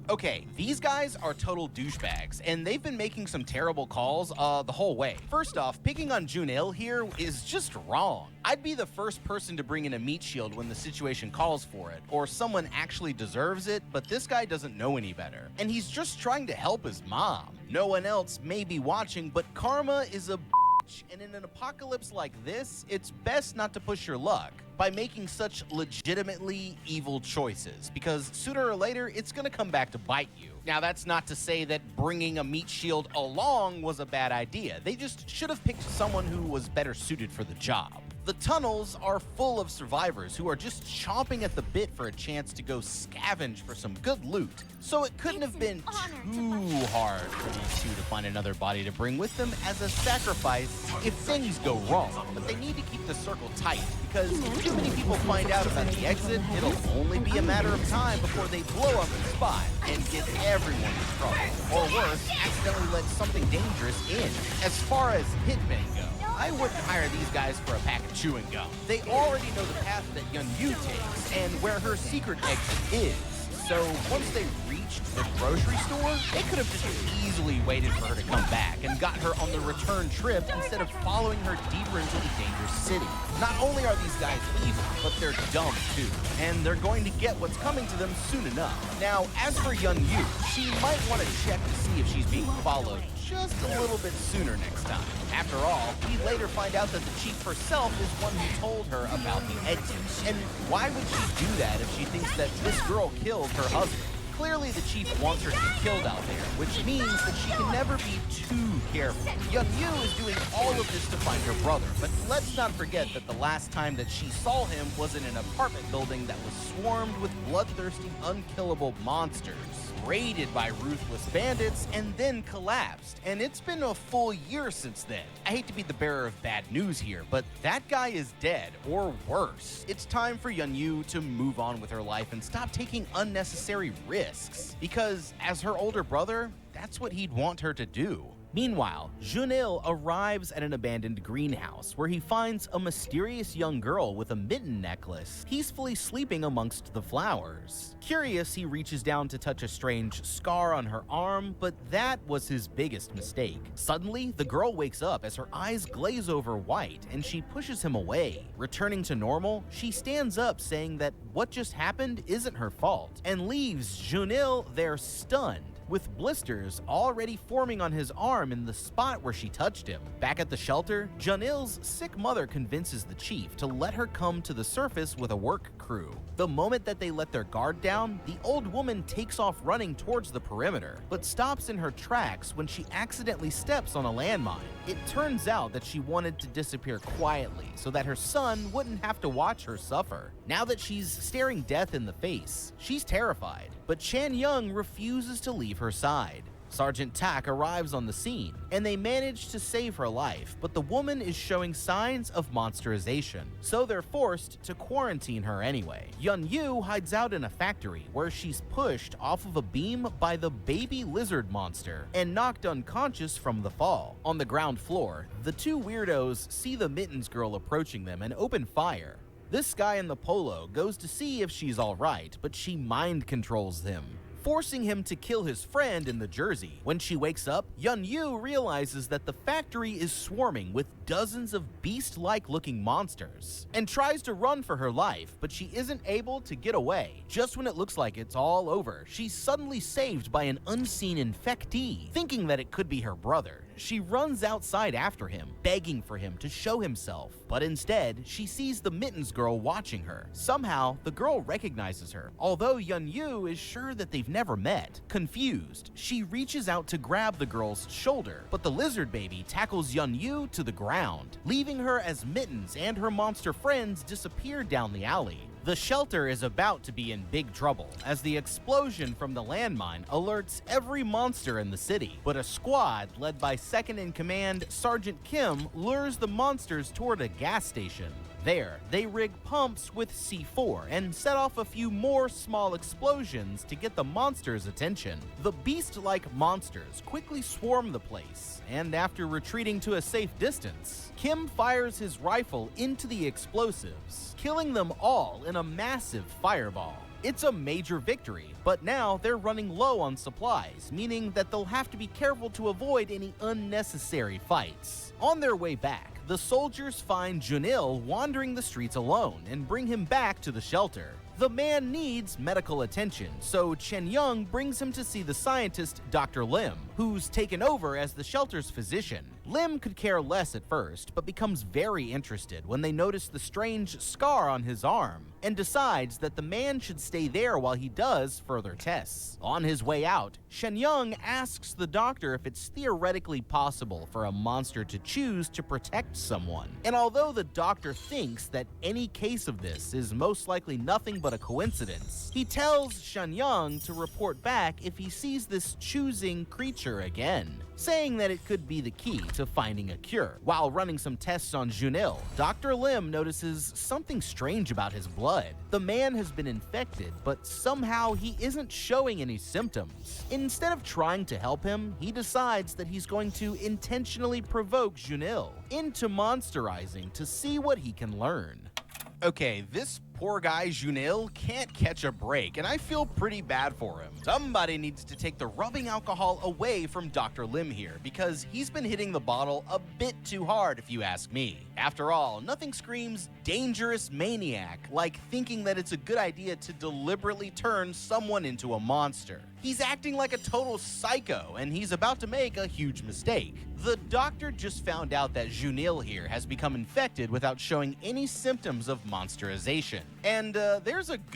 Okay, these guys are total douchebags, and they've been making some terrible calls the whole way. First off, picking on Junil here is just wrong. I'd be the first person to bring in a meat shield when the situation calls for it, or someone actually deserves it, but this guy doesn't know any better. And he's just trying to help his mom. No one else may be watching, but karma is a bitch, and in an apocalypse like this, it's best not to push your luck by making such legitimately evil choices, because sooner or later, it's gonna come back to bite you. Now, that's not to say that bringing a meat shield along was a bad idea. They just should have picked someone who was better suited for the job. The tunnels are full of survivors who are just chomping at the bit for a chance to go scavenge for some good loot. So it couldn't have been too hard for these two to find another body to bring with them as a sacrifice if things go wrong. But they need to keep the circle tight, because if too many people find out about the exit, it'll only be a matter of time before they blow up the spot and get everyone in trouble. Or worse, accidentally let something dangerous in. As far as hitmen go, I wouldn't hire these guys for a pack of chewing gum. They already know the path that Yun Yu takes and where her secret exit is. So once they reached the grocery store, they could have just easily waited for her to come back and got her on the return trip instead of following her deeper into the dangerous city. Not only are these guys evil, but they're dumb too, and they're going to get what's coming to them soon enough. Now, as for Yun Yu, she might want to check to see if she's being followed just a little bit sooner next time. After all, we later find out that the chief herself is one who told her about the exit. And why would she do that if she thinks that this girl killed her husband? Clearly, the chief wants her to be killed out there, which means that she can never be too careful. Yun Yu is doing all of this to find her brother, but let's not forget that the last time that she saw him was in an apartment building that was swarmed with bloodthirsty, unkillable monsters, raided by ruthless bandits, and then collapsed. And it's been a full year since then. I hate to be the bearer of bad news here, but that guy is dead, or worse. It's time for Yun Yu to move on with her life and stop taking unnecessary risks, because as her older brother, that's what he'd want her to do. Meanwhile, Junil arrives at an abandoned greenhouse where he finds a mysterious young girl with a mitten necklace peacefully sleeping amongst the flowers. Curious, he reaches down to touch a strange scar on her arm, but that was his biggest mistake. Suddenly, the girl wakes up as her eyes glaze over white and she pushes him away. Returning to normal, she stands up saying that what just happened isn't her fault and leaves Junil there stunned, with blisters already forming on his arm in the spot where she touched him. Back at the shelter, Junil's sick mother convinces the chief to let her come to the surface with a work crew. The moment that they let their guard down, the old woman takes off running towards the perimeter, but stops in her tracks when she accidentally steps on a landmine. It turns out that she wanted to disappear quietly so that her son wouldn't have to watch her suffer. Now that she's staring death in the face, she's terrified, but Chan Young refuses to leave her side. Sergeant Tak arrives on the scene, and they manage to save her life, but the woman is showing signs of monsterization, so they're forced to quarantine her anyway. Yun Yu hides out in a factory where she's pushed off of a beam by the baby lizard monster and knocked unconscious from the fall. On the ground floor, the two weirdos see the Mittens girl approaching them and open fire. This guy in the polo goes to see if she's alright, but she mind controls him, forcing him to kill his friend in the jersey. When she wakes up, Yun Yu realizes that the factory is swarming with dozens of beast-like looking monsters and tries to run for her life, but she isn't able to get away. Just when it looks like it's all over, she's suddenly saved by an unseen infectee. Thinking that it could be her brother, she runs outside after him, begging for him to show himself, but instead, she sees the Mittens girl watching her. Somehow, the girl recognizes her, although Yun Yu is sure that they've never met. Confused, she reaches out to grab the girl's shoulder, but the lizard baby tackles Yun Yu to the ground, leaving her as Mittens and her monster friends disappear down the alley. The shelter is about to be in big trouble as the explosion from the landmine alerts every monster in the city, but a squad led by second-in-command Sergeant Kim lures the monsters toward a gas station. There, they rig pumps with C4 and set off a few more small explosions to get the monsters' attention. The beast-like monsters quickly swarm the place, and after retreating to a safe distance, Kim fires his rifle into the explosives, killing them all in a massive fireball. It's a major victory, but now they're running low on supplies, meaning that they'll have to be careful to avoid any unnecessary fights. On their way back, the soldiers find Junil wandering the streets alone and bring him back to the shelter. The man needs medical attention, so Chen Young brings him to see the scientist Dr. Lim, who's taken over as the shelter's physician. Lim could care less at first, but becomes very interested when they notice the strange scar on his arm, and decides that the man should stay there while he does further tests. On his way out, Shen Young asks the doctor if it's theoretically possible for a monster to choose to protect someone. And although the doctor thinks that any case of this is most likely nothing but a coincidence, he tells Shen Young to report back if he sees this choosing creature again, saying that it could be the key to finding a cure. While running some tests on Junil, Dr. Lim notices something strange about his blood. The man has been infected, but somehow he isn't showing any symptoms. Instead of trying to help him, he decides that he's going to intentionally provoke Junil into monsterizing to see what he can learn. Okay, this poor guy Junil can't catch a break, and I feel pretty bad for him. Somebody needs to take the rubbing alcohol away from Dr. Lim here, because he's been hitting the bottle a bit too hard if you ask me. After all, nothing screams dangerous maniac like thinking that it's a good idea to deliberately turn someone into a monster. He's acting like a total psycho, and he's about to make a huge mistake. The doctor just found out that Junil here has become infected without showing any symptoms of monsterization. And there's a